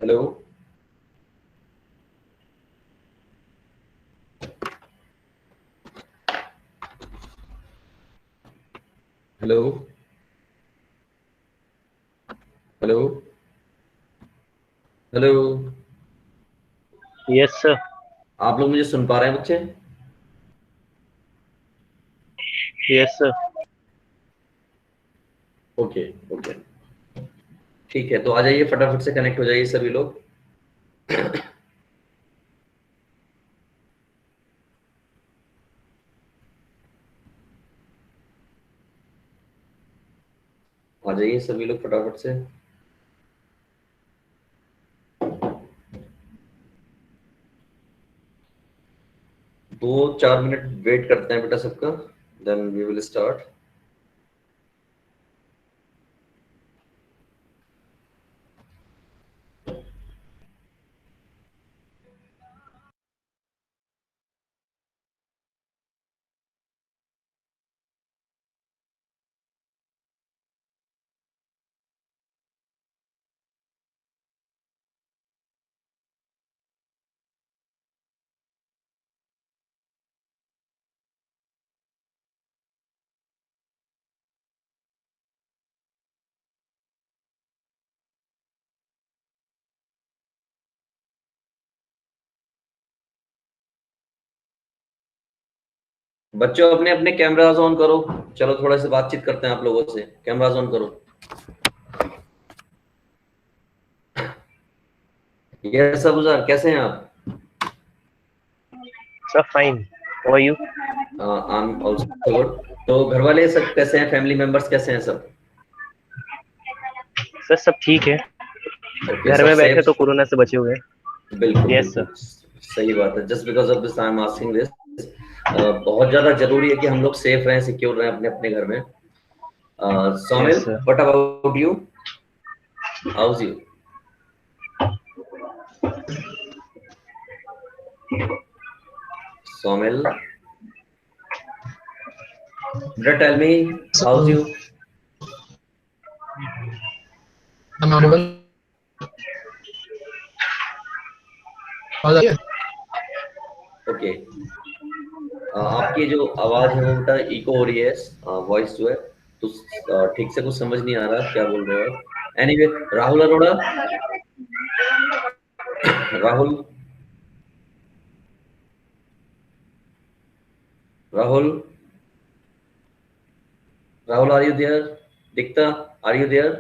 Hello hello hello hello. Yes sir. आप लोग मुझे सुन पा रहे हैं बच्चे? Yes sir. ओके ओके, ठीक है। तो आ जाइए, फटाफट से कनेक्ट हो जाइए सभी लोग। आ जाइए सभी लोग फटाफट से। 2-4 मिनट वेट करते हैं बेटा सबका, देन वी विल स्टार्ट। बच्चों अपने अपने कैमरास ऑन करो। चलो थोड़ा सा बातचीत करते हैं आप लोगों से। कैमरास ऑन करो। ये सब उजार कैसे हैं आप? Sir fine. How are you? I am also good. तो घर वाले सब कैसे हैं? फैमिली मेंबर्स कैसे हैं सब? सर सब ठीक है। ओके, घर सब में बैठे सेफ? तो कोरोना से बचे हुए हैं। बिल्कुल यस बिल्कुल, सर। सही बात है। Just because of this I am asking this. बहुत ज्यादा जरूरी है कि हम लोग सेफ रहें, सिक्योर रहें अपने अपने घर में। Yes Somil, sir. What about you? How's you? Somil, बेटा tell me, how's So, you? I'm audible. आवाज आ रही है? ओके। आपकी जो आवाज है वो बेटा इको हो रही है, वॉइस जो है। तो ठीक से कुछ समझ नहीं आ रहा क्या बोल रहे हो आप। Anyway, Rahul Arora. Rahul, Rahul, Rahul, are you there? Deepta, are you there?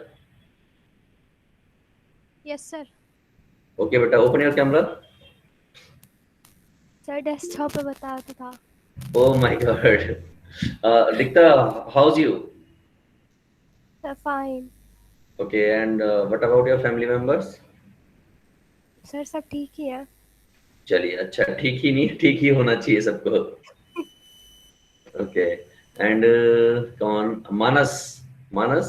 Yes sir. Okay बेटा, open your camera. Sir desktop पे बताया था। Oh my God. Dikta, how's you? Sir fine. Okay, and what about your family members? Sir सब ठीक ही है। चलिए, अच्छा, ठीक ही नहीं, ठीक ही होना चाहिए सबको। ओके। एंड कौन? मानस, मानस,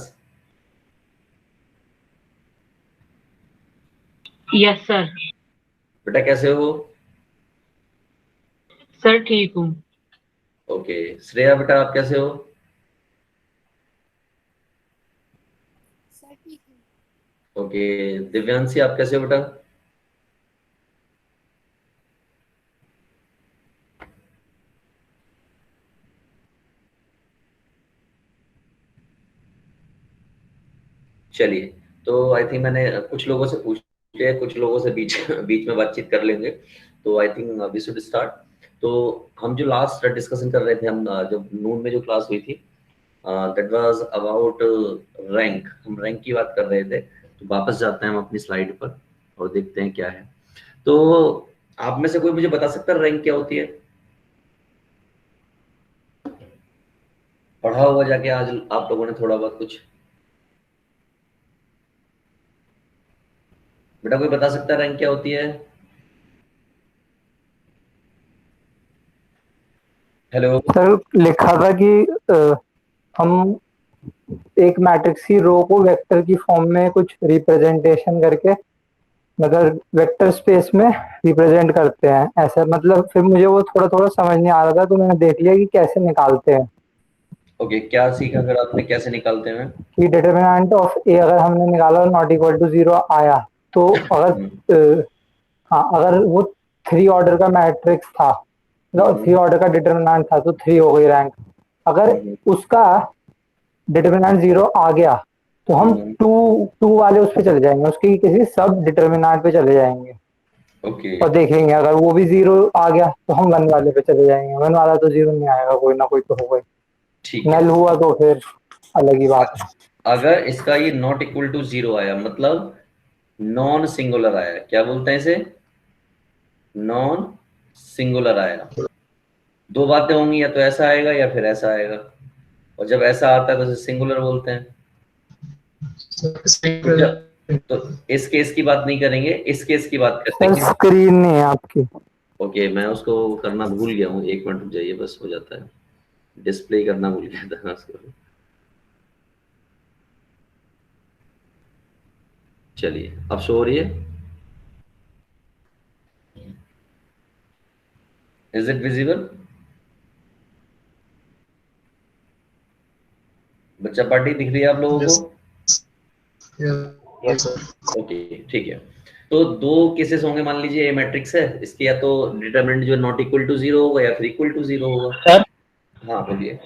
यस सर। बेटा कैसे हो? सर ठीक हूँ। ओके। श्रेया बेटा, आप कैसे हो? सर ठीक है। ओके। दिव्यांशी, आप कैसे हो बेटा? चलिए, तो आई थिंक मैंने कुछ लोगों से पूछ लिया, कुछ लोगों से बीच बीच में बातचीत कर लेंगे। तो I think we should start. तो हम जो लास्ट डिस्कशन कर रहे थे, हम जब नून में जो क्लास हुई थी, दैट वाज अबाउट रैंक। हम रैंक की बात कर रहे थे। तो वापस जाते हैं हम अपनी स्लाइड पर और देखते हैं क्या है। तो आप में से कोई मुझे बता सकता है रैंक क्या होती है? पढ़ा होगा जाके आज आप लोगों ने थोड़ा बहुत कुछ। बेटा कोई बता सकता है रैंक क्या होती है? हेलो। सर लिखा था कि हम एक मैट्रिक्स की रो को वेक्टर की फॉर्म में कुछ रिप्रेजेंटेशन करके मतलब वेक्टर स्पेस में रिप्रेजेंट करते हैं ऐसा। मतलब फिर मुझे वो थोड़ा थोड़ा समझ नहीं आ रहा था, तो मैंने देख लिया कि कैसे निकालते हैं। ओके, क्या सीखा फिर आपने, कैसे निकालते हैं? कि डिटरमिनेंट ऑफ ए अगर हमने निकाला और नॉट इक्वल टू 0 आया तो अगर हाँ, अगर वो 3 ऑर्डर का मैट्रिक्स था, मतलब 3 ऑर्डर का डिटरमिनेंट था, तो 3 हो गई रैंक। अगर उसका डिटरमिनेंट 0 आ गया तो हम 2 वाले उस पे चले जाएंगे, उसके किसी सब डिटरमिनेंट पे चले जाएंगे ओके और देखेंगे अगर वो भी 0 आ गया तो हम 1 वाले पे चले जाएंगे। 1 वाला तो 0 नहीं आएगा, कोई ना कोई तो होगा ही। ठीक है। नल हुआ तो फिर अलग ही बात है। अगर इसका ये नॉट इक्वल टू 0 आया, मतलब नॉन सिंगुलर आया, क्या बोलते हैं इसे, नॉन सिंगुलर आया, दो बातें होंगी, या तो ऐसा आएगा या फिर ऐसा आएगा, और जब ऐसा आता है तो इसे सिंगुलर बोलते हैं। तो इस केस की बात नहीं करेंगे, इस केस की बात करते हैं। स्क्रीन नहीं है आपकी। ओके, मैं उसको करना भूल गया हूँ, 1 मिनट रुक जाइए, बस हो जाता है, डिस्प्ले करना भूल गया था उसको। चलिए, अब शो हो रही है, इज इट विजिबल? बच्चा पार्टी दिख रही है आप लोगों को? ओके, ठीक है। तो दो केसेस होंगे, मान लीजिए ए मैट्रिक्स है, इसके या तो डिटरमिनेंट जो नॉट इक्वल टू 0 होगा या फिर इक्वल टू 0 होगा। सर हाँ बोलिए।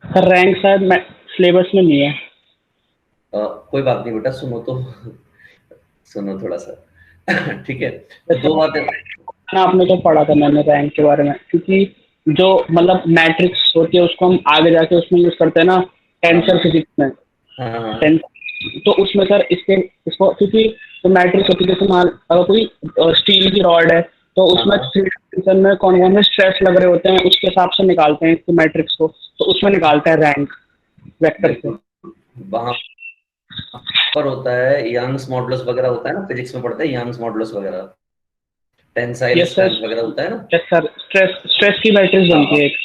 सर रैंक शायद सिलेबस में नहीं है। कोई बात नहीं बेटा, सुनो तो सुनो थोड़ा सा ठीक है, दो बातें। आपने तो पढ़ा था मैंने रैंक के बारे में, क्योंकि जो मतलब मैट्रिक्स होती है उसको हम आगे जाके उसमें यूज करते हैं ना, टेंसर फिजिक्स में। हाँ। तो उसमें सर इसको क्योंकि तो मैट्रिक्स होती है, जैसे मान अगर कोई स्टील की रॉड है तो उसमें 3 डायमेंशन में कौन कौन से स्ट्रेस लग रहे होते हैं उसके हिसाब से निकालते हैं इसको मैट्रिक्स को, तो उसमें निकालते हैं रैंक वेक्टर से। वहां पर होता है यंग्स मॉडुलस वगैरह होता है ना, फिजिक्स में पढ़ते हैं यंग्स मॉडुलस वगैरह, टेंसाइल स्ट्रेंथ वगैरह होता है ना। यस सर, स्ट्रेस की मैट्रिक्स बनती है एक।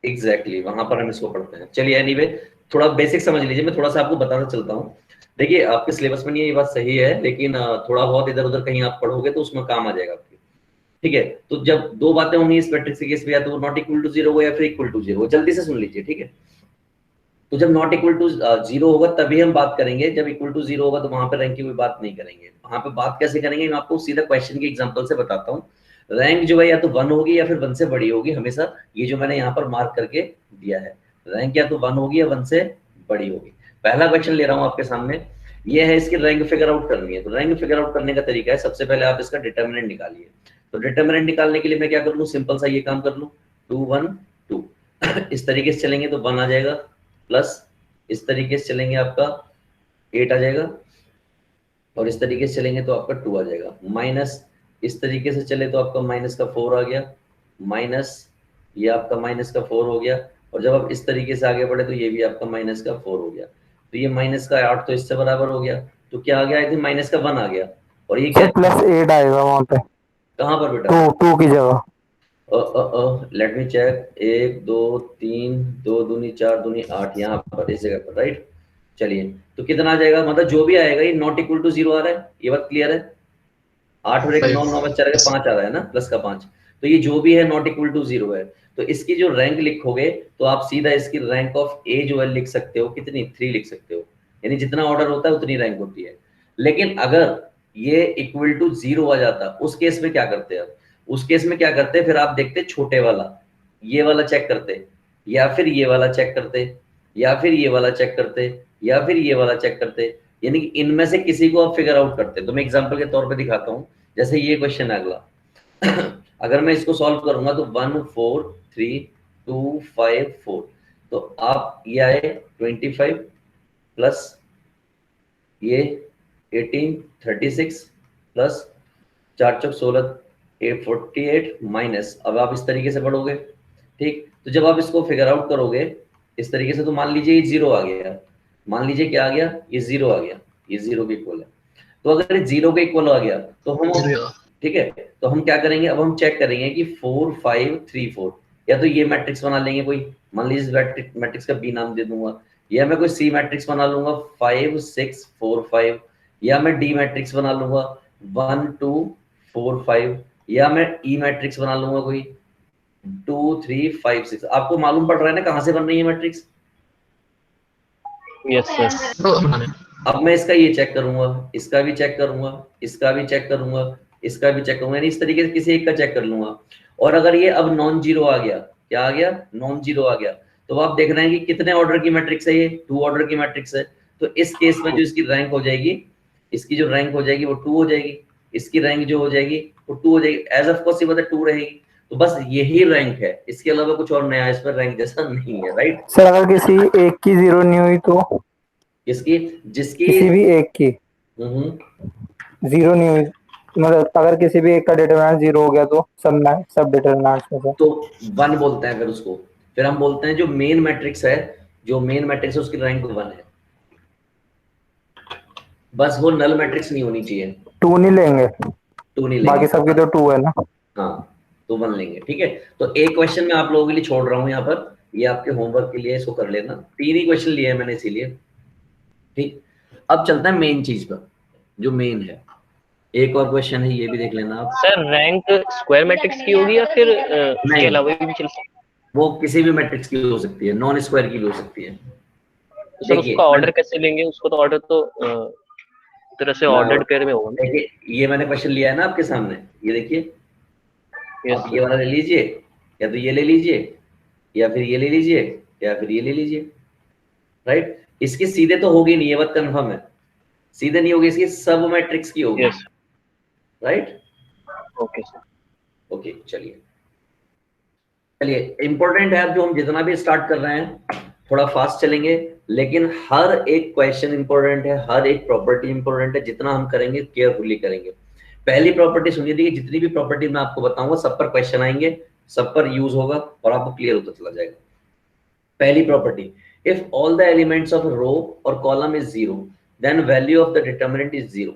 एग्जैक्टली, वहां पर हम इसको पढ़ते हैं। चलिए एनीवे, थोड़ा बेसिक समझ लीजिए, मैं थोड़ा सा आपको बताना चलता हूँ। देखिए, आपके सिलेबस में नहीं है ये बात सही है, लेकिन थोड़ा बहुत इधर उधर कहीं आप पढ़ोगे तो उसमें काम आ जाएगा आपके। ठीक है, तो जब दो बातें होंगी इस मैट्रिक्स के केस में, या तो नॉट इक्वल टू 0 होगा या फिर इक्वल टू 0, जल्दी से सुन लीजिए, ठीक है। तो जब नॉट इक्वल टू 0 होगा तभी हम बात करेंगे, जब इक्वल टू 0 होगा तो वहां पर रैंक की कोई बात नहीं करेंगे। वहां पे बात कैसे करेंगे, मैं आपको सीधा क्वेश्चन के एग्जांपल से बताता हूँ। रैंक जो है या तो 1 होगी या फिर 1 से बड़ी होगी, हमेशा ये जो मैंने यहाँ पर मार्क करके दिया है, रैंक या तो 1 होगी या 1 से बड़ी होगी। पहला क्वेश्चन ले रहा हूँ आपके सामने, ये है, इसकी रैंक फिगर आउट करनी है। तो रैंक फिगर आउट करने का तरीका है, सबसे पहले आप इसका डिटरमिनेंट निकालिए। तो डिटरमिनेंट निकालने के लिए मैं क्या कर लूँ, सिंपल सा ये काम कर लूँ, 2 1 2 इस तरीके से चलेंगे तो 1 आ जाएगा, प्लस इस तरीके से चलेंगे आपका 8 आ जाएगा, और इस तरीके से चलेंगे तो आपका 2 आ जाएगा, माइनस इस तरीके से चले तो आपका माइनस का 4 आ गया, माइनस ये आपका माइनस का 4 हो गया, और जब आप इस तरीके से आगे बढ़े तो ये भी आपका माइनस का 4 हो गया। तो ये माइनस का 8 तो इससे बराबर हो गया, तो क्या आ गया, आई थिंक माइनस का 1 आ गया, और ये क्या प्लस 8 आएगा वहां पे, कहाँ पर बेटा, 2 की जगह। लेट मी चेक, 1 2 3 2 दूनी 4 दूनी 8, यहाँ पर इस जगह पर, राइट। चलिए, तो कितना आ जाएगा, मतलब जो भी आएगा ये नॉट इक्वल टू 0 आ रहा है, ये बात क्लियर है। 8 और 1 9 9 में 4 5 आ रहा है ना, प्लस का 5, तो ये जो भी है नॉट इक्वल टू 0 है। तो इसकी जो रैंक लिखोगे तो आप सीधा इसकी रैंक ऑफ ए जो है लिख सकते हो, कितनी, 3 लिख सकते हो, यानी जितना ऑर्डर होता है उतनी रैंक होती है। लेकिन अगर ये इक्वल टू 0 आ जाता, उस केस में क्या करते हैं, उस केस में क्या करते हैं, फिर आप देखते छोटे वाला, ये वाला चेक करते, या फिर ये वाला चेक करते, या फिर ये वाला चेक करते, या फिर ये वाला चेक करते, यानी कि इनमें से किसी को आप फिगर आउट करते। तो मैं एग्जांपल के तौर पे दिखाता हूँ, जैसे ये क्वेश्चन है अगला अगर मैं इसको सॉल्व करूंगा तो 1 4 3 2 5 4, तो आप ये आए 25 प्लस ये 18 36 प्लस 4 चौक 16 48 माइनस, अब आप इस तरीके से पढ़ोगे, ठीक। तो जब आप इसको फिगर आउट करोगे इस तरीके से, तो मान लीजिए ये 0 आ गया, मान लीजिए क्या आ गया, ये 0 आ गया, ये 0 के इक्वल है। तो अगर ये 0 के इक्वल आ गया तो हम, ठीक है, तो हम क्या करेंगे, अब हम चेक करेंगे कि 4 5 3 4, या तो ये मैट्रिक्स बना लेंगे कोई, मान लीजिए मैट्रिक्स का बी नाम दे दूंगा, या मैं कोई सी मैट्रिक्स बना लूंगा 5 6 4 5, या मैं डी मैट्रिक्स बना लूंगा 1 2 4 5, या मैं ई मैट्रिक्स बना लूंगा कोई 2 3 5 6। आपको मालूम पड़ रहा है ना कहां से बन रही है मैट्रिक्स? Yes sir. अब मैं इसका ये चेक करूंगा, इसका भी चेक करूंगा, इसका भी चेक करूंगा, इसका भी चेक करूंगा, यानी इस तरीके से किसी एक का चेक कर लूंगा। और अगर ये अब नॉन जीरो आ गया, क्या आ गया, नॉन जीरो आ गया, तो आप देख रहे हैं कि कितने ऑर्डर की मैट्रिक्स है, ये 2 ऑर्डर की मैट्रिक्स है। तो इस केस में जो इसकी रैंक हो जाएगी, इसकी जो रैंक हो जाएगी वो 2 हो जाएगी, इसकी रैंक जो हो जाएगी वो 2 हो जाएगी, एज ऑफ कोर्स ये बात 2 रहेगी। तो बस यही रैंक है, इसके अलावा कुछ और नया इसमें रैंक जैसा नहीं है, राइट। सर अगर किसी एक की जीरो नहीं हुई तो? इसकी जिसकी किसी भी एक की जीरो नहीं हुई, मतलब अगर किसी भी एक का डिटरमिनेंट जीरो हो गया तो सब डिटरमिनेंट्स में से तो 1 बोलते हैं फिर उसको। फिर हम बोलते हैं जो मेन मैट्रिक्स है, जो मेन मैट्रिक्स है उसकी रैंक 1 है। बस वो नल मैट्रिक्स नहीं होनी चाहिए। 2 नहीं लेंगे, 2 नहीं लेंगे, बाकी सबकी तो 2 है ना। हाँ, तो 1 लेंगे, ठीक है। तो एक क्वेश्चन मैं आप लोगों के लिए छोड़ रहा हूँ यहाँ पर, ये आपके होमवर्क के लिए, इसको कर लेना। 3 ही क्वेश्चन लिए हैं मैंने इसीलिए, ठीक। अब चलता है मेन चीज पर, जो मेन है। एक और क्वेश्चन है, ये भी देख लेना आप। सर रैंक स्क्वायर मैट्रिक्स की होगी या फिर इसके अलावा भी चल सकती है? वो किसी भी मैट्रिक्स की हो सकती है, नॉन स्क्वायर की भी हो सकती है। तो सर देखिए, उसका ऑर्डर कैसे लेंगे? उसको तो ऑर्डर तो तरह से ऑर्डर्ड पेयर में होगा ना। देखिए ये मैंने क्वेश्चन लिया है ना आपके सामने, ये देखिए। यस आप ये वाला ले लीजिए, या तो ये ले लीजिए, या फिर ये ले लीजिए, या फिर ये ले लीजिए, राइट। इसकी सीधे तो होगी नहीं, ये बात कंफर्म है, सीधे नहीं होगी, इसकी सब मैट्रिक्स की होगी, yes right. Okay sir. Okay, चलिए इंपॉर्टेंट है। अब जो हम जितना भी स्टार्ट कर रहे हैं थोड़ा फास्ट चलेंगे, लेकिन हर एक क्वेश्चन इंपॉर्टेंट है, हर एक प्रॉपर्टी इंपॉर्टेंट है, जितना हम करेंगे केयरफुली करेंगे। पहली प्रॉपर्टी सुनिए, देखिए जितनी भी प्रॉपर्टी मैं आपको बताऊंगा सब पर क्वेश्चन आएंगे, सब पर यूज होगा और आपको क्लियर होता चला जाएगा। पहली property, if all the elements of row और column is 0 then value of the determinant is 0।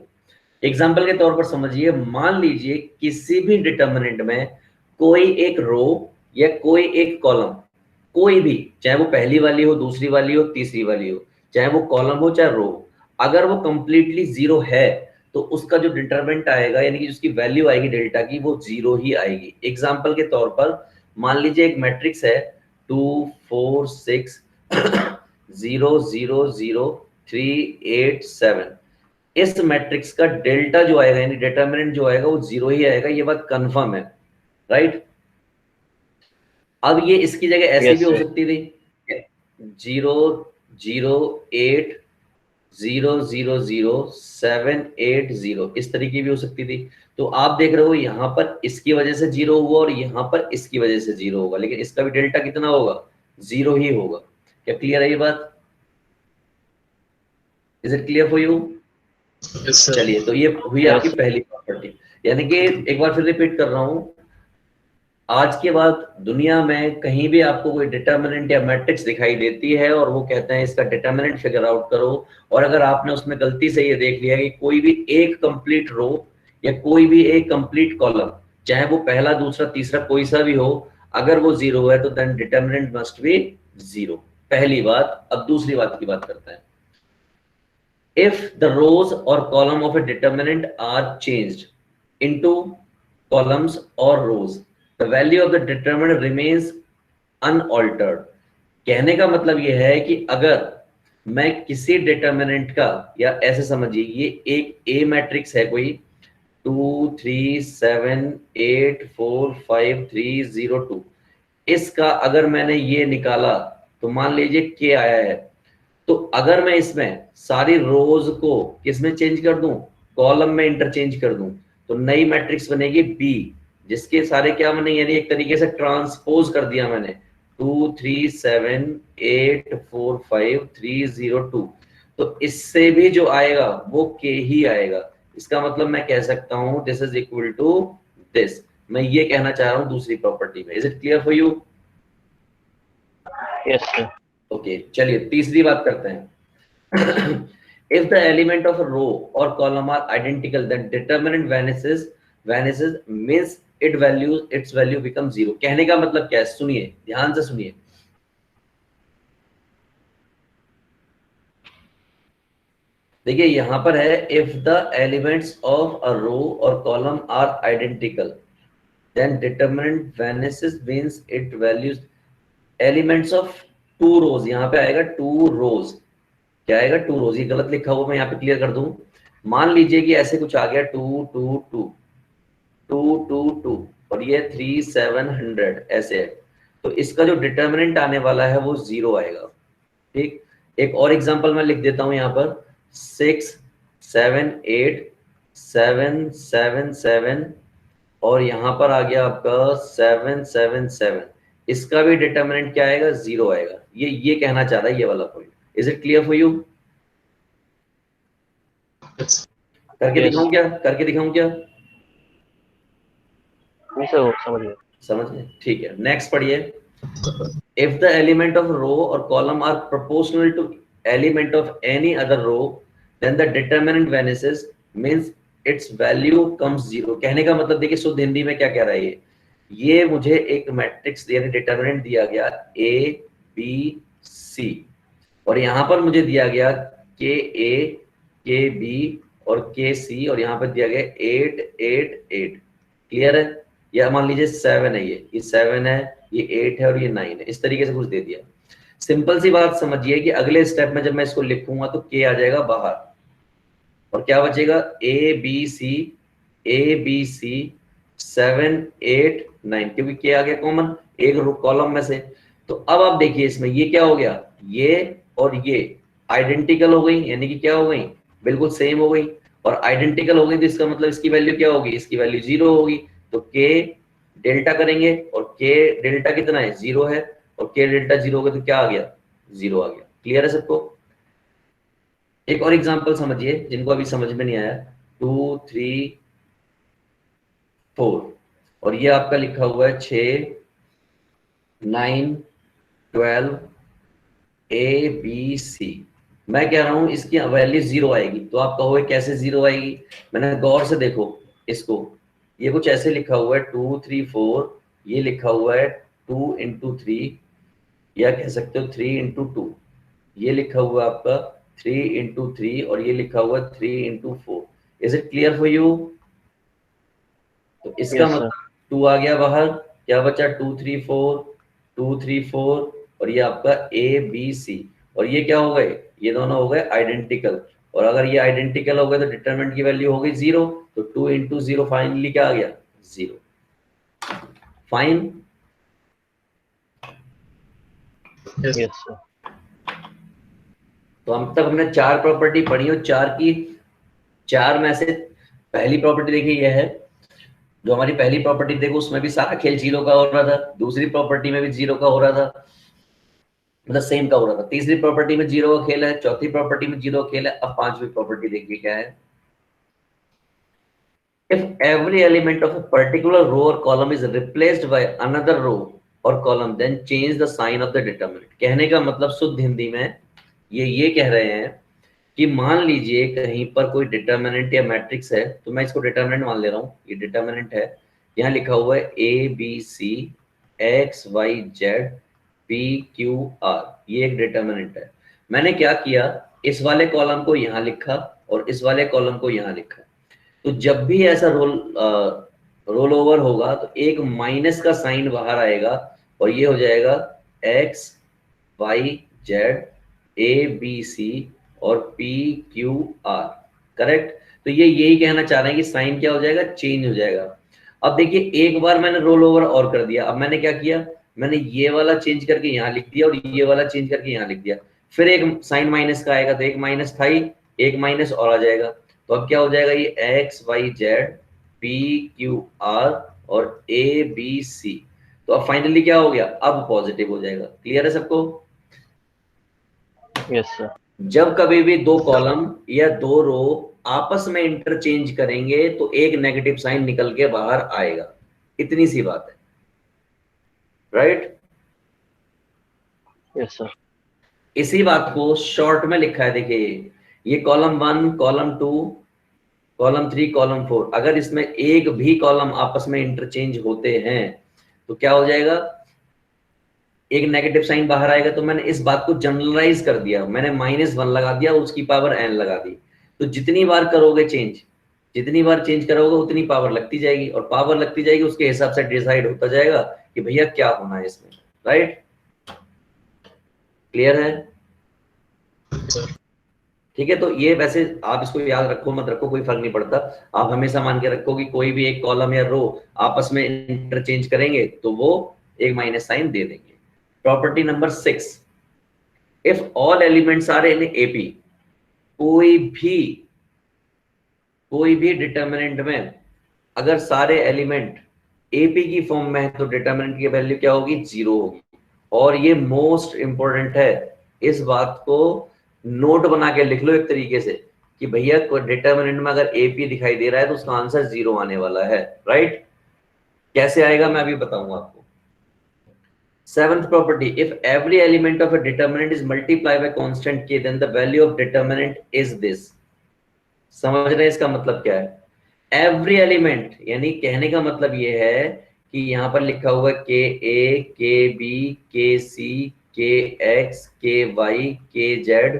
Example के तौर पर समझिए, मान लीजिए किसी भी डिटरमिनेंट में कोई एक रो या कोई एक कॉलम, कोई भी, चाहे वो पहली वाली हो, दूसरी वाली हो, तीसरी वाली हो, चाहे वो कॉलम हो चाहे रो, अगर वो कंप्लीटली 0 है तो उसका जो डिटरमिनेंट आएगा, यानी कि जिसकी वैल्यू आएगी डेल्टा की, वो 0 ही आएगी। एग्जाम्पल के तौर पर मान लीजिए एक मैट्रिक्स है 2 4 6 0 0 0 3 8 7। इस मैट्रिक्स का डेल्टा जो आएगा, यानी डिटरमिनेंट जो आएगा वो 0 ही आएगा, ये बात कंफर्म है, राइट। अब ये इसकी जगह ऐसी भी हो सकती थी 0 0 8 0 0 0 7 8 0, इस तरीके भी हो सकती थी। तो आप देख रहे हो यहाँ पर इसकी वजह से 0 हुआ और यहाँ पर इसकी वजह से 0 होगा, लेकिन इसका भी डेल्टा कितना होगा, 0 ही होगा। क्या क्लियर है ये बात? Is it clear for you? चलिए, तो ये हुई आपकी पहली प्रॉपर्टी। यानी कि एक बार फिर रिपीट कर रहा हूं, आज के बाद दुनिया में कहीं भी आपको कोई डिटरमिनेंट या मैट्रिक्स दिखाई देती है और वो कहते हैं इसका डिटरमिनेंट फिगर आउट करो, और अगर आपने उसमें गलती से ये देख लिया कि कोई भी एक कंप्लीट रो या कोई भी एक कंप्लीट कॉलम, चाहे वो पहला दूसरा तीसरा कोई सा भी हो, अगर वो 0 है तो देन डिटरमिनेंट मस्ट बी 0। पहली बात। अब दूसरी बात की बात करते हैं। If the rows or column of a determinant are changed into columns or rows, the value of the determinant remains unaltered। कहने का मतलब ये है कि अगर मैं किसी डिटरमिनेंट का, या ऐसे समझिए ये एक A मैट्रिक्स है कोई 2 3 7 8 4 5 3 0 2, इसका अगर मैंने ये निकाला तो मान लीजिए K आया है, तो अगर मैं इसमें सारी रोज को किसमें चेंज कर दूं, कॉलम में इंटरचेंज कर दूं, तो नई मैट्रिक्स बनेगी बी, जिसके सारे क्या बनेंगे, यानी एक तरीके से ट्रांसपोज कर दिया मैंने 2 3 7 8 4 5 3 0 2। तो इससे भी जो आएगा वो के ही आएगा। इसका मतलब मैं कह सकता हूं this is equal to this. मैं ये कहना चाह रहा हूं दूसरी प्रॉपर्टी में। Is it clear for you? Yes sir. Okay, चलिए तीसरी बात करते हैं। If the element of a row or column are identical, then determinant vanishes means its value becomes 0। कहने का मतलब क्या है, सुनिए ध्यान से सुनिए। देखिए यहां पर है if the elements of a row or column are identical, then determinant vanishes means it values elements of 2 rows। यहां पे आएगा 2 rows, क्या आएगा 2 रोज, ये गलत लिखा हुआ मैं यहाँ पे क्लियर कर दूं। मान लीजिए कि ऐसे कुछ आ गया 2 2 2 2 2 2 और ये 3 700 ऐसे है, तो इसका जो डिटर्मिनेंट आने वाला है वो 0 आएगा। ठीक, एक और एग्जांपल मैं लिख देता हूं यहाँ पर 6 7 8 7 7 7 और यहाँ पर आ गया आपका 7 7 7, इसका भी डिटर्मिनेंट क्या आएगा 0 आएगा। ये कहना चाह रहा है ये वाला point. Is it clear for you? करके Yes. दिखाऊं क्या, करके दिखाऊं क्या? नहीं सर, समझ गया। समझ गए, ठीक है। नेक्स्ट पढ़िए। If the element of row or column are proportional to element of any other row, then the determinant vanishes, means its value comes 0। कहने का मतलब देखिए शुद्ध हिंदी में क्या कह रहा है ये मुझे एक मैट्रिक्स यानी डिटर्मिनेंट दिया गया A B C और यहाँ पर मुझे दिया गया K A K B और K C और यहाँ पर दिया गया 8 8 8। क्लियर है? या मान लीजिए 7 है, ये 7 है, ये 8 है और ये 9 है, इस तरीके से कुछ दे दिया। सिंपल सी बात समझिए कि अगले स्टेप में जब मैं इसको लिखूंगा तो K आ जाएगा बाहर और क्या बचेगा A B C 7 8 9, क्योंकि K आ गया कॉमन एक कॉलम में से। तो अब आप देखिए इसमें ये क्या हो गया, ये और ये आइडेंटिकल हो गई, यानी कि क्या हो गई, बिल्कुल सेम हो गई। और आइडेंटिकल हो गई तो इसका मतलब इसकी वैल्यू क्या होगी, इसकी वैल्यू 0 होगी। तो K डेल्टा करेंगे और K डेल्टा कितना है 0 है और K डेल्टा 0 होगा तो क्या आ गया 0 आ गया। क्लियर है सबको? एक और एग्जांपल समझिए जिनको अभी समझ में नहीं आया। 2 3 4 और ये आपका लिखा हुआ है 6 9 12 A B C। मैं कह रहा हूं इसकी वैल्यू 0 आएगी, तो आप कहोगे कैसे 0 आएगी? मैंने गौर से देखो इसको, ये कुछ ऐसे लिखा हुआ है 2 3 4, ये लिखा हुआ है 2 into 3 या कह सकते हो 3 into 2, ये लिखा हुआ है आपका 3 into 3 और ये लिखा हुआ है 3 into 4। Is it clear for you? तो इसका Yes, sir. मतलब 2 आ गया बाहर, क्या बचा 2 3 4 2 3 4 और ये आपका A B C और ये क्या हो गए, ये दोनों हो गए आइडेंटिकल। और अगर ये आइडेंटिकल हो गए तो डिटरमिनेंट की वैल्यू हो गई 0, तो 2 into 0 फाइनली क्या आ गया 0। फाइन? Yes. Yes, sir. तो हम तक हमने 4 प्रॉपर्टी पढ़ी और 4 में से पहली प्रॉपर्टी देखी यह है। जो हमारी पहली प्रॉपर्टी देखो उसमें भी सारा खेल 0 का हो रहा था, दूसरी प्रॉपर्टी में भी 0 का हो रहा था, मतलब सेम का हो रहा था। तीसरी प्रॉपर्टी में 0 का खेल है, चौथी प्रॉपर्टी में 0 का खेल है। अब पांचवी प्रॉपर्टी देखिए क्या है। If every element of a particular row or column is replaced by another row or column, then change the sign of the determinant। कहने का मतलब शुद्ध हिंदी में ये कह रहे हैं कि मान लीजिए कहीं पर कोई डिटर्मिनेंट या मैट्रिक्स है, तो मैं इसको डिटर्मिनेंट मान ले रहा हूँ, ये डिटर्मिनेंट है। यहाँ लिखा हुआ है A B C X Y Z P Q R, ये एक डिटर्मिनेंट है। मैंने क्या किया, इस वाले कॉलम को यहाँ लिखा और इस वाले कॉलम को यहाँ लिखा। तो जब भी ऐसा रोल ओवर होगा तो एक माइनस का साइन बाहर आएगा और ये हो जाएगा X Y Z A B C और P Q R। करेक्ट? तो ये यही कहना चाह रहे हैं कि साइन क्या हो जाएगा, चेंज हो जाएगा। अब देखिए एक बार मैंने रोल ओवर और कर दिया, अब मैंने क्या किया, मैंने ये वाला चेंज करके यहाँ लिख दिया और ये वाला चेंज करके यहाँ लिख दिया। फिर एक साइन माइनस का आएगा तो एक माइनस था ही, एक माइनस और आ जाएगा। तो अब क्या हो जाएगा, ये X Y Z P Q R और A B C। तो अब फाइनली क्या हो गया, अब पॉजिटिव हो जाएगा। क्लियर है सबको? Yes, sir. जब कभी भी दो कॉलम या दो रो आपस में इंटरचेंज करेंगे तो एक नेगेटिव साइन निकल के बाहर आएगा, इतनी सी बात है। राइट? Yes, sir. इसी बात को शॉर्ट में लिखा है, देखिए ये कॉलम 1 कॉलम 2 कॉलम 3 कॉलम 4, अगर इसमें एक भी कॉलम आपस में इंटरचेंज होते हैं तो क्या हो जाएगा, एक नेगेटिव साइन बाहर आएगा। तो मैंने इस बात को जनरलाइज कर दिया, मैंने -1 लगा दिया, उसकी पावर n लगा दी। तो जितनी बार करोगे चेंज, जितनी बार चेंज करोगे उतनी पावर लगती जाएगी और पावर लगती जाएगी, उसके हिसाब से डिसाइड होता जाएगा कि भैया क्या होना है इसमें। राइट? क्लियर है? ठीक है, तो ये वैसे आप इसको याद रखो मत रखो कोई फर्क नहीं पड़ता। आप हमेशा मान के रखो कि कोई भी एक कॉलम या रो आपस में इंटरचेंज करेंगे तो वो एक माइनस साइन दे देंगे। Property number 6, if all elements are in AP, कोई भी डिटर्मिनेंट में अगर सारे एलिमेंट एपी की फॉर्म में है तो डिटर्मिनेंट की वैल्यू क्या होगी? 0 होगी। और ये मोस्ट इंपॉर्टेंट है, इस बात को नोट बना के लिख लो एक तरीके से कि भैया डिटर्मिनेंट में अगर एपी दिखाई दे रहा है तो उसका आंसर 0 आने वाला है, राइट? कैसे आएगा मैं अभी बताऊंगा आपको। 7th property, if every element of a determinant is multiplied by constant k, then the value of determinant is this. समझ रहे हैं इसका मतलब क्या है? एवरी एलिमेंट, यानी कहने का मतलब ये है कि यहाँ पर लिखा हुआ है के ए, के बी, के सी, के एक्स, के वाई, के जेड,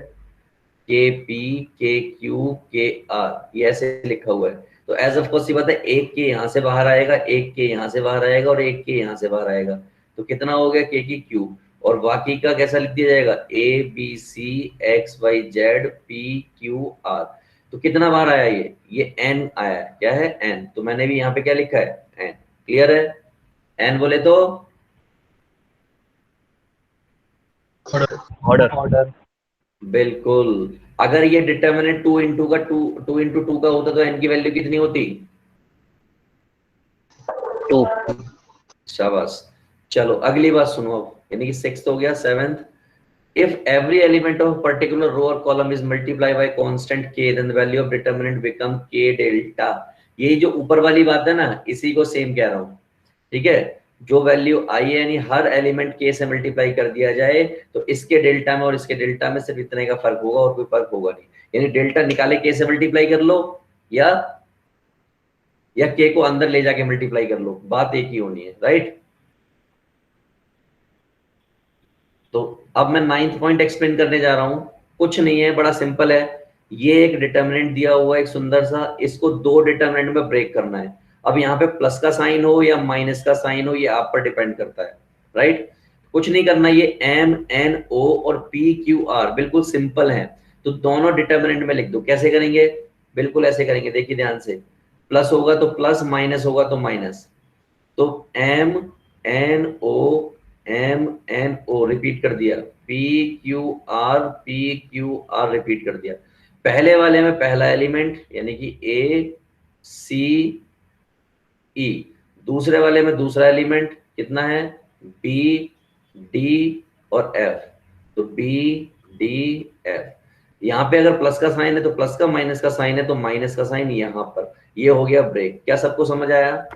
के पी, के क्यू, के आर, ये ऐसे लिखा हुआ है। तो एज ऑफ कोर्स सी बात है, एक के यहाँ से बाहर आएगा, एक के यहाँ से बाहर आएगा और एक के यहाँ से बाहर आएगा, तो कितना हो गया? के की क्यूब। और बाकी का कैसा लिख दिया जाएगा? A B C X Y Z P Q R. तो कितना बार आया ये n आया। क्या है? n। तो मैंने भी यहाँ पे क्या लिखा है? n। क्लियर है? n बोले तो ऑर्डर। बिल्कुल। अगर ये डिटर्मिनेंट 2 इंटू का 2 का होता तो n की वैल्यू कितनी होती? 2। शाबाश। चलो अगली बात सुनो, यानी कि 6th हो गया। 7th, if every element of a particular row or column is multiplied by constant k, then the value of determinant become k delta। ये जो ऊपर वाली बात है ना, इसी को सेम कह रहा हूँ, ठीक है? जो वैल्यू आई है, यानी हर एलिमेंट k से मल्टीप्लाई कर दिया जाए तो इसके डेल्टा में और इसके डेल्टा में सिर्फ इतने का फर्क होगा और कोई फर्क होगा नहीं। यानी डेल्टा निकाले k से मल्टीप्लाई कर लो या k को अंदर ले जाके मल्टीप्लाई कर लो, बात एक ही होनी है, राइट? तो अब मैं 9th पॉइंट एक्सप्लेन करने जा रहा हूं। कुछ नहीं है, बड़ा सिंपल है। ये एक डिटर्मिनेंट दिया हुआ है एक सुंदर सा, इसको 2 डिटर्मिनेंट में ब्रेक करना है। अब यहाँ पे प्लस का साइन हो या माइनस का साइन हो, ये आप पर डिपेंड करता है, राइट? कुछ नहीं करना, ये एम एन ओ और पी क्यू आर बिल्कुल सिंपल है, तो दोनों डिटर्मिनेंट में लिख दो। कैसे करेंगे? बिल्कुल ऐसे करेंगे, देखिए ध्यान से। प्लस होगा तो प्लस, माइनस होगा तो माइनस। तो एम एन ओ रिपीट कर दिया, पी क्यू आर रिपीट कर दिया। पहले वाले में पहला एलिमेंट यानी कि ए सी ई, दूसरे वाले में दूसरा एलिमेंट कितना है? बी डी और एफ। तो बी डी एफ। यहाँ पे अगर प्लस का साइन है तो प्लस का, माइनस का साइन है तो माइनस का साइन यहाँ पर। ये हो गया ब्रेक। क्या सबको समझ आया?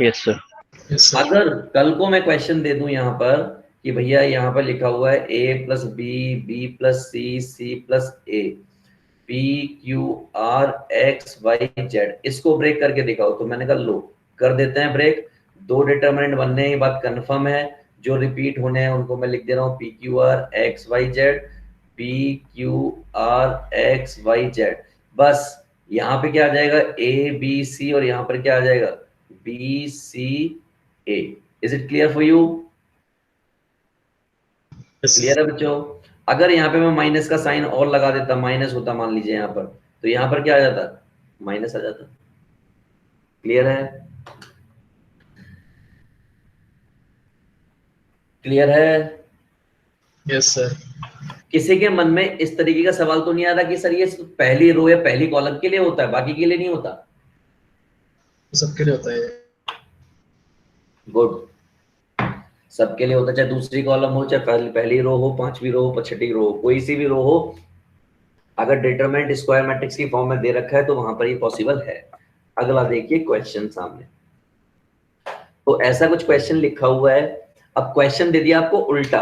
Yes sir. अगर कल को मैं क्वेश्चन दे दूं यहाँ पर कि भैया यहाँ पर लिखा हुआ है a plus B, B plus C, C plus A, P Q R X Y Z, इसको ब्रेक करके दिखाओ, तो मैंने कहा लो कर देते हैं ब्रेक। 2 डिटर्मिनेंट बनने की बात कंफर्म है, जो रिपीट होने हैं उनको मैं लिख दे रहा हूँ P Q R X Y Z, P Q R X Y Z. बस यहाँ पे क्या आ जाएगा? ए बी सी, और यहाँ पर क्या आ जाएगा? B C A। Is it clear for you? Clear है बच्चों? अगर यहाँ पे मैं माइनस का साइन और लगा देता, माइनस होता मान लीजिए यहाँ पर, तो यहाँ पर क्या आ जाता? माइनस आ जाता। क्लियर है? क्लियर है? Yes sir. किसी के मन में इस तरीके का सवाल तो नहीं आता कि सर ये पहली रो या पहली कॉलम के लिए होता है, बाकी के लिए नहीं होता? सबके लिए होता है। गुड, सबके लिए होता है, चाहे दूसरी कॉलम हो, चाहे पहली रो हो, 5वीं रो हो, 6ठी रो हो, कोई सी भी रो हो, अगर डिटरमिनेंट स्क्वायर मैट्रिक्स की फॉर्म में दे रखा है तो वहां पर ये पॉसिबल है। अगला देखिए क्वेश्चन सामने। तो ऐसा कुछ क्वेश्चन लिखा हुआ है। अब क्वेश्चन दे दिया आपको उल्टा।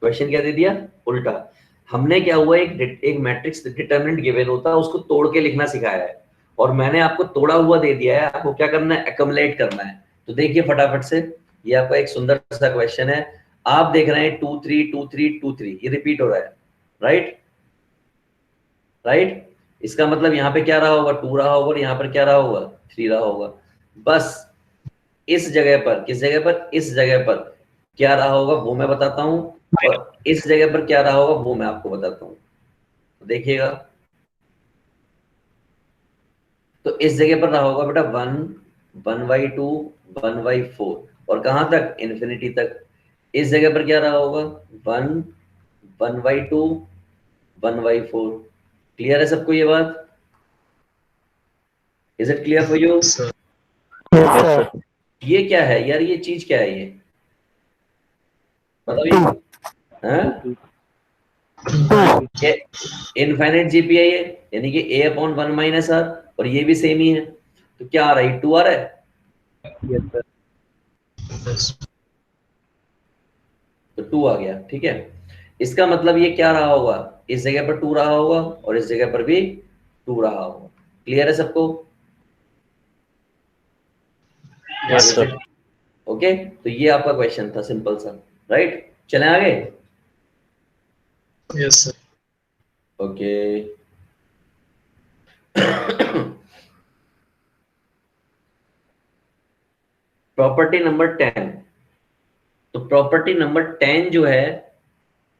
क्वेश्चन क्या दे दिया? उल्टा। हमने क्या हुआ, एक मैट्रिक्स डिटरमिनेंट गिवन होता है, उसको तोड़ के लिखना सिखाया है, और मैंने आपको तोड़ा हुआ दे दिया है, आपको क्या करना है? एक्युमुलेट करना है। तो देखिए फटाफट से, ये आपका एक सुंदर सा क्वेश्चन है। आप देख रहे हैं 2 3 2 3 2 3, ये रिपीट हो रहा है, राइट? राइट? इसका मतलब यहाँ पे क्या रहा होगा? 2 रहा होगा, और यहाँ पर क्या रहा होगा? 3 रहा होगा। बस इस जगह पर, किस जगह पर? इस जगह पर क्या रहा होगा वो मैं बताता हूँ, और इस जगह पर क्या रहा होगा वो मैं आपको बताता हूँ। देखिएगा, तो इस जगह पर रहा होगा बेटा 1/2 1/4 और कहां तक, इन्फिनिटी तक। इस जगह पर क्या रहा होगा 1/2 1/4। क्लियर है सबको ये बात? Is it clear for you? Sir yes yes sir. Sir. ये क्या है यार, ये चीज क्या है, ये बताओ ये इनफाइनाइट जीपी है ये, यानी कि a/1 माइनस आर, और ये भी सेम ही है, तो क्या आ रहा है 2 आ रहा है, यस सर। यस तो 2 आ गया। ठीक है, इसका मतलब ये क्या रहा होगा, इस जगह पर 2 रहा होगा और इस जगह पर भी 2 रहा होगा। क्लियर है सबको? Yes sir. ओके, तो ये आपका क्वेश्चन था, सिंपल सा, राइट। चलें आगे। Yes sir okay property number 10। तो प्रॉपर्टी नंबर 10 जो है,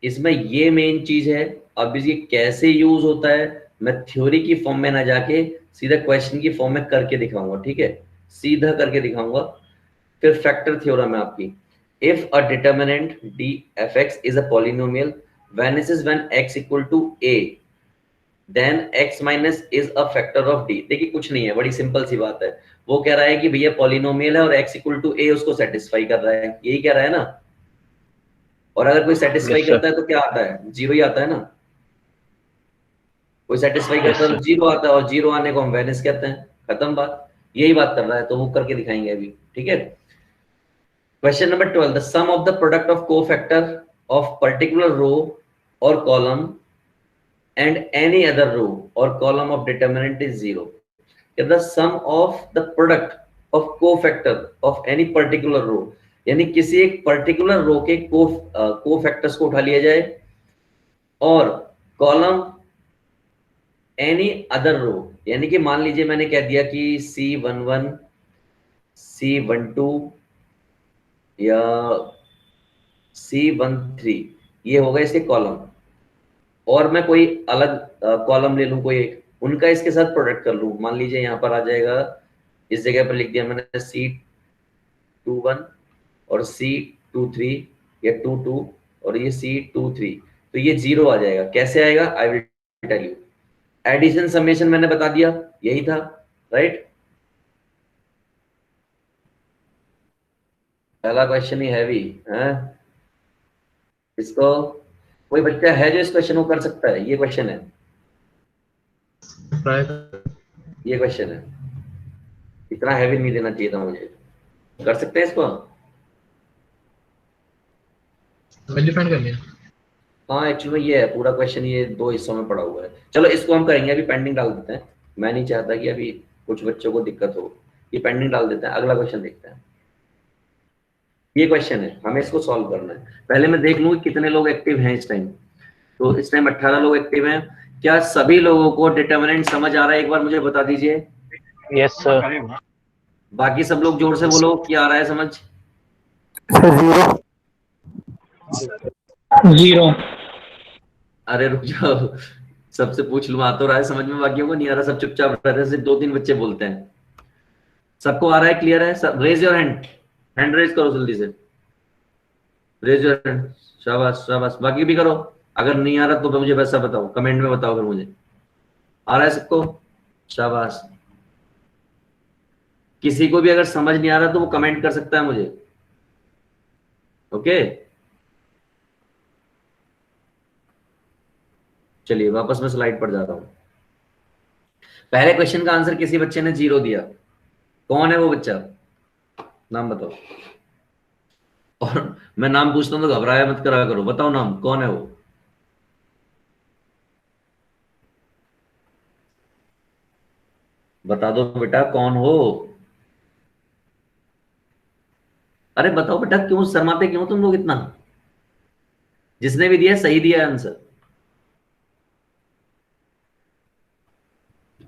इसमें ये मेन चीज है। अब ये कैसे यूज होता है, मैं थ्योरी की फॉर्म में ना जाके सीधा क्वेश्चन की फॉर्म में करके दिखाऊंगा। ठीक है, सीधा करके दिखाऊंगा। फिर फैक्टर थ्योरम है आपकी। If a determinant D F x is a polynomial vanishes when x equal to a, then x minus is a factor of d। देखिए कुछ नहीं है, बड़ी सिंपल सी बात है। वो कह रहा है कि भैया पॉलिनोमियल है और x इक्वल टू a उसको सेटिस्फाई कर रहा है, यही कह रहा है ना। और अगर कोई सेटिस्फाई Yes, sir. करता है तो क्या आता है, 0 ही आता है ना। कोई सेटिस्फाई Yes, करता है तो sir. 0 आता है, और 0 आने को हम वेनिस कहते हैं, खत्म बात। यही बात कर रहा है, तो वो करके दिखाएंगे अभी। ठीक है, question number 12, the sum of the product of cofactor of particular row और column and any other row or column of determinant is 0 if the sum of the product of cofactor of any particular row, यानी किसी एक particular रो के cofactors को उठा लिया जाए और कॉलम एनी अदर रो, यानी कि मान लीजिए मैंने कह दिया कि C11 C12 या C13 ये होगा इसके कॉलम, और मैं कोई अलग कॉलम ले लूं कोई एक, उनका इसके साथ प्रोडक्ट कर लूं। मान लीजिए यहाँ पर आ जाएगा, इस जगह पर लिख दिया मैंने C21 और C23 या 22 और ये C23, तो ये 0 आ जाएगा। कैसे आएगा, I will tell you. Addition summation मैंने बता दिया, यही था, राइट। पहला क्वेश्चन ही हैवी है, इसको कोई बच्चा है जो इस क्वेश्चन को कर सकता है? ये क्वेश्चन है, ट्राई ये क्वेश्चन है, इतना हैवी नहीं देना चाहिए था मुझे। कर सकते हैं इसको? डिफाइन कर लिया। हाँ, एक्चुअली में ये है पूरा क्वेश्चन, ये 2 हिस्सों में पड़ा हुआ है। चलो इसको हम करेंगे, अभी पेंडिंग डाल देते हैं। मैं नहीं चाहता कि अभी कुछ बच्चों को दिक्कत हो, ये पेंडिंग डाल देते हैं, अगला क्वेश्चन देखते हैं। ये क्वेश्चन है, हमें इसको सॉल्व करना है। पहले मैं देख लूँ कि कितने लोग एक्टिव हैं इस टाइम। तो इस टाइम 18 लोग एक्टिव हैं। क्या सभी लोगों को डिटर्मिनेंट समझ आ रहा है? एक बार मुझे बता दीजिए। Yes, sir. बाकी सब लोग जोर से बोलो कि आ रहा है समझ। सर 0। अरे रुक जाओ, सबसे पूछ लूं, आ तो रहा है समझ में, बाकियों को नहीं आ रहा, सब चुपचाप रहते हैं, सिर्फ 2-3 बच्चे बोलते हैं। सबको आ रहा है, क्लियर है सब? Raise your hand, hand raise करो जल्दी से, रेज योर हैंड। शाबाश शाबाश, बाकी भी करो। अगर नहीं आ रहा तो मुझे वैसा बताओ, कमेंट में बताओ। अगर मुझे आ रहा है सबको, शाबाश। किसी को भी अगर समझ नहीं आ रहा तो वो कमेंट कर सकता है मुझे, ओके। चलिए वापस मैं स्लाइड पर जाता हूं। पहले क्वेश्चन का आंसर किसी बच्चे ने 0 दिया, कौन है वो बच्चा, नाम बताओ। और मैं नाम पूछता हूं तो घबराया मत करा करो, बताओ नाम, कौन है वो? बता दो बेटा, कौन हो? अरे बताओ बेटा, क्यों शर्माते क्यों तुम लोग इतना? जिसने भी दिया सही दिया आंसर,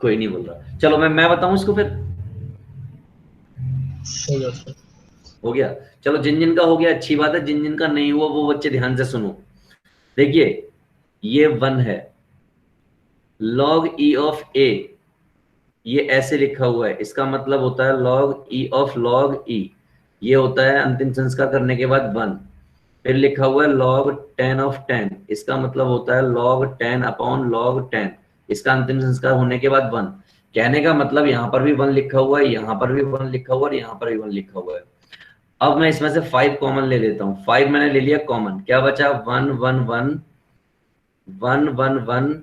कोई नहीं बोल रहा। चलो मैं बताऊं इसको फिर। हो गया सर। हो गया, चलो जिन जिन का हो गया अच्छी बात है, जिन जिन का नहीं हुआ वो बच्चे ध्यान से सुनो। देखिए ये 1 है, log e of a, ये ऐसे लिखा हुआ है, इसका मतलब होता है log e of log e, ये होता है अंतिम संस्कार करने के बाद 1। फिर लिखा हुआ है log 10 of 10, इसका मतलब होता है log 10 अपॉन log 10, इसका अंतिम संस्कार होने के बाद 1। कहने का मतलब यहाँ पर भी 1 लिखा हुआ है, यहाँ पर भी 1 लिखा हुआ है और यहाँ पर भी 1 लिखा हुआ है। अब मैं इसमें से 5 कॉमन ले लेता हूँ। 5 मैंने ले लिया कॉमन, क्या बचा 1 1 1 1 1 1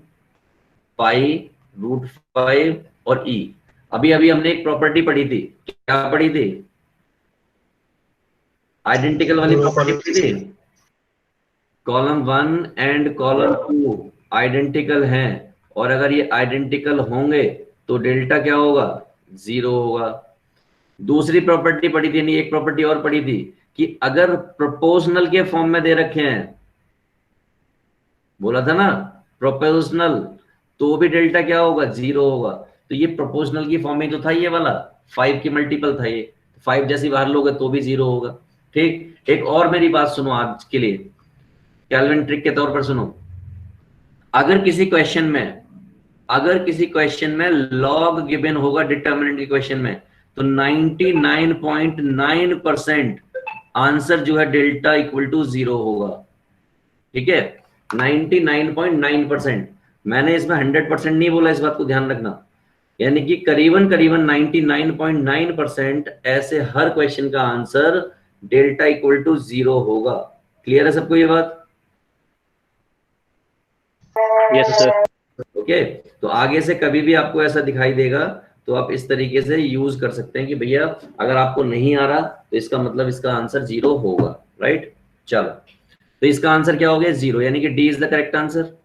पाई रूट 5 और e। अभी अभी हमने एक प्रॉपर्टी पढ़ी थी, क्या पढ़ी थी? आइडेंटिकल वाली प्रॉपर्टी पढ़ी थी। कॉलम 1 एंड कॉलम 2 आइडेंटिकल हैं और अगर ये आइडेंटिकल होंगे तो डेल्टा क्या होगा? 0 होगा। दूसरी प्रॉपर्टी पढ़ी थी, नहीं एक प्रॉपर्टी और पढ़ी थी कि अगर प्रोपोर्शनल के फॉर्म में दे रखे हैं, बोला था ना प्रोपोर्शनल, तो भी डेल्टा क्या होगा? 0 होगा। तो ये प्रोपोर्शनल की फॉर्म में तो था ये वाला, 5 की मल्टीपल था ये, 5 जैसी बाहर लोगे तो भी 0 होगा। ठीक, एक और मेरी बात सुनो आज के लिए, कैल्विन ट्रिक के तौर पर सुनो। अगर किसी क्वेश्चन में लॉग गिवन होगा डिटर्मिनेंट के क्वेश्चन में, तो 99.9% आंसर जो है डेल्टा इक्वल टू 0 होगा। ठीक है, 99.9%। मैंने इसमें 100% नहीं बोला, इस बात को ध्यान रखना। यानी कि करीबन 99.9% ऐसे हर क्वेश्चन का आंसर डेल्टा इक्वल टू 0 होगा। क्लियर है सबको ये बात? Yes sir. ओके, तो आगे से कभी भी आपको ऐसा दिखाई देगा तो आप इस तरीके से यूज कर सकते हैं कि भैया अगर आपको नहीं आ रहा तो इसका मतलब इसका आंसर 0 होगा। राइट, चलो तो इसका आंसर क्या हो गया? 0, यानी कि D is the correct answer.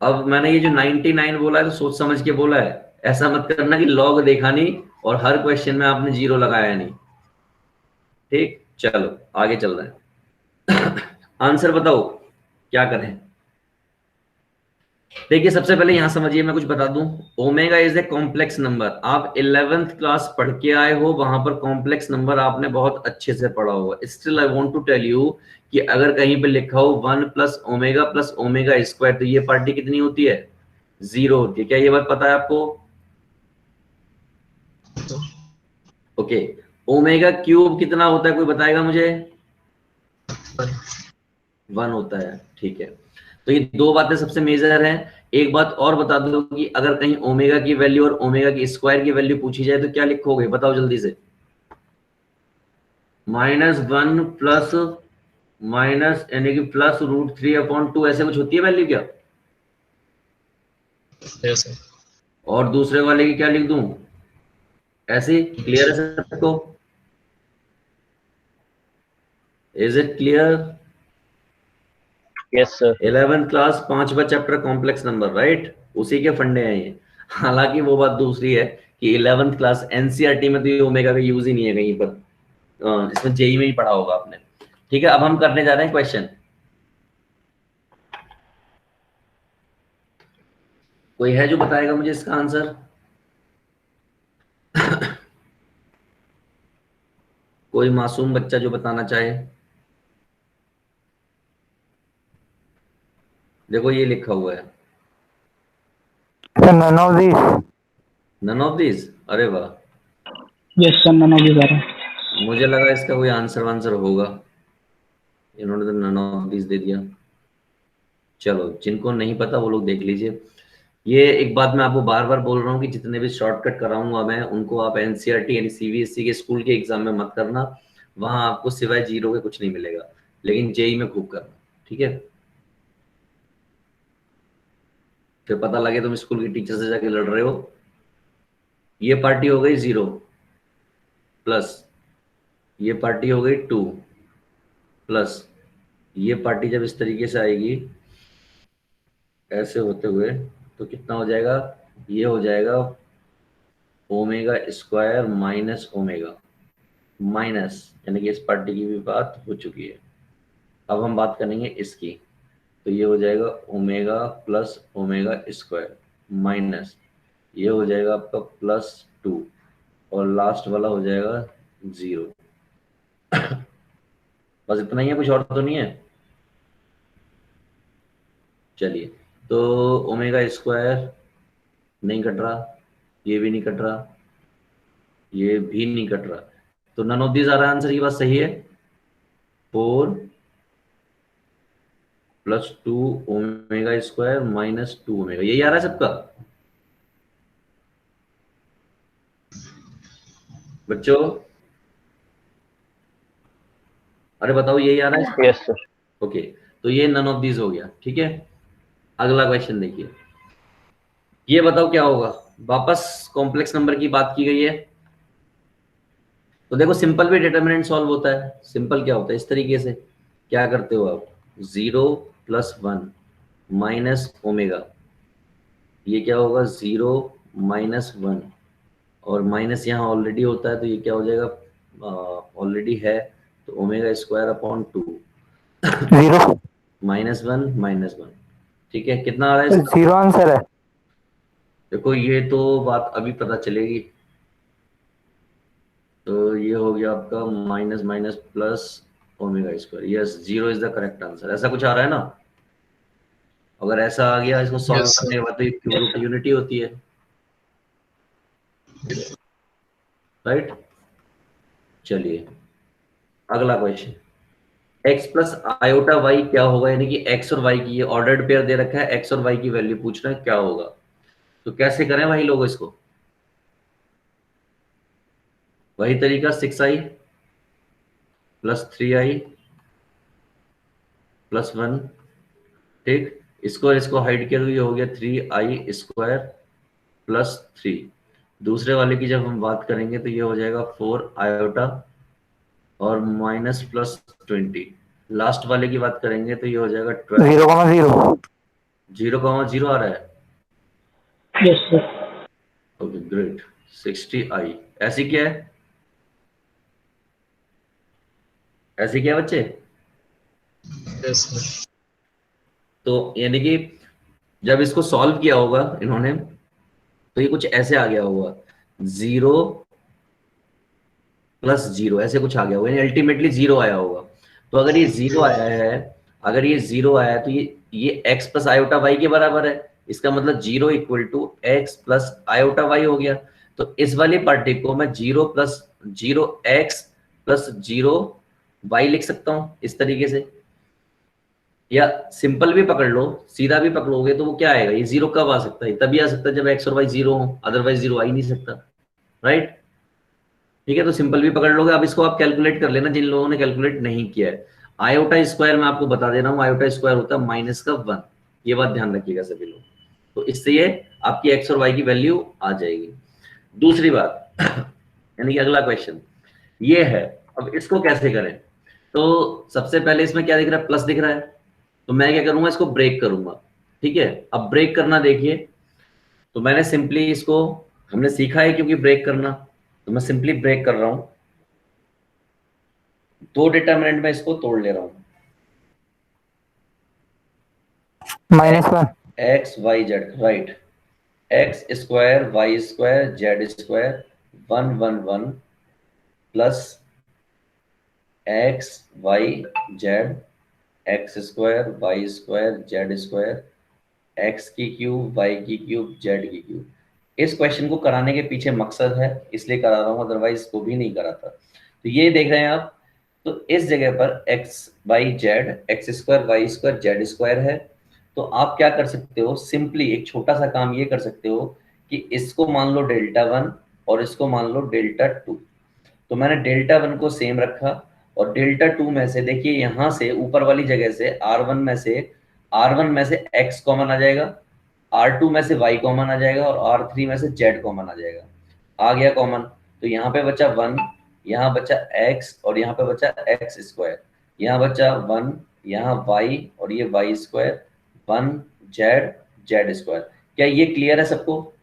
अब मैंने ये जो 99 बोला है तो सोच समझ के बोला है, ऐसा मत करना कि लॉग देखा नहीं और हर क्वेश्चन में आपने 0 लगाया नहीं। ठीक, चलो आगे चल रहे हैं। आंसर बताओ क्या करें। देखिए सबसे पहले यहां समझिए, मैं कुछ बता दूं। Omega is a complex number. आप 11th क्लास पढ़ के आए हो, वहां पर कॉम्प्लेक्स नंबर आपने बहुत अच्छे से पढ़ा होगा। Still I want to tell you कि अगर कहीं पे लिखा हो 1 प्लस ओमेगा स्क्वायर, तो ये पार्टी कितनी होती है? 0 होती है। क्या ये बात पता है आपको? ओके, ओमेगा क्यूब कितना होता है, कोई बताएगा मुझे? 1 होता है। ठीक है, तो ये दो बातें सबसे मेजर हैं। एक बात और बता दो कि अगर कहीं ओमेगा की वैल्यू और ओमेगा की स्क्वायर की वैल्यू पूछी जाए तो क्या लिखोगे, बताओ जल्दी से। -1 प्लस माइनस यानी कि प्लस √3/2 ऐसे कुछ होती है वैल्यू क्या? Yes sir. और दूसरे वाले की क्या लिख दूं? ऐसे? क्लियर है सबको? Is it clear? Yes sir. 11th class 5वां चैप्टर कॉम्प्लेक्स नंबर, राइट? उसी के फंडे हैं ये। हालांकि वो बात दूसरी है कि 11th क्लास एनसीईआरटी में तो ये ओमेगा का यूज ही नहीं है कहीं पर, इसमें जेई में ही पढ़ा होगा आपने। ठीक है, अब हम करने जा रहे हैं क्वेश्चन। कोई है जो बताएगा मुझे इसका आंसर? कोई मासूम बच्चा जो बताना चाहे। देखो ये लिखा हुआ है none of this. None of this. अरे वाह, yes sir, none of this आ रहा है। मुझे लगा इसका कोई आंसर वांसर होगा, इन्होंने तो नन ऑफ दिस दे दिया। चलो जिनको नहीं पता वो लोग देख लीजिए। ये एक बात मैं आपको बार बार बोल रहा हूँ कि जितने भी शॉर्टकट कराऊंगा मैं, उनको आप एनसीईआरटी यानी सीबीएसई के स्कूल के एग्जाम में मत करना, वहां आपको सिवाय 0 के कुछ नहीं मिलेगा, लेकिन जेई में खूब करना। ठीक है, फिर पता लगे तुम स्कूल के टीचर से जाके लड़ रहे हो। ये पार्टी हो गई 0 प्लस ये पार्टी हो गई 2 प्लस ये पार्टी जब इस तरीके से आएगी ऐसे होते हुए तो कितना हो जाएगा? ये हो जाएगा omega square minus omega minus, यानी कि इस पार्टी की भी बात हो चुकी है। अब हम बात करेंगे इसकी, तो ये हो जाएगा omega plus omega square minus ये हो जाएगा आपका +2 और लास्ट वाला हो जाएगा 0। बस इतना ही है, कुछ और तो नहीं है। चलिए, तो ओमेगा स्क्वायर नहीं कट रहा, ये भी नहीं कट रहा, ये भी नहीं कट रहा, तो नन ऑफ दीज आ रहा है। आंसर की बात सही है। 4 + 2 ओमेगा स्क्वायर -2 ओमेगा, यही आ रहा है सबका बच्चों? अरे बताओ, यही आ रहा है? Yes sir. ओके, तो ये नन ऑफ दीज हो गया। ठीक है, अगला क्वेश्चन देखिए, ये बताओ क्या होगा। वापस कॉम्प्लेक्स नंबर की बात की गई है, तो देखो सिंपल भी डिटरमिनेंट सॉल्व होता है। सिंपल क्या होता है, इस तरीके से क्या करते हो आप, 0 + 1 माइनस ओमेगा, ये क्या होगा 0 - 1, और माइनस यहाँ ऑलरेडी होता है, तो ये क्या हो जाएगा, ऑलरेडी है, तो ओमेगा स्क्वायर अपॉन 2 0 -1 -1। ठीक है, कितना आ रहा है इसका? 0 आंसर है। देखो ये तो बात अभी पता चलेगी। तो ये हो गया आपका minus minus plus omega square. Yes, 0 is the correct answer. ऐसा कुछ आ रहा है ना? अगर ऐसा आ गया, इसको सॉल्व Yes, sir. करने के बाद तो ये क्यूब रूट यूनिटी होती है, राइट? चलिए अगला question, x plus iota y क्या होगा, यानी कि x और y की ये ऑर्डर्ड पेयर दे रखा है, x और y की वैल्यू पूछ रहे हैं क्या होगा। तो कैसे करें भाई लोग इसको? वही तरीका, 6i + 3i + 1। ठीक, इसको हाइड किया तो ये हो गया 3i² + 3। दूसरे वाले की जब हम बात करेंगे तो ये हो जाएगा 4 आयोटा और माइनस प्लस 20। लास्ट वाले की बात करेंगे तो ये हो जाएगा 12। 0,0 0,0 आ रहा है। Yes sir. Okay great. 60i ऐसी क्या है, ऐसी क्या है बच्चे? Yes, sir. तो यानी कि जब इसको सॉल्व किया होगा इन्होंने, तो ये कुछ ऐसे आ गया होगा, 0 + 0 ऐसे कुछ आ गया होगा, यानी अल्टीमेटली 0 आया होगा। तो अगर ये 0 आया है, अगर ये 0 आया है, तो ये x + आयोटा y के बराबर है। इसका मतलब 0 = x + आयोटा y हो गया। तो इस वाली पार्टी को मैं 0 + 0x + 0y लिख सकता हूं इस तरीके से, या सिंपल भी पकड़ लो, सीधा भी पकड़ोगे तो वो क्या आएगा, ये 0 कब आ सकता है, तभी आ सकता है जब x और y 0 हो, अदरवाइज 0 आ ही नहीं सकता, राइट? ठीक है, तो सिंपल भी पकड़ लोगे। अब इसको आप कैलकुलेट कर लेना जिन लोगों ने कैलकुलेट नहीं किया है। आयोटा स्क्वायर मैं आपको बता दे रहा हूँ, आयोटा स्क्वायर होता है -1, ये बात ध्यान रखिएगा सभी लोग। तो इससे ये आपकी x और y की वैल्यू आ जाएगी। दूसरी बात यानी कि अगला क्वेश्चन ये है, अब इसको कैसे करें। तो सबसे पहले इसमें क्या दिख रहा है, प्लस दिख रहा है, तो मैं क्या करूंगा, इसको ब्रेक करूंगा। ठीक है, अब ब्रेक करना देखिए, तो मैंने सिंपली इसको, हमने सीखा है क्योंकि ब्रेक करना, तो मैं सिंपली ब्रेक कर रहा हूं, 2 डिटरमिनेंट में इसको तोड़ ले रहा हूं, -1 x y z, right? x² y² z² 1 1 1 plus x y z x² y² z² x की क्यूब y की क्यूब z की क्यूब। इस क्वेश्चन को कराने के पीछे मकसद है, इसलिए करा रहा हूं, अदरवाइज इसको भी नहीं कराता। तो ये देख रहे हैं आप, तो इस जगह पर x y z x² y² z² है। तो आप क्या कर सकते हो, सिंपली एक छोटा सा काम ये कर सकते हो कि इसको मान लो Δ1 और इसको मान लो Δ2। तो मैंने Δ1 को सेम रखा, और Δ2 में से देखिए, यहां से ऊपर वाली जगह से R1 में से x कॉमन आ जाएगा, R2 में से y कॉमन आ जाएगा, और R3 में से z कॉमन आ जाएगा। आ गया कॉमन, तो यहाँ पे बचा 1, यहाँ बचा x, और यहाँ पे बचा x², यहाँ बचा 1, यहाँ y, और ये y², 1 z²। क्या ये क्लियर है सबको?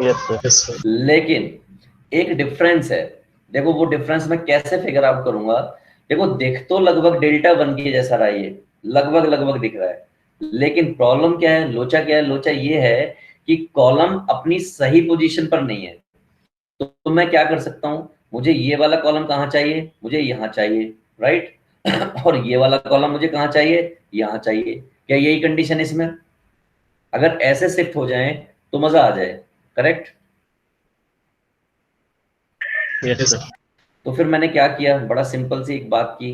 Yes sir. Yes, sir. लेकिन एक डिफरेंस है, देखो वो डिफरेंस मैं कैसे फिगर आउट करूंगा। देखो दिख तो लगभग Δ1 के जैसा रहा, ये लगभग दिख रहा है, लेकिन प्रॉब्लम क्या है, लोचा क्या है, लोचा ये है कि कॉलम अपनी सही पोजीशन पर नहीं है। तो मैं क्या कर सकता हूं, मुझे ये वाला कॉलम कहाँ चाहिए, मुझे यहाँ चाहिए, राइट। और ये वाला कॉलम मुझे कहाँ चाहिए, यहाँ चाहिए। क्या यही कंडीशन इसमें? अगर ऐसे शिफ्ट हो जाए तो मजा आ जाए, करेक्ट। Yes sir. तो फिर मैंने क्या किया, बड़ा सिंपल सी एक बात की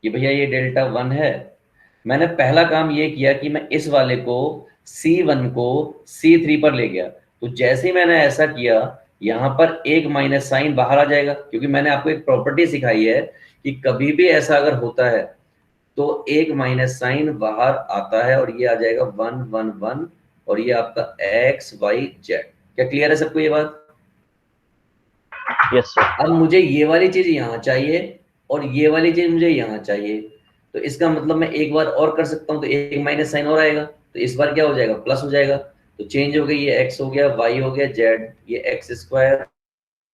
कि भैया ये डेल्टा 1 है। मैंने पहला काम ये किया कि मैं इस वाले को C1 को C3 पर ले गया। तो जैसे ही मैंने ऐसा किया, यहाँ पर एक माइनस साइन बाहर आ जाएगा, क्योंकि मैंने आपको एक प्रॉपर्टी सिखाई है कि कभी भी ऐसा अगर होता है तो एक माइनस साइन बाहर आता है, और ये आ जाएगा 1 1 1, और ये आपका x y z। क्या क्लियर है सबको ये बात? Yes sir. अब मुझे ये वाली चीज यहाँ चाहिए और ये वाली चीज मुझे यहाँ चाहिए, तो इसका मतलब मैं एक बार और कर सकता हूँ, तो एक माइनस साइन और आएगा, तो इस बार क्या हो जाएगा, प्लस हो जाएगा। तो चेंज हो गई, ये x हो गया, y हो गया, z, ये x square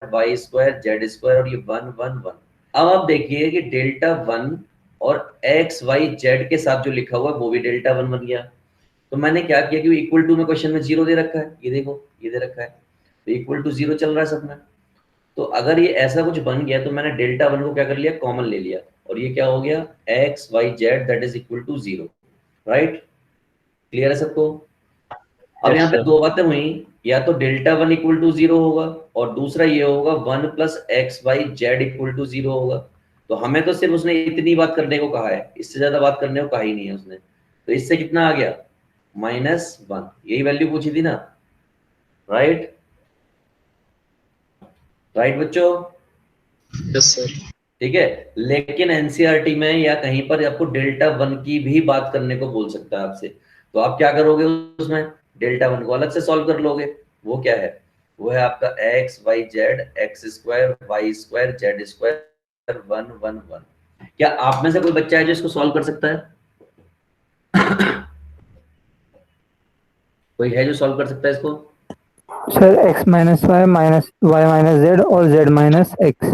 y square z square, और ये 1 1 1। अब आप देखिए कि डेल्टा 1 और x y z के साथ जो लिखा हुआ है वो भी डेल्टा 1 बन गया। तो मैंने क्या किया कि इक्वल टू में क्वेश्चन में 0 दे रखा है, ये देखो ये दे रखा है, तो इक्वल टू 0 चल रहा है सब में। तो अगर ये ऐसा कुछ बन गया तो मैंने डेल्टा 1 को क्या कर लिया, कॉमन ले लिया, और ये क्या हो गया, x y z that is equal to 0, right. Clear है सबको? अब यहाँ पे दो बातें हुई, या तो डेल्टा 1 इक्वल टू 0 होगा, और दूसरा ये होगा 1 plus X Y Z equal to 0 होगा। तो हमें तो सिर्फ उसने इतनी बात करने को कहा है, इससे ज्यादा बात करने को कहा ही नहीं है उसने। तो इससे कितना आ गया, -1, यही वैल्यू पूछी थी ना, राइट। राइट बच्चों? Yes sir. ठीक है, लेकिन एनसीईआरटी में या कहीं पर आपको डेल्टा 1 की भी बात करने को बोल सकता है आपसे, तो आप क्या करोगे उसमें, डेल्टा 1 को अलग से सॉल्व कर लोगे। वो क्या है, वो है आपका X Y Z X square Y square Z square 1 1 1। क्या आप में से कोई बच्चा है जो इसको सॉल्व कर सकता है? कोई है जो सॉल्व कर सकता है इसको? Sir x minus Y minus Y minus Z और z माइनस एक्स।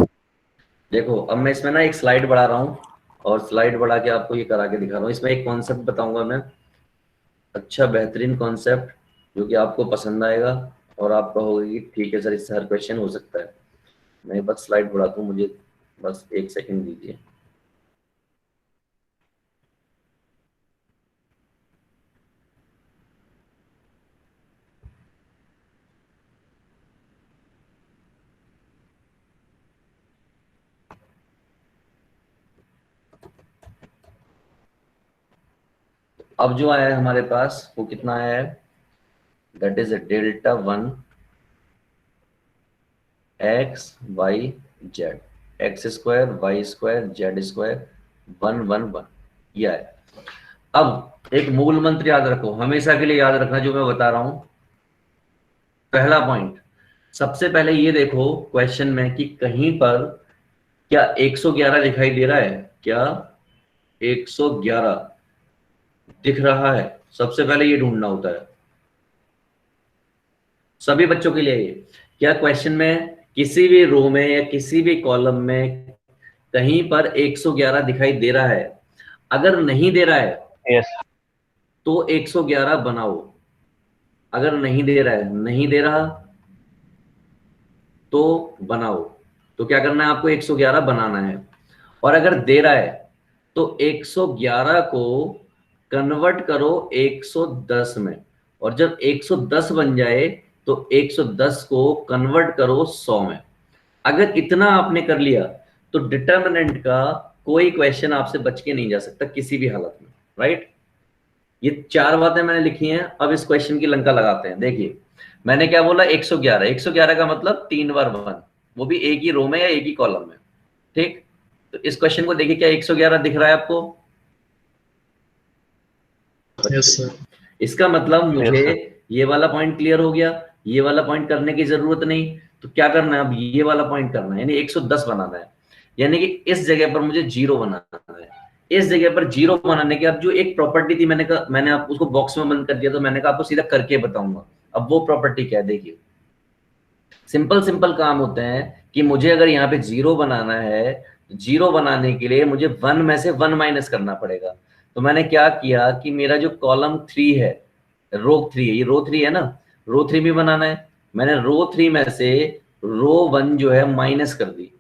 देखो अब मैं इसमें ना एक स्लाइड बढ़ा रहा हूँ, और स्लाइड बढ़ा के आपको ये करा के दिखा रहा हूँ। इसमें एक कॉन्सेप्ट बताऊंगा मैं, अच्छा बेहतरीन कॉन्सेप्ट जो कि आपको पसंद आएगा, और आप कहोगे कि ठीक है सर इससे हर क्वेश्चन हो सकता है। मैं बस स्लाइड बढ़ाता हूँ, मुझे बस 1 सेकंड दीजिए। अब जो आया है हमारे पास वो कितना आया है, that is delta 1 X Y Z X square Y square Z square 1 1 1, ये आया। अब एक मूल मंत्र याद रखो, हमेशा के लिए याद रखना जो मैं बता रहा हूं। पहला पॉइंट, सबसे पहले ये देखो क्वेश्चन में कि कहीं पर क्या 111 दिखाई दे रहा है, क्या 111 दिख रहा है, सबसे पहले ये ढूंढना होता है सभी बच्चों के लिए। क्या क्वेश्चन में किसी भी रो में या किसी भी कॉलम में कहीं पर 111 दिखाई दे रहा है? अगर नहीं दे रहा है यस तो 111 बनाओ, अगर नहीं दे रहा है, नहीं दे रहा तो बनाओ। तो क्या करना है आपको, 111 बनाना है। और अगर दे रहा है तो 111 को कन्वर्ट करो 110 में, और जब 110 बन जाए तो 110 को कन्वर्ट करो 100 में। अगर इतना आपने कर लिया तो डिटर्मिनेंट का कोई क्वेश्चन आपसे बच के नहीं जा सकता किसी भी हालत में, राइट। ये 4 बातें मैंने लिखी हैं। अब इस क्वेश्चन की लंका लगाते हैं। देखिए मैंने क्या बोला, 111, 111 का मतलब 3 बार 1, वो भी एक ही रो में या एक ही कॉलम में, ठीक। तो इस क्वेश्चन को देखिए, क्या 111 दिख रहा है आपको? Yes sir. इसका मतलब मुझे ये वाला पॉइंट क्लियर हो गया, ये वाला पॉइंट करने की जरूरत नहीं। तो क्या करना है अब, ये वाला पॉइंट करना है, यानी 110 बनाना है। यानी कि इस जगह पर मुझे 0 बनाना है। इस जगह पर 0 बनाने के अब जो एक प्रॉपर्टी थी, मैंने आप उसको बॉक्स में बंद कर दिया, तो मैंने कहा आपको सीधा करके बताऊंगा। अब वो प्रॉपर्टी क्या है, देखिए सिंपल काम होते हैं कि मुझे अगर यहाँ पे 0 बनाना है, 0 बनाने के लिए मुझे 1 में से 1 माइनस करना पड़ेगा। तो मैंने क्या किया कि मेरा जो कॉलम 3 है, रो 3 है, ये रो 3 है ना, रो 3 भी बनाना है। मैंने रो 3 में से रो 1 जो है माइनस कर दी।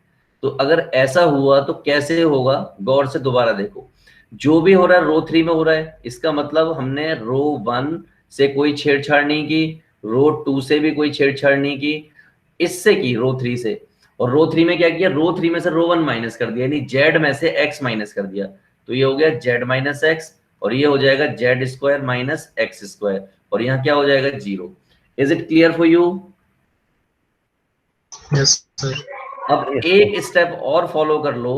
तो अगर ऐसा हुआ तो कैसे होगा, गौर से दोबारा देखो। जो भी हो रहा है रो 3 में हो रहा है, इसका मतलब हमने रो 1 से कोई छेड़छाड़ नहीं की, रो 2 से भी कोई छेड़छाड़ नहीं की, इससे की रो 3 से। और रो 3 में क्या किया, रो 3 में से रो 1 माइनस कर दिया, यानी जेड में से एक्स माइनस कर दिया। तो ये हो गया जेड माइनस एक्स, और ये हो जाएगा Z square minus X square, और यहाँ क्या हो जाएगा 0। Is it clear for you? Yes sir. अब एक स्टेप और फॉलो कर लो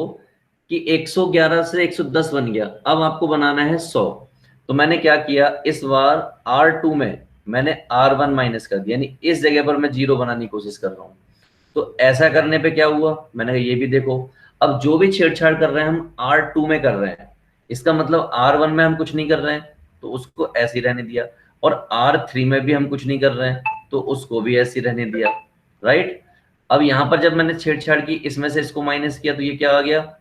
कि 111 से 110 बन गया, अब आपको बनाना है 100। तो मैंने क्या किया, इस बार R2 में मैंने R1 माइनस कर दिया, यानी इस जगह पर मैं 0 बनाने की कोशिश कर रहा हूं। तो ऐसा करने पे क्या हुआ, मैंने कहा ये भी देखो। अब जो भी छेड़छाड़ कर रहे हैं हम R2 में कर रहे हैं, इसका मतलब R1 में हम कुछ नहीं कर रहे हैं, तो उसको ऐसे ही रहने दिया। और R3 में भी हम कुछ नहीं कर रहे हैं, तो उसको भी ऐसे ही रहने दिया, राइट। अब यहां पर जब मैंने छेड़छाड़ की, इसमें से इसको माइनस किया, तो ये क्या आ गया,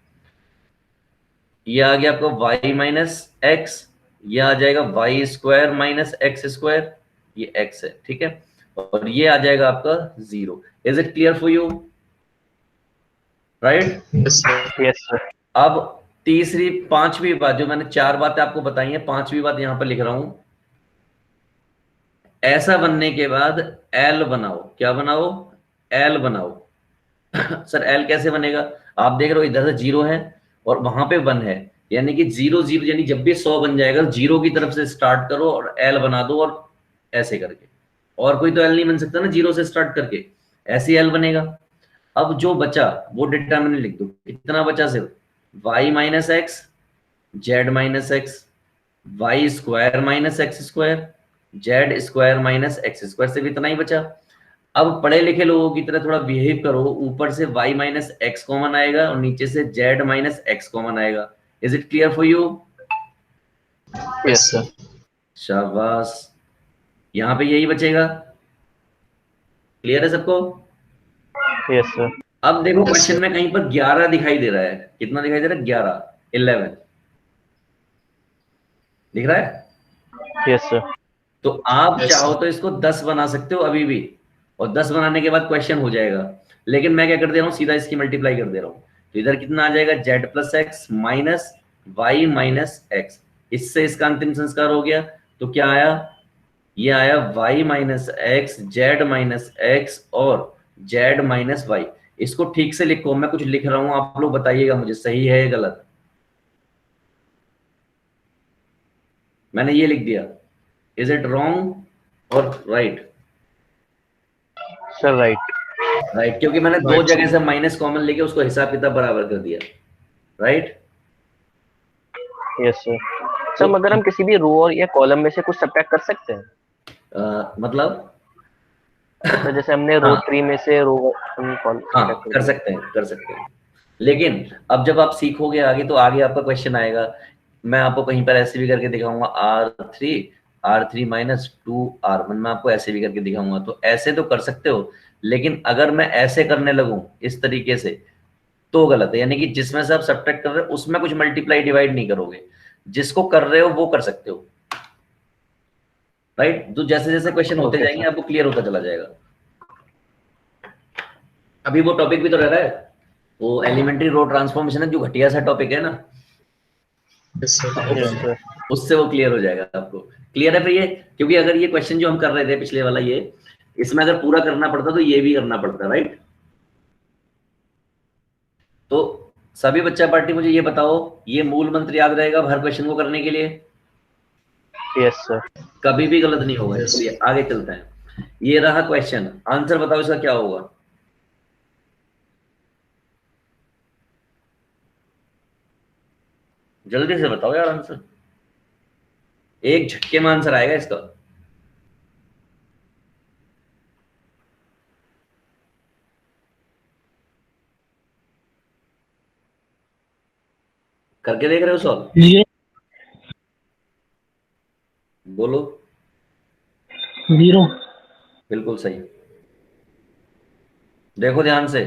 ये आ गया आपका y माइनस एक्स, ये आ जाएगा Y square minus X square, ये x है, ठीक है। और ये आ जाएगा आपका 0। Is it clear for you? Right. Yes sir. Yes sir. अब तीसरी पांचवी बात, जो मैंने 4 बातें आपको बताई है, पांचवी बात यहां पर लिख रहा हूं। ऐसा बनने के बाद L बनाओ, क्या बनाओ, L बनाओ। सर L कैसे बनेगा, आप देख रहे हो इधर से 0 है और वहां पे 1 है, यानी कि 0 0, यानी जब भी 100 बन जाएगा 0 की तरफ से स्टार्ट करो और L बना दो, और ऐसे करके। और कोई तो L नहीं बन सकता ना 0 से स्टार्ट करके, ऐसे ही L बनेगा। अब जो बचा वो डिटर्मिनेंट लिख दो, कितना बचा, सिर्फ y minus X, Z minus X, Y square minus X square, Z square minus X square, सिर्फ इतना ही बचा। अब पढ़े लिखे लोगों की तरह थोड़ा बिहेव करो, ऊपर से y माइनस एक्स कॉमन आएगा और नीचे से z माइनस एक्स कॉमन आएगा। Is it clear for you? Yes sir. शाबाश, यहाँ पे यही बचेगा। क्लियर है सबको? Yes sir. अब देखो क्वेश्चन में कहीं पर 11 दिखाई दे रहा है, कितना दिखाई दे रहा है, 11, 11 दिख रहा है। Yes sir. तो आप Yes, चाहो sir. तो इसको 10 बना सकते हो अभी भी, और 10 बनाने के बाद क्वेश्चन हो जाएगा। लेकिन मैं क्या कर दे रहा हूँ, सीधा इसकी मल्टीप्लाई कर दे रहा हूँ। तो इधर कितना आ जाएगा, z plus X minus Y minus X, इससे इसका अंतिम संस्कार हो गया। तो क्या आया, ये आया y minus X, Z minus x और z माइनस वाई। इसको ठीक से लिखो, मैं कुछ लिख रहा हूं, आप लोग बताइएगा मुझे सही है या गलत। मैंने ये लिख दिया, इज इट रॉन्ग और राइट? Sir right. राइट, क्योंकि मैंने दो Right. जगह से माइनस कॉमन लेके उसको हिसाब किताब बराबर कर दिया, राइट। Yes sir. सर मगर हम किसी भी रो और या कॉलम में से कुछ सब्ट्रैक्ट कर सकते हैं, मतलब तो जैसे हमने रो हाँ। 3 में से रो 1 हाँ कर सकते हैं, कर सकते हैं। लेकिन अब जब आप सीखोगे आगे, तो आगे आपका क्वेश्चन आएगा। मैं आपको कहीं पर ऐसे भी करके दिखाऊंगा, R3 माइनस 2R1, मैं आपको ऐसे भी करके दिखाऊंगा। तो ऐसे तो कर सकते हो, लेकिन अगर मैं ऐसे करने लगूं इस तरीके से तो गलत है। यानी कि जिसमें से आप सब्ट्रैक्ट कर रहे हो उसमें कुछ मल्टीप्लाई डिवाइड नहीं करोगे, जिसको कर रहे हो वो कर सकते हो, राइट। तो जैसे जैसे क्वेश्चन होते Okay, जाएंगे आपको क्लियर होता चला जाएगा। अभी वो टॉपिक भी तो रह रहा है, वो एलिमेंट्री रो ट्रांसफॉर्मेशन है, जो घटिया सा टॉपिक है ना, यस सर। Yes sir. उससे वो क्लियर हो जाएगा आपको। क्लियर है फिर ये? क्योंकि अगर ये क्वेश्चन जो हम कर रहे थे पिछले वाला, ये इसमें अगर पूरा करना पड़ता तो ये भी करना पड़ता, राइट। तो सभी बच्चा पार्टी मुझे ये बताओ, ये मूल मंत्र याद रहेगा हर क्वेश्चन को करने के लिए? Yes sir. कभी भी गलत नहीं होगा। Yes. चलिए आगे चलते हैं। ये रहा क्वेश्चन, आंसर बताओ इसका क्या होगा। जल्दी से बताओ यार आंसर, एक झटके में आंसर आएगा इसका। करके देख रहे हो सॉल्व? ये बोलो। 0। बिल्कुल सही। देखो ध्यान से,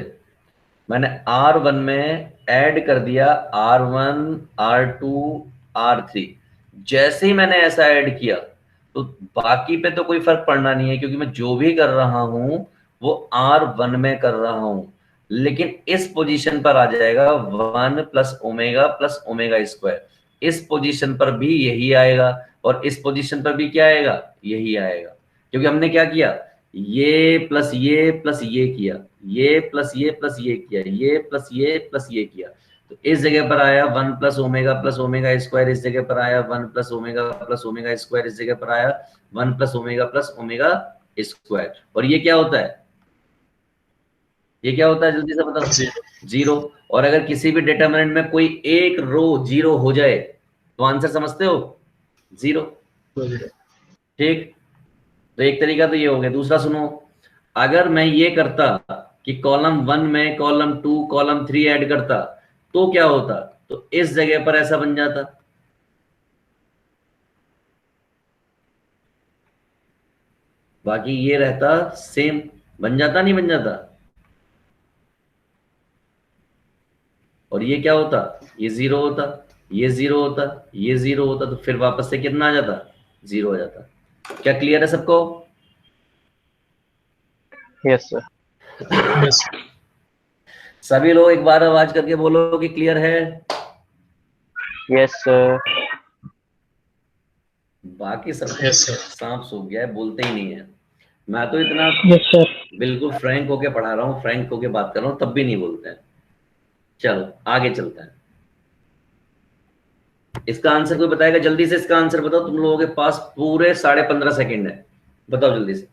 मैंने R1 में ऐड कर दिया R1, R2, R3। जैसे ही मैंने ऐसा ऐड किया तो बाकी पे तो कोई फर्क पड़ना नहीं है, क्योंकि मैं जो भी कर रहा हूं वो R1 में कर रहा हूं, लेकिन इस पोजीशन पर आ जाएगा 1 प्लस ओमेगा स्क्वायर। इस पोजीशन पर भी यही आएगा और इस पोजीशन पर भी क्या आएगा, यही आएगा, क्योंकि हमने क्या किया, ये प्लस ये प्लस ये किया, ये प्लस ये प्लस ये किया, ये प्लस ये प्लस ये किया। तो इस जगह पर आया 1 प्लस ओमेगा स्क्वायर, इस जगह पर आया 1 प्लस ओमेगा स्क्वायर, इस जगह पर आया 1 प्लस ओमेगा स्क्वायर। और ये क्या होता है, ये क्या होता है, जल्दी से बताओ, जीरो। और अगर किसी भी डिटरमिनेंट में कोई एक रो जीरो हो जाए तो आंसर समझते हो, जीरो। ठीक, तो एक तरीका तो ये हो गया। दूसरा सुनो, अगर मैं ये करता कि कॉलम 1 में कॉलम 2 कॉलम 3 ऐड करता तो क्या होता, तो इस जगह पर ऐसा बन जाता, बाकी ये रहता सेम, बन जाता नहीं बन जाता। और ये क्या होता, ये जीरो होता, ये जीरो होता, ये जीरो होता, तो फिर वापस से कितना आ जाता, जीरो हो जाता। क्या क्लियर है सबको? Yes sir. सभी लोग एक बार आवाज करके बोलो कि क्लियर है। Yes sir. बाकी सब Yes, sir. सांप सूख गया है, बोलते ही नहीं है। मैं तो इतना यस सर। बिल्कुल फ्रैंक होके पढ़ा रहा हूँ, फ्रैंक होके बात कर रहा हूँ, तब भी नहीं बोलते हैं। चलो आगे चलते हैं। इसका आंसर कोई बताएगा? जल्दी से इसका आंसर बताओ, तुम लोगों के पास पूरे 15.5 सेकंड है, बताओ जल्दी से।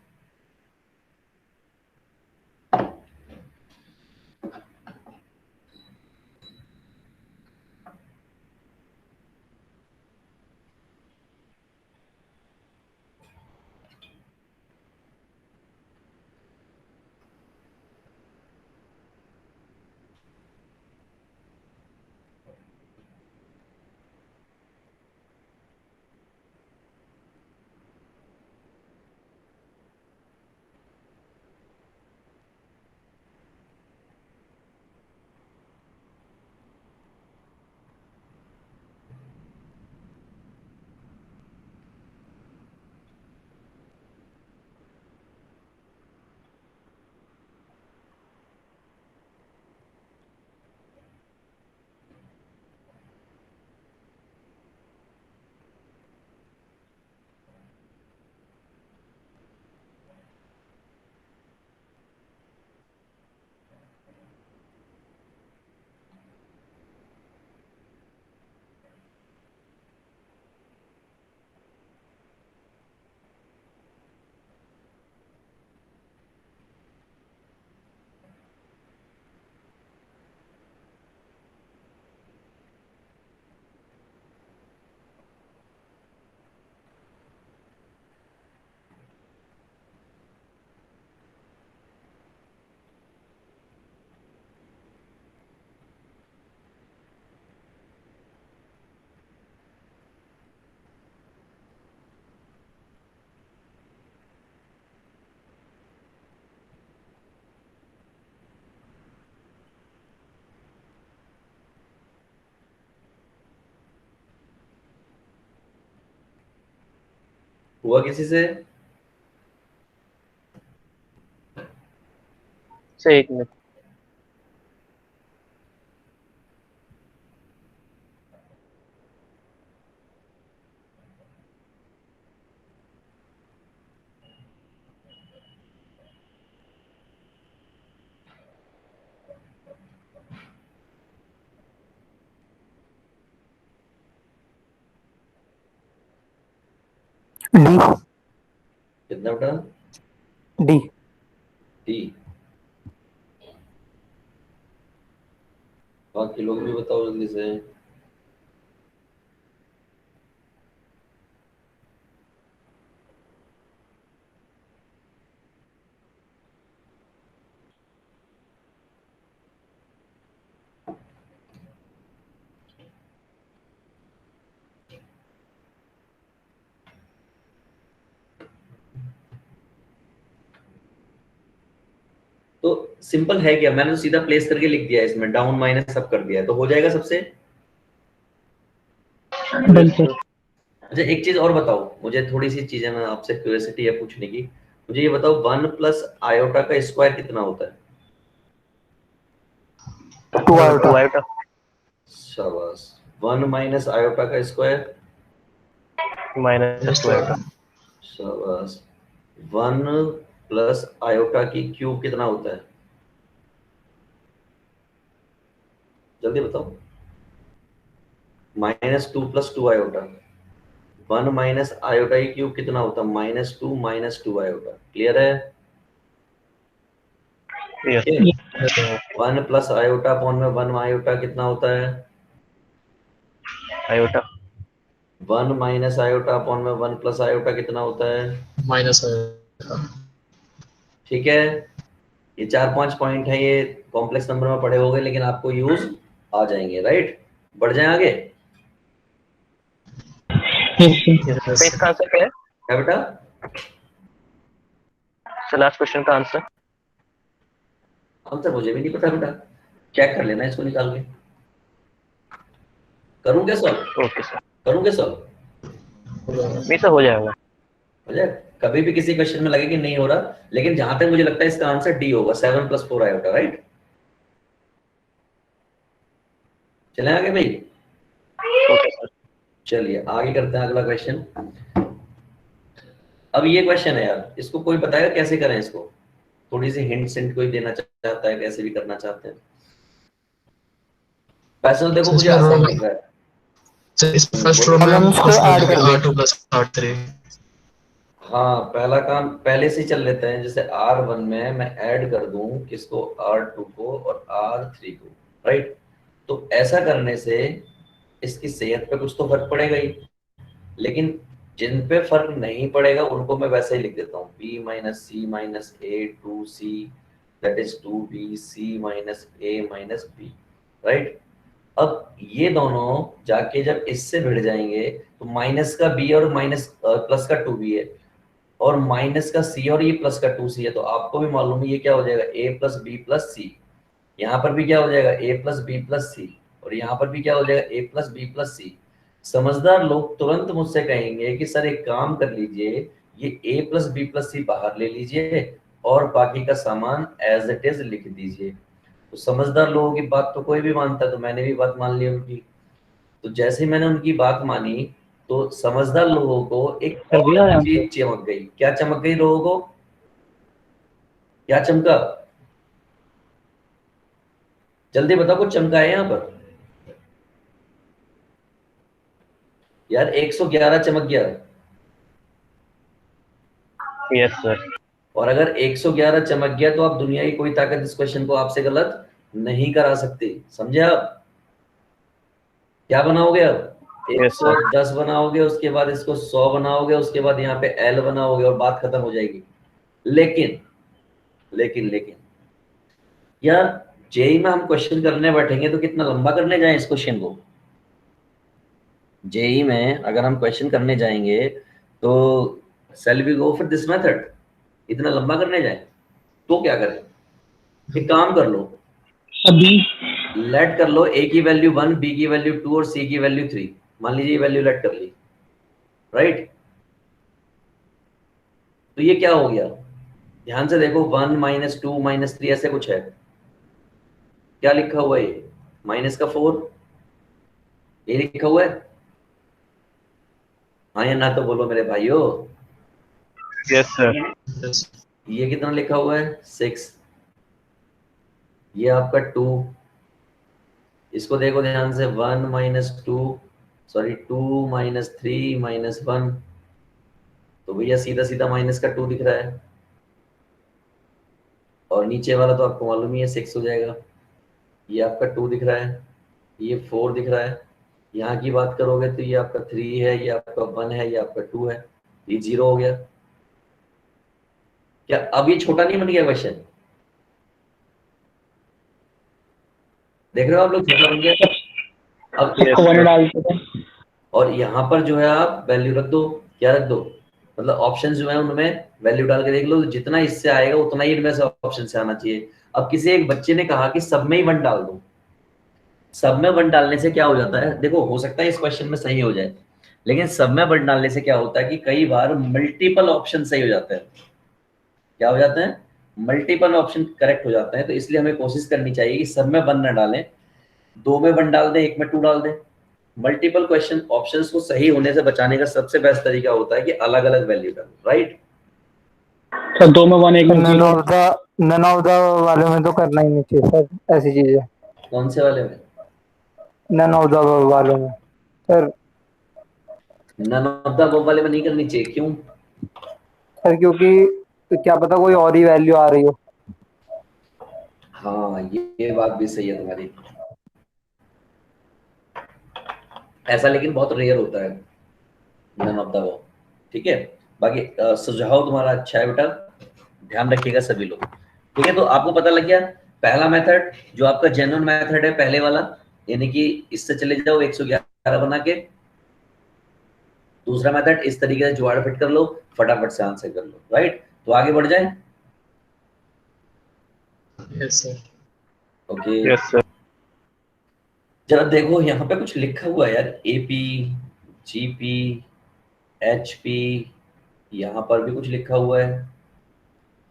हुआ किसी से? सर एक मिनट। डी। कितना बेटा? डी। डी। बाकी लोग भी बताओ जल्दी से। तो सिंपल है क्या, मैंने तो सीधा प्लेस करके लिख दिया है, इसमें डाउन माइनस सब कर दिया है, तो हो जाएगा सबसे। Done sir. अच्छा एक चीज और बताओ, मुझे थोड़ी सी चीजें मैं आपसे क्यूरियोसिटी है पूछने की। मुझे ये बताओ 1 प्लस आयोटा का स्क्वायर कितना होता है? 2 आयोटा। आयोटा। शाबाश। 1 माइनस आयोटा का स्क्वायर माइनस 2 आयोटा। शाबाश। 1 प्लस आयोटा की क्यूब कितना होता है? जल्दी बताओ। -2 प्लस 2 आयोटा। 1 माइनस आयोटा की क्यूब कितना होता है? -2 माइनस 2 आयोटा। क्लियर है? यस। 1 प्लस आयोटा अपॉन में 1 आयोटा कितना होता है? आयोटा। 1 माइनस आयोटा अपॉन में 1 प्लस आयोटा कितना होता है? माइनस ठीक है, ये 4-5 पॉइंट है, ये कॉम्प्लेक्स नंबर में पढ़े होंगे लेकिन आपको यूज आ जाएंगे। राइट, बढ़ जाए आगे। तो इसका आंसर क्या है? क्या बेटा? सर लास्ट क्वेश्चन का आंसर। आंसर मुझे भी नहीं पता बेटा, चेक कर लेना इसको निकाल के। करूं क्या सॉल्व? Okay sir. करूं क्या सॉल्व? नहीं सर, हो जाएगा। हो जाए। कभी भी किसी क्वेश्चन में लगे कि नहीं हो रहा, लेकिन जहां तक मुझे लगता है इसका आंसर डी होगा, 7 + 4 आयोटा। राइट, चले आगे भाई। Okay sir. चलिए आगे करते हैं अगला क्वेश्चन। अब ये क्वेश्चन है यार, इसको कोई बताएगा कैसे करें इसको? थोड़ी सी हिंट कोई देना चाहता है, कैसे भी करना चाहते हैं? वैसे तो देखो मुझे आसान लग रहा है। इस फर्स्ट रो में हम इसको ऐड कर दें। R2 + R3। हाँ, पहला काम पहले से ही चल लेते हैं। जैसे R1 में मैं ऐड कर दूं किसको? R2 को और R3 को। राइट, तो ऐसा करने से इसकी सेहत पे कुछ तो फर्क पड़ेगा ही, लेकिन जिन पे फर्क नहीं पड़ेगा उनको मैं वैसे ही लिख देता हूँ। B - C - A 2C that is 2B C - A - B। Right, अब ये दोनों जाके जब इससे भिड़ जाएंगे तो माइनस का B और माइनस प्लस का 2B है, और माइनस का C और ये प्लस का 2C है, तो आपको भी मालूम है ये क्या हो जाएगा? A + B + C। यहाँ पर भी क्या हो जाएगा? A + B + C, और यहाँ पर भी क्या हो जाएगा? A + B + C। समझदार लोग तुरंत मुझसे कहेंगे कि सर एक काम कर लीजिए, ये A + B + C बाहर ले लीजिए और बाकी का सामान एज इट इज लिख दीजिए। तो समझदार लोगों की बात तो कोई भी मानता, तो मैंने भी बात मान ली उनकी। तो जैसे ही मैंने उनकी बात मानी तो समझदार लोगों को एक और चीज चमक गई। क्या चमक गई लोगों को? क्या चमका? जल्दी बताओ, कुछ चमका है यहाँ पर? यार 111 चमक गया। Yes sir. और अगर 111 चमक गया तो आप दुनिया की कोई ताकत इस क्वेश्चन को आपसे गलत नहीं करा सकती। समझे आप? क्या बनाओगे अब? Yes, sir. 110 बनाओगे, उसके बाद इसको 100 बनाओगे, उसके बाद यहाँ पे L बनाओगे और बात खत्म हो जाएगी। लेकिन लेकिन लेकिन यार जेई में हम क्वेश्चन करने बैठेंगे तो कितना लंबा करने जाएं इस क्वेश्चन को? जेई में अगर हम क्वेश्चन करने जाएंगे तो shall we go for this method? इतना लंबा करने जाएं तो क्या करें? एक काम कर लो, अभी लेट कर लो A की वैल्यू 1, B की वैल्यू 2 और C की वैल्यू 3। मान लीजिए वैल्यू लेट कर ली। राइट, तो ये क्या हो गया? ध्यान से देखो, 1 - 2 - 3 ऐसे कुछ है। क्या लिखा हुआ है? ये माइनस का 4 ये लिखा हुआ है। हाँ या ना तो बोलो मेरे भाइयों। Yes sir. ये कितना लिखा हुआ है? 6। ये आपका 2। इसको देखो ध्यान से, 1 - 2 सॉरी 2 - 3 - 1, तो भैया सीधा सीधा माइनस का 2 दिख रहा है, और नीचे वाला तो आपको मालूम ही है 6 हो जाएगा। ये आपका 2 दिख रहा है, ये 4 दिख रहा है। यहाँ की बात करोगे तो ये आपका 3 है, ये आपका 1 है, ये आपका 2 है, ये 0 हो गया। क्या अब ये छोटा नहीं बन गया क्वेश्चन? देख रहे हो आप लोग, छोटा बन गया। अब इसको 1 डालते थे। और यहाँ पर जो है आप वैल्यू रख दो। क्या रख दो? मतलब ऑप्शन जो है उनमें वैल्यू डाल के देख लो, जितना इससे आएगा उतना ही इनमें से ऑप्शन से आना चाहिए। अब किसी एक बच्चे ने कहा कि सब में ही 1 डाल दो। सब में 1 डालने से क्या हो जाता है? देखो, हो सकता है इस क्वेश्चन में सही हो जाए, लेकिन सब में 1 डालने से क्या होता है कि कई बार मल्टीपल ऑप्शन सही हो जाते हैं। क्या हो जाते हैं, मल्टीपल ऑप्शन करेक्ट हो जाते हैं। तो इसलिए हमें कोशिश करनी चाहिए कि सब में 1 न डालें, 2 में 1 डाल दें, 1 में 2 डाल दें। मल्टीपल क्वेश्चन ऑप्शंस को सही होने से बचाने का सबसे बेस्ट तरीका होता है कि अलग अलग वैल्यू डालो, राइट। सर 2 में 1 1 में 0। नन ऑफ द वाले में तो करना ही नहीं चाहिए सर ऐसी चीजें, कौन से वाले में? नन ऑफ द वालों में sir. None of the above वाले में नहीं करनी चाहिए, क्यों? सर क्योंकि क्या पता कोई और ही वैल्यू आ रही हो। हाँ, ये बात भी सही है तुम्हारी। ऐसा लेकिन बहुत रेयर होता है, नन ऑफ द अबव। ठीक है, बाकी सुझाव तुम्हारा अच्छा है बेटा, ध्यान रखिएगा सभी लोग। ठीक है, तो आपको पता लग गया पहला मेथड जो आपका जेन्युइन मेथड है, पहले वाला, यानी कि इससे चले जाओ 111 बना के। दूसरा मेथड इस तरीके से जुगाड़ फिट कर लो, फटाफट से आंसर कर लो, राइट। तो आगे बढ़ जाए। Yes, sir. Okay, yes sir. जरा देखो यहाँ पे कुछ लिखा हुआ है यार, एपी, जीपी, एचपी, यहाँ पर भी कुछ लिखा हुआ है।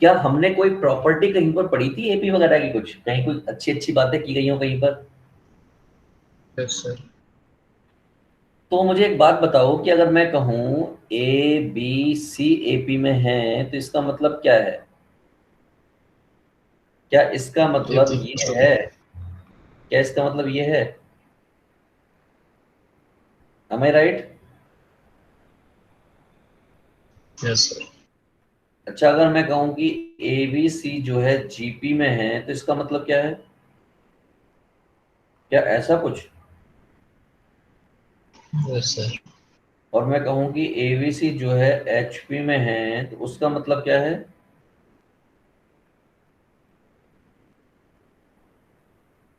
क्या हमने कोई प्रॉपर्टी कहीं पर पढ़ी थी एपी वगैरह की, कुछ कहीं कोई अच्छी अच्छी बातें की गई हो कहीं पर? Yes, sir. तो मुझे एक बात बताओ कि अगर मैं कहूँ ए बी सी एपी में है तो इसका मतलब क्या है? क्या इसका ये मतलब तो ये कुछ है? क्या इसका मतलब ये है? Am I right? Yes, sir. अच्छा, अगर मैं कहूँ कि ए बी सी जो है जीपी में है तो इसका मतलब क्या है? क्या ऐसा कुछ? Yes, sir. और मैं कहूँ कि ए बी सी जो है एचपी में है तो उसका मतलब क्या है?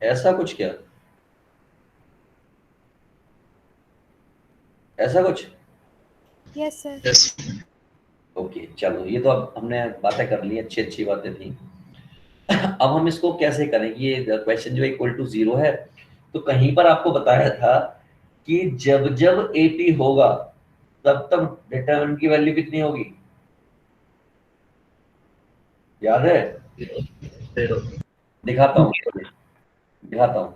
ऐसा कुछ क्या? ऐसा कुछ? Yes sir. Yes. ओके, चलो ये तो अब हमने बातें कर ली, अच्छी अच्छी बातें थी। अब हम इसको कैसे करें? ये क्वेश्चन जो इक्वल टू 0 है, तो कहीं पर आपको बताया था कि जब जब एपी होगा तब तब डिटरमिनेंट की वैल्यू कितनी होगी, याद है? Zero. दिखाता हूँ, दिखाता हूँ।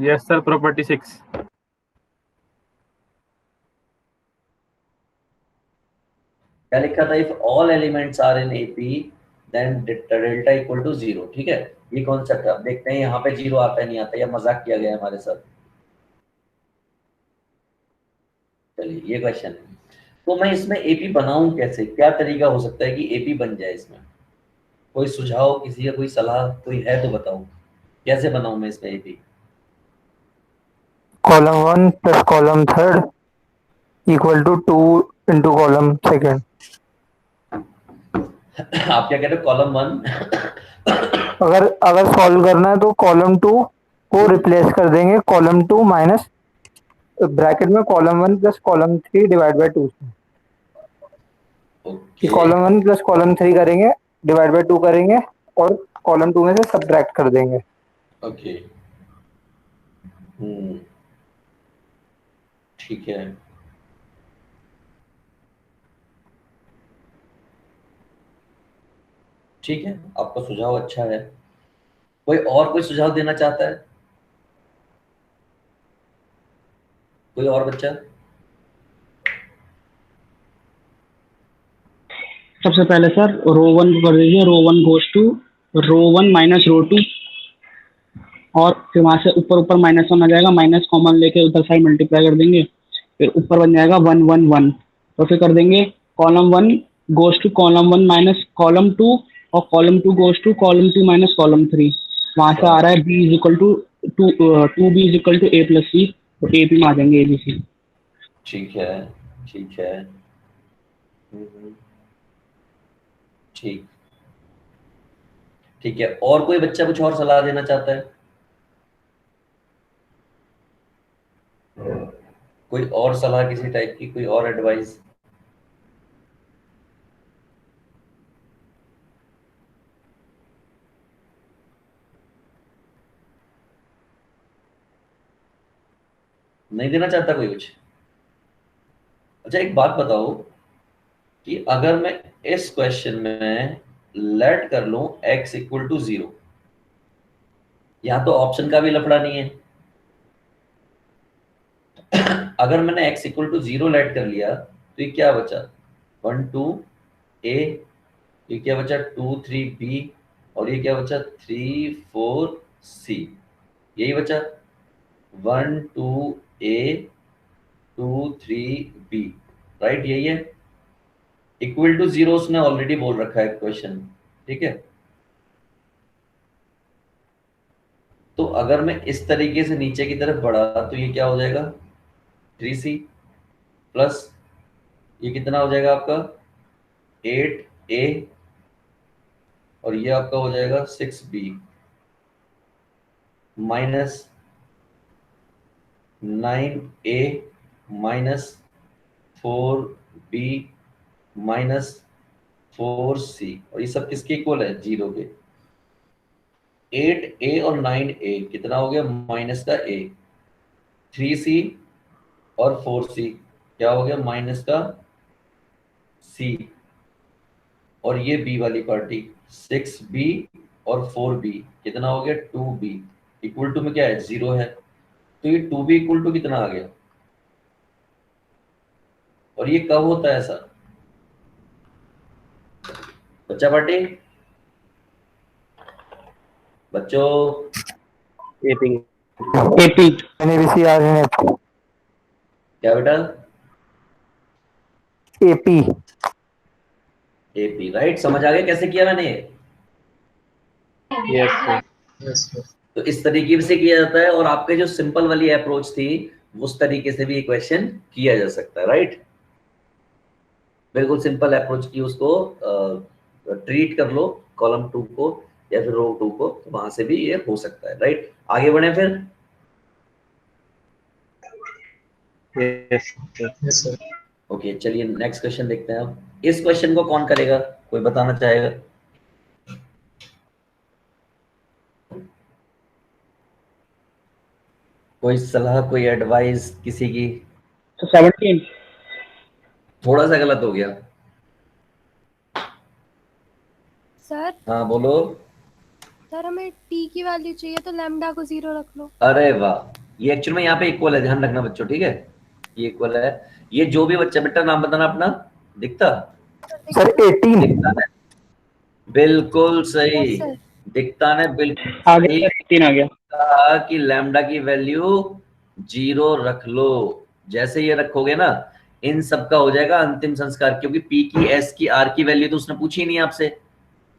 Yes sir, property 6। क्या लिखा था? If all elements are in AP then delta equal to 0। ठीक है, ये कॉन्सेप्ट है। अब देखते हैं यहाँ पे 0 आता है नहीं आता, या मजाक किया गया है हमारे साथ। चलिए, ये क्वेश्चन है। तो मैं इसमें एपी बनाऊं कैसे? क्या तरीका हो सकता है कि एपी बन जाए इसमें? कोई सुझाव, किसी का कोई सलाह कोई है तो बताओ, कैसे बनाऊं मैं इसमें AP? Column 1 plus column 3 equal to 2 into column 2। आप क्या कह रहे हो? कॉलम 1 अगर अगर सॉल्व करना है तो कॉलम 2 को रिप्लेस कर देंगे कॉलम 2 माइनस ब्रैकेट में column 1 plus column 3 divide by 2 से। कि ओके, कॉलम 1 प्लस कॉलम 3 करेंगे, डिवाइड बाय 2 करेंगे और कॉलम 2 में से सब्ट्रैक्ट कर देंगे। ओके, ठीक है। ठीक है, आपका सुझाव अच्छा है। कोई और कोई सुझाव देना चाहता है? कोई और बच्चा? सबसे पहले सर रो 1 को कर दीजिए, row 1 goes to row 1 minus row 2, और फिर वहां से ऊपर ऊपर -1 आ जाएगा, माइनस कॉमन लेके उधर साइड मल्टीप्लाई कर देंगे, फिर ऊपर बन जाएगा 1 1 1। तो फिर कर देंगे column 1 goes to column 1 minus column 2, और column 2 goes to column 2 minus column 3। वहां से आ रहा है b is equal to 2b is equal to a plus c, तो ए पी में आ जाएंगे ABC। ठीक है, ठीक है। ठीक, ठीक है। और कोई बच्चा कुछ और सलाह देना चाहता है? कोई और सलाह किसी टाइप की, कोई और एडवाइस? नहीं देना चाहता कोई कुछ? अच्छा एक बात बताओ कि अगर मैं इस क्वेश्चन में लेट कर लूं x इक्वल टू 0, यहां तो ऑप्शन का भी लफड़ा नहीं है। अगर मैंने x इक्वल टू 0 लेट कर लिया तो ये क्या बचा, 1 2 a, ये क्या बचा 2 3 b, और ये क्या बचा 3 4 c, यही बचा 1 2 a 2 3 b, राइट, यही है। इक्वल टू 0 उसने ऑलरेडी बोल रखा है क्वेश्चन, ठीक है। तो अगर मैं इस तरीके से नीचे की तरफ बढ़ा तो ये क्या हो जाएगा 3c प्लस ये कितना हो जाएगा आपका 8a, और ये आपका हो जाएगा 6b minus 9a minus 4b minus 4c, और ये सब किसके इक्वल है 0 के। 8a और 9a कितना हो गया माइनस का a, 3c और 4c क्या हो गया माइनस का c, और ये b वाली पार्टी 6b और 4b कितना हो गया 2b, इक्वल टू में क्या है 0 है, तो ये 2b इक्वल टू कितना आ गया। और ये कब होता है ऐसा बच्चा पार्टी, बच्चों एपी एपी एनएबीसी आर एन क्या बेटा एपी। एपी, राइट, समझ आ गया कैसे किया मैंने। Yes sir. Yes sir. तो इस तरीके से किया जाता है, और आपके जो सिंपल वाली अप्रोच थी उस तरीके से भी ये क्वेश्चन किया जा सकता है, राइट। बिल्कुल सिंपल अप्रोच की उसको ट्रीट कर लो कॉलम 2 को या फिर रो 2 को, तो वहां से भी ये हो सकता है, राइट। आगे बढ़े फिर। Yes sir. Yes sir. Okay चलिए नेक्स्ट क्वेश्चन देखते हैं। अब इस क्वेश्चन को कौन करेगा, कोई बताना चाहेगा। कोई सलाह कोई एडवाइस किसी की। तो 17 थोड़ा सा गलत हो गया। सर हाँ बोलो। सर हमें टी की वैल्यू चाहिए तो लैम्डा को 0 रख लो। अरे वाह, ये एक्चुअल में यहाँ पे इक्वल है, ध्यान रखना बच्चों, ठीक है, ये इक्वल है। ये जो भी बच्चा, बेटा नाम बताना अपना, दिखता सर 18। दिखता है, बिल्कुल सही, यस सर। दिखता है बिल्कुल आ सही। गया, 3 आ गया। कहा कि लैम्डा की वैल्यू 0 रख लो। जैसे ये रखोगे ना इन सब का हो जाएगा अंतिम संस्कार, क्योंकि पी की एस की आर की वैल्यू तो उसने पूछी नहीं आपसे,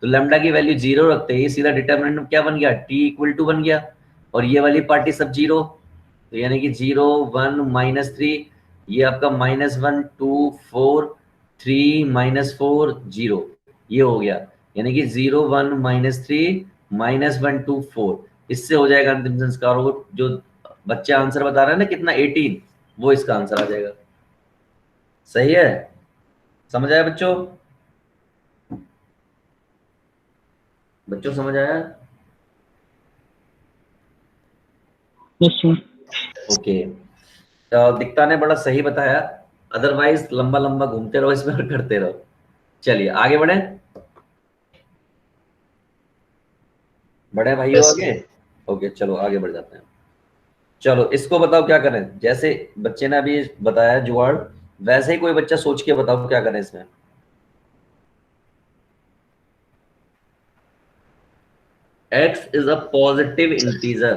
तो लैम्डा की वैल्यू 0 रखते ही सीधा डिटरमिनेंट क्या बन गया टी इक्वल टू बन गया, और ये वाली पार्टी सब 0, तो यानी कि 0 1 -3, ये आपका -1 2 4 3 -4 0, ये हो गया, यानी कि 0 1 -3 -1 2 4, इससे हो जाएगा अंतिम संस्कार। और जो बच्चा आंसर बता रहा है ना कितना 18, वो इसका आंसर आ जाएगा। सही है, समझ आया बच्चों, बच्चों समझ आया। Yes sir. ओके, दिक्ता ने बड़ा सही बताया, अदरवाइज लंबा लंबा घूमते रहो इसमें और करते रहो। चलिए आगे बढ़े, बढ़े भाइयों Yes, आगे। ओके चलो आगे बढ़ जाते हैं। चलो इसको बताओ क्या करें, जैसे बच्चे ने अभी बताया जुगाड़, वैसे ही कोई बच्चा सोच के बताओ क्या करें इसमें। x is a positive integer।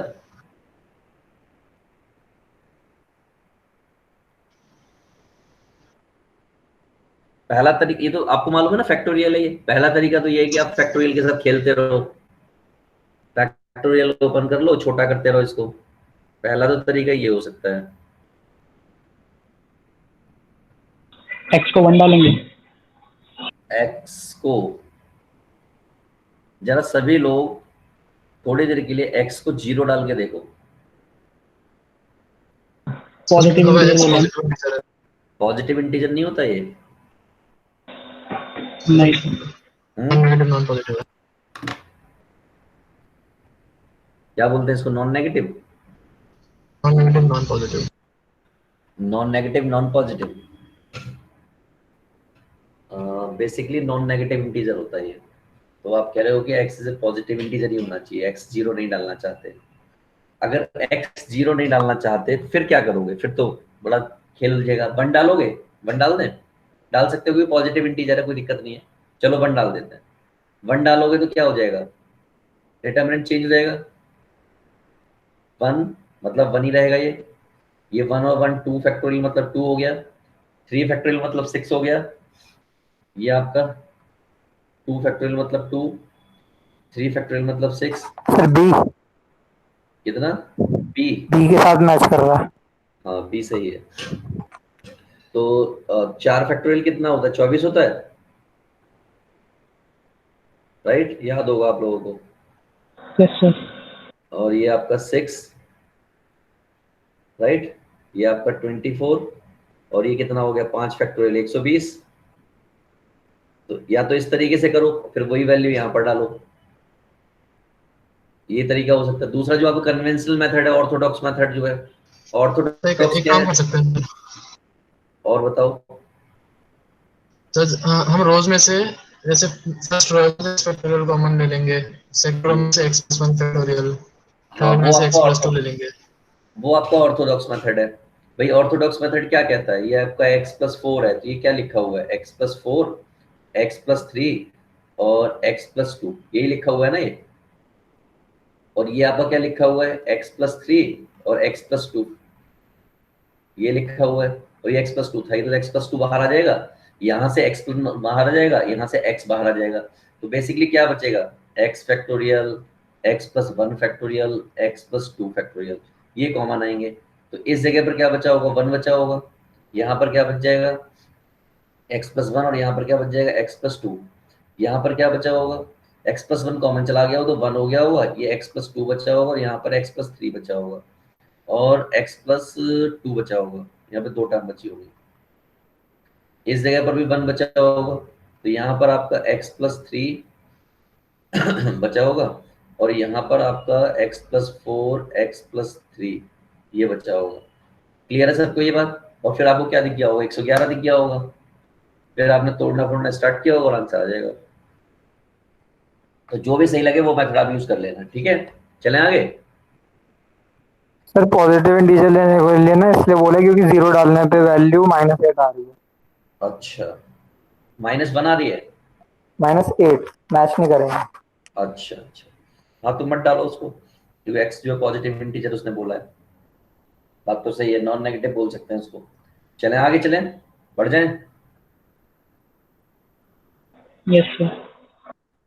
पहला तरीका, ये तो आपको मालूम है ना फैक्टोरियल है, ये पहला तरीका तो ये है कि आप फैक्टोरियल के साथ खेलते रहो, फैक्टोरियल ओपन कर लो, छोटा करते रहो इसको, पहला तो तरीका ये हो सकता है। x को 1 डालेंगे। x को जरा सभी लोग थोड़ी देर के लिए x को 0 डाल के देखो। पॉजिटिव इंटीजर पॉजिटिव इंटीजर नहीं होता ये, नहीं। Negative non positive. क्या बोलते हैं इसको, non negative, non negative non positive. Non negative non positive. Basically non negative integer होता है ये। तो आप कह रहे हो कि x इज पॉजिटिव इंटीजर ही होना चाहिए, x 0 नहीं डालना चाहते। अगर x 0 नहीं डालना चाहते फिर क्या करोगे? फिर तो बड़ा खेल उलझेगा। 1 डालोगे? 1 डाल दें? डाल सकते हो, पॉजिटिव इंटीजर है, कोई दिक्कत नहीं है। चलो 1 डाल देते हैं। 1 डालोगे तो क्या हो जाएगा? डिटरमिनेंट चेंज हो जाएगा। 1 मतलब 1 ही रहेगा ये 1 और 1 2 फैक्टोरियल मतलब 2 हो गया, 3 फैक्टोरियल मतलब 6 हो गया, ये आपका 2 फैक्टोरियल मतलब 2, 3 फैक्टोरियल मतलब 6। सर बी कितना? बी के साथ मैच कर रहा है। हाँ बी सही है। तो 4 फैक्टोरियल कितना होता है? 24 होता है, राइट? याद होगा आप लोगों को। Yes sir. और ये आपका 6, राइट? ये आपका 24 और ये कितना हो गया? 5 फैक्टोरियल 120। तो या तो इस तरीके से करो, फिर वही वैल्यू यहाँ पर डालो, ये तरीका हो सकता है। दूसरा जो आपका कन्वेंशनल मेथड है, ऑर्थोडॉक्स मेथड जो है, ऑर्थोडॉक्स एक क्या काम है? कर सकते हैं और बताओ। तो हम रोज में से जैसे फर्स्ट रो फैक्टोरियल कॉमन ले लेंगे, सेकंड रो में से x+1 फैक्टोरियल, हाँ थर्ड में से x+2 ले लेंगे। वो आपका ऑर्थोडॉक्स मेथड है भाई। ऑर्थोडॉक्स मेथड क्या कहता है? ये आपका x+4 है, तो ये क्या लिखा हुआ है? x+4, x+3 और x+2, यही लिखा हुआ है ना ये। और ये आपका क्या लिखा हुआ है? x+3 और x+2, ये लिखा हुआ है। और ये x+2 था, ये तो x+2 बाहर आ जाएगा, यहाँ से x बाहर आ जाएगा, यहाँ से x बाहर आ जाएगा। तो बेसिकली क्या बचेगा? x factorial, x+1 factorial, x+2 factorial, ये कॉमन आएंगे। तो इस जगह पर क्या बचा होगा? 1 बचा होगा। यहाँ पर क्या बच जाएगा? x+1 और यहाँ पर क्या बच जाएगा? x+2। यहाँ पर क्या बचा होगा? x+1 कॉमन चला गया हो तो 1 हो गया होगा, ये x+2 बचा होगा और यहाँ पर x+3 बचा होगा और x+2 बचा होगा। यहाँ पे 2 टर्म बची होगी। इस जगह पर भी 1 बचा होगा, तो यहाँ पर आपका x+3 बचा होगा और यहाँ पर आपका x+4, x+3 ये बचा होगा। क्लियर है सबको ये बात? और फिर आपको क्या दिख गया होगा? 111 दिख गया होगा। फिर आपने तोड़ना फोड़ना स्टार्ट किया होगा और आंसर आ जाएगा। तो जो भी सही लगे वो मेथड आप यूज कर लेना, ठीक है? चलें आगे। सर पॉजिटिव इंटीजर लेना इसलिए बोला क्योंकि 0 डालने पे वैल्यू -8 आ रही है। अच्छा, -1 आ रही है? -8 मैच नहीं करेंगे। अच्छा अच्छा, हाँ तो मत डालो उसको, क्योंकि x जो पॉजिटिव इंटीजर उसने बोला है। बात तो सही है, नॉन नेगेटिव बोल सकते हैं उसको। चलें आगे, चलें बढ़ जाएं। Yes sir.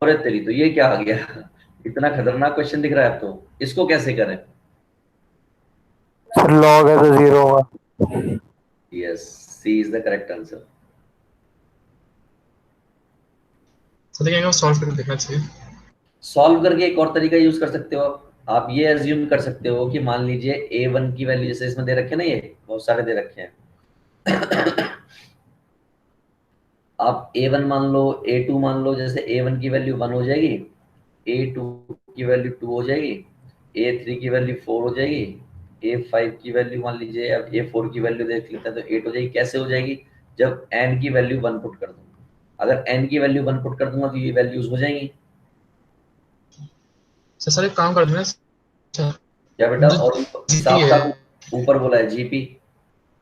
अरे तेरी, तो ये क्या आ गया? इतना खतरनाक क्वेश्चन दिख रहा है अब तो। इसको कैसे करें? सर लॉग है तो 0 होगा। Yes, C is the correct answer. तो देखिए सॉल्व करके देखना चाहिए। सॉल्व करके एक और तरीका यूज कर सकते हो आप ये एज्यूम कर सकते हो कि मान लीजिए a1 की वैल्यू, जैसे इसमें दे रखे हैं ना, ये बहुत सारे दे रखे हैं आप a1 मान लो, a2 मान लो। जैसे a1 की वैल्यू 1 हो जाएगी, a2 की वैल्यू 2 हो जाएगी, a3 की वैल्यू 4 हो जाएगी, a5 की वैल्यू मान लीजिए, अब a4 की वैल्यू देख लेते हैं तो 8 हो जाएगी। कैसे हो जाएगी? जब n की वैल्यू 1 पुट कर दूंगा। अगर n की वैल्यू 1 पुट कर दूंगा तो ये वैल्यूज हो जाएंगी। सर एक काम कर देना। क्या बेटा? और साफ साफ ऊपर बोला है जीपी,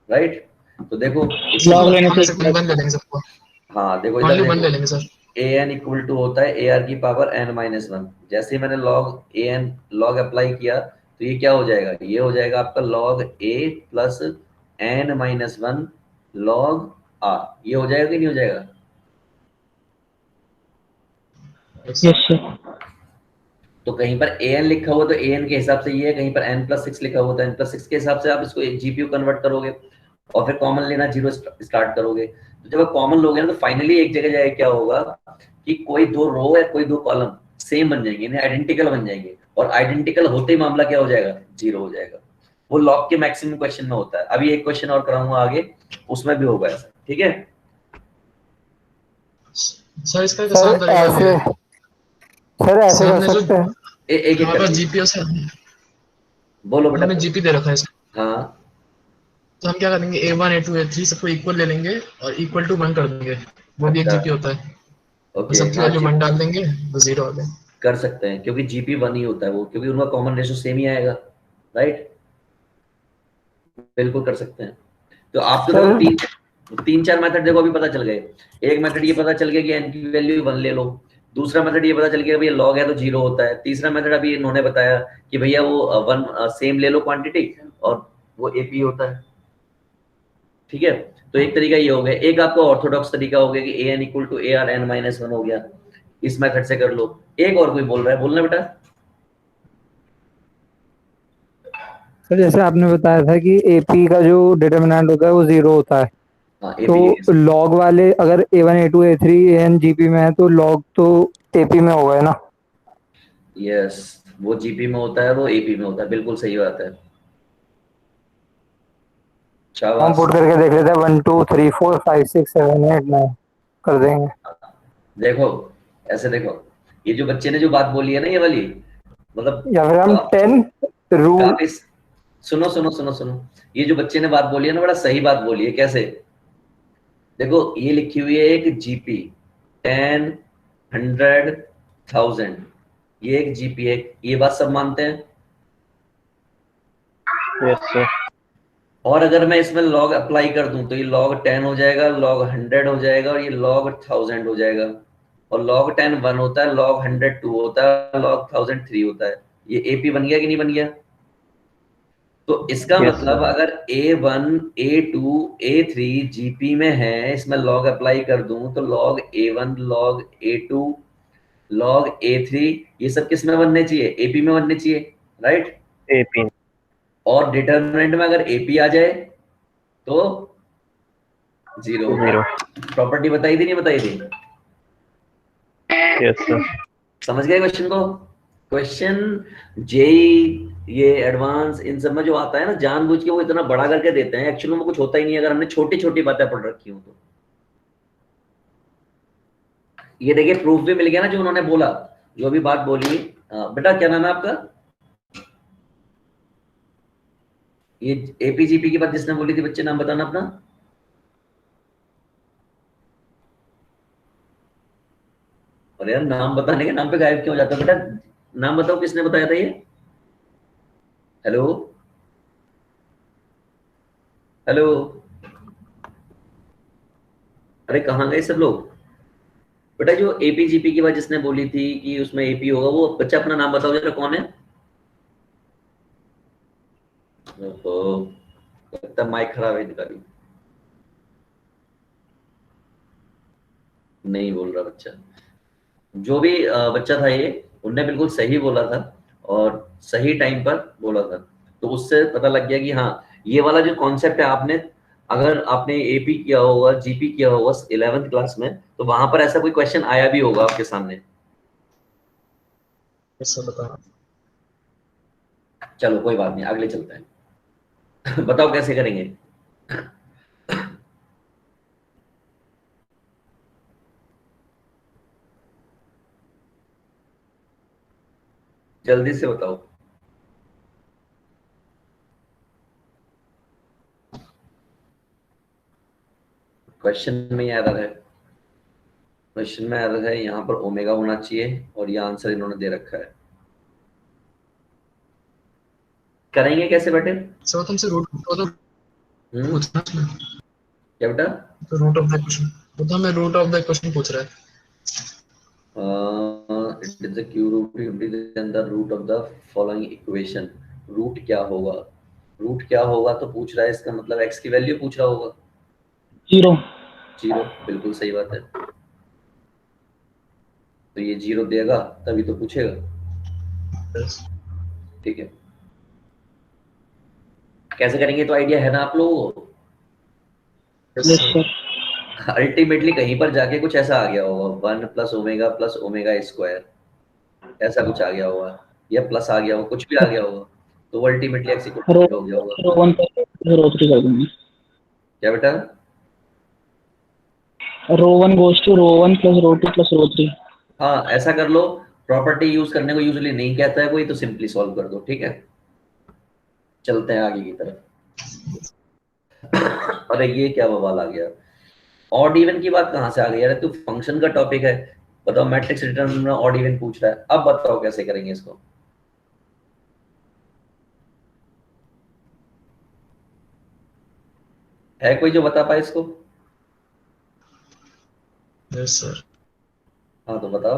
राइट? तो देखो लॉग लेने से 1 ले लेंगे सबको। हाँ देखो मान लो इधर 1 ले लेंगे सर। an इक्वल टू होता है ar की पावर n-1। जैसे ही मैंने log अप्लाई किया तो ये क्या हो जाएगा? ये हो जाएगा आपका log a plus n-1 log r। ये हो जाएगा कि नहीं हो जाएगा? Yes sir. तो कहीं पर an लिखा हुआ तो an के हिसाब से ये है, कहीं पर n+6 लिखा हुआ तो n+6 के हिसाब से आप इसको जीपीयू कन्वर्ट करोगे और फिर कॉमन लेना 0 स्टार्ट करोगे। तो जब आप कॉमन लोगे ना तो फाइनली एक जगह जाए क्या होगा कि कोई 2 रो है, कोई 2 कॉलम सेम बन जाएंगे, यानी आइडेंटिकल बन जाएंगे। और आइडेंटिकल होते ही मामला क्या हो जाएगा? 0 हो जाएगा। वो लॉग के मैक्सिमम क्वेश्चन में होता है। अभी एक क्वेश्चन और कराऊंगा आगे, उसमें भी होगा ऐसा, ठीक है? सर इसका एक आसान तरीका है। सर ऐसे कर हमने जो सकते हैं। एक हमारे पास एक जीपीओ से बोलो बेटा। हमने जीपी दे रखा है इसका। हाँ तो हम क्या करेंगे, a1 a2 a3 सबको इक्वल ले लेंगे और इक्वल टू 1 कर देंगे। वो भी एक अच्छा। जीपी होता है, तो ओके, सबकी हाँ वैल्यू 1 डाल देंगे तो 0 आ गया। कर सकते हैं क्योंकि जीपी 1 ही होता है वो, क्योंकि उनका कॉमन रेशो सेम ही आएगा, राइट। बिल्कुल कर सकते हैं। तो आपको देखो सर तीन चार मेथड देखो अभी पता चल गए। एक मेथड ये पता चल गया कि एन की वैल्यू 1 ले लो। दूसरा मेथड ये पता चल गया भैया लॉग है तो 0 होता है। तीसरा मेथड अभी इन्होंने बताया कि भैया वो 1 सेम ले लो क्वांटिटी और वो एपी होता है। ठीक है, तो एक तरीका ये हो गया। एक आपका ऑर्थोडॉक्स तरीका हो गया कि a n equal to a r n minus 1 हो गया, इस मेथड से कर लो। एक और कोई बोल रहा है, बोलना बेटा। सर जैसे आपने बताया था कि एपी का जो डिटर्मिनेंट होता है वो 0 होता है, हाँ तो एपी लॉग वाले अगर A1 A2 A3 AN GP में है तो लॉग तो एपी में होगा है ना। यस, वो जीपी में होता है, वो एपी में होता है, बिल्कुल सही बात है। हम शाबाश। पुट करके देख लेते हैं 1 2 3 4 5 6 7 8 9 कर देंगे। देखो ऐसे देखो, ये जो बच्चे ने जो बात बोली है ना ये वाली, मतलब या फिर हम 10 रूट। काफी, सुनो सुनो सुनो सुनो, ये जो बच्चे ने बात बोली है ना बड़ा सही बात बोली है। कैसे? देखो ये लिखी हुई है एक जीपी 10 100 1000, ये एक जीपी है, ये बात सब मानते हैं। Yes sir. और अगर मैं इसमें log अप्लाई कर दूं तो ये log 10 हो जाएगा, log 100 हो जाएगा और ये log 1000 हो जाएगा। और log 10 1 होता है, log 100 2 होता है, log 1000 3 होता है। ये AP बन गया कि नहीं बन गया? तो इसका Yes, मतलब sir. अगर A1 A2 A3 GP में है, इसमें log अप्लाई कर दूं तो log A1 log A2 log A3 ये सब किस में बनने चाहिए? AP में बनने चाहिए, राइट। AP. और डिटरमिनेंट में अगर AP आ जाए तो 0 होता 0. है। प्रॉपर्टी बताई थी नहीं बताई थी? Yes, sir. समझ गए क्वेश्चन को? क्वेश्चन जेई ये एडवांस इन सब में जो आता है ना, जानबूझ के वो इतना बड़ा करके देते हैं, एक्चुअली में कुछ होता ही नहीं है अगर हमने छोटी छोटी बातें पढ़ रखी हो तो। ये देखिए प्रूफ भी मिल गया ना जो उन्होंने बोला, जो भी बात बोली। बेटा क्या नाम है आपका? ये एपीजीपी की बात जिसने बोली थी, बच्चे नाम बताना अपना। और यार नाम बताने के नाम पे गायब क्यों हो जाता है बेटा? नाम बताओ किसने बताया था ये? हेलो हेलो, अरे कहाँ गए सब लोग? बेटा जो एपीजीपी की बात जिसने बोली थी कि उसमें एपी होगा, वो बच्चा अपना नाम बताओ जरा, कौन है? ओहो, लगता है माइक खराब है इनका भी, नहीं बोल रहा बच्चा। जो भी बच्चा था ये, उनने बिल्कुल सही बोला था और सही टाइम पर बोला था। तो उससे पता लग गया कि हाँ, ये वाला जो कॉन्सेप्ट है, आपने अगर आपने एपी किया होगा जीपी किया होगा 11th क्लास में, तो वहां पर ऐसा कोई क्वेश्चन आया भी होगा आपके सामने। ऐसा बता। चलो कोई बात नहीं, अगले चलते हैं। बताओ कैसे करेंगे? जल्दी से बताओ। क्वेश्चन में एरर है, क्वेश्चन में एरर है, यहाँ पर ओमेगा होना चाहिए और ये आंसर इन्होंने दे रखा है। करेंगे कैसे बेटे? सर तुमसे रूट तो पूछना है। क्या बेटा? तो रूट ऑफ द क्वेश्चन, वो तो हमें रूट ऑफ द क्वेश्चन पूछ रहा है। It is the Q root then the root of the following equation. Root क्या होगा? रूट क्या होगा तो पूछ रहा है, इसका मतलब x की वैल्यू पूछ रहा होगा। 0. 0, बिल्कुल सही बात है। तो ये 0 देगा तभी तो पूछेगा। ठीक है, कैसे करेंगे तो आइडिया है ना आप लोगों को? Yes sir. अल्टीमेटली कहीं पर जाके कुछ ऐसा आ गया होगा, 1 प्लस ओमेगा स्क्वायर, ऐसा कुछ आ गया होगा, या प्लस आ गया होगा, कुछ भी आ गया होगा, तो वो अल्टीमेटली एक्स इक्वल टू 0 हो गया होगा। रो 1 प्लस रो 3 कर दूंगा. क्या बेटा? Row 1 goes to row 1 plus row 2 plus row 3. हाँ ऐसा कर लो। प्रॉपर्टी यूज करने को यूजुअली नहीं कहता है कोई, तो सिंपली सॉल्व कर दो। ठीक है, चलते हैं आगे की तरफ। अरे ये क्या बवाल आ गया? ऑड इवन की बात कहाँ से आ गई यार, तो फंक्शन का टॉपिक है। बताओ मैट्रिक्स डिटरमिनेंट में ऑड इवन पूछ रहा है, अब बताओ कैसे करेंगे इसको। है कोई जो बता पाए इसको? Yes sir. हाँ तो बताओ,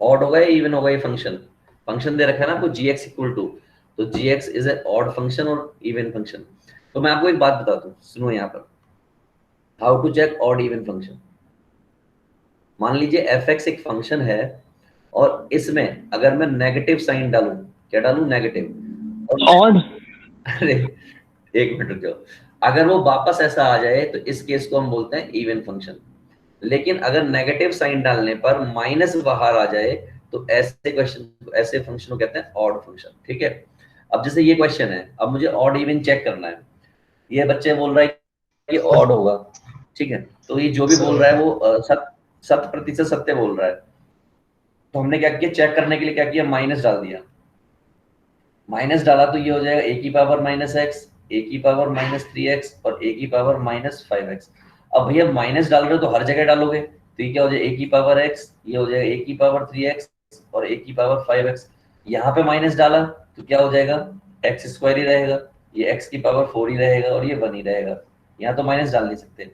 ऑड होगा या इवन होगा ये फंक्शन? फंक्शन दे रखा है ना आपको gx इक्वल टू, तो gx is a odd function और इवन फंक्शन। तो मैं आपको एक बात बता दूं, सुनो यहाँ पर, how to check odd even function. मान लीजिए fx एक फंक्शन है और इसमें अगर मैं नेगेटिव साइन डालूं, क्या डालूं? नेगेटिव। ऑड। अरे एक मिनट रुक जाओ। अगर वो वापस ऐसा आ जाए तो इस केस को हम बोलते हैं इवन फंक्शन। लेकिन अगर नेगेटिव साइन डालने पर माइनस बाहर आ जाए तो ऐसे क्वेश्चन, ऐसे फंक्शन को कहते हैं ऑड फंक्शन। ठीक है, अब जैसे ये क्वेश्चन है, अब मुझे ऑड इवन चेक करना है। ये बच्चे बोल रहा है कि ऑड होगा, ठीक है, तो ये जो भी बोल रहा है वो 100% सत्य बोल रहा है। तो हमने क्या किया, चेक करने के लिए क्या किया, माइनस डाल दिया। माइनस डाला तो ये हो जाएगा ए की पावर माइनस एक्स, ए की पावर माइनस 3x और ए की पावर माइनस 5x। अब भैया माइनस डाल रहे हो तो हर जगह डालोगे, तो ये क्या हो जाएगा, ए की पावर x, ये हो जाएगा ए की पावर 3x और ए की पावर 5x। यहाँ पे माइनस डाला तो क्या हो जाएगा, एक्स स्क्वायर ही रहेगा, ये x की पावर 4 ही रहेगा और ये 1 ही रहेगा। यहाँ तो माइनस डाल नहीं सकते।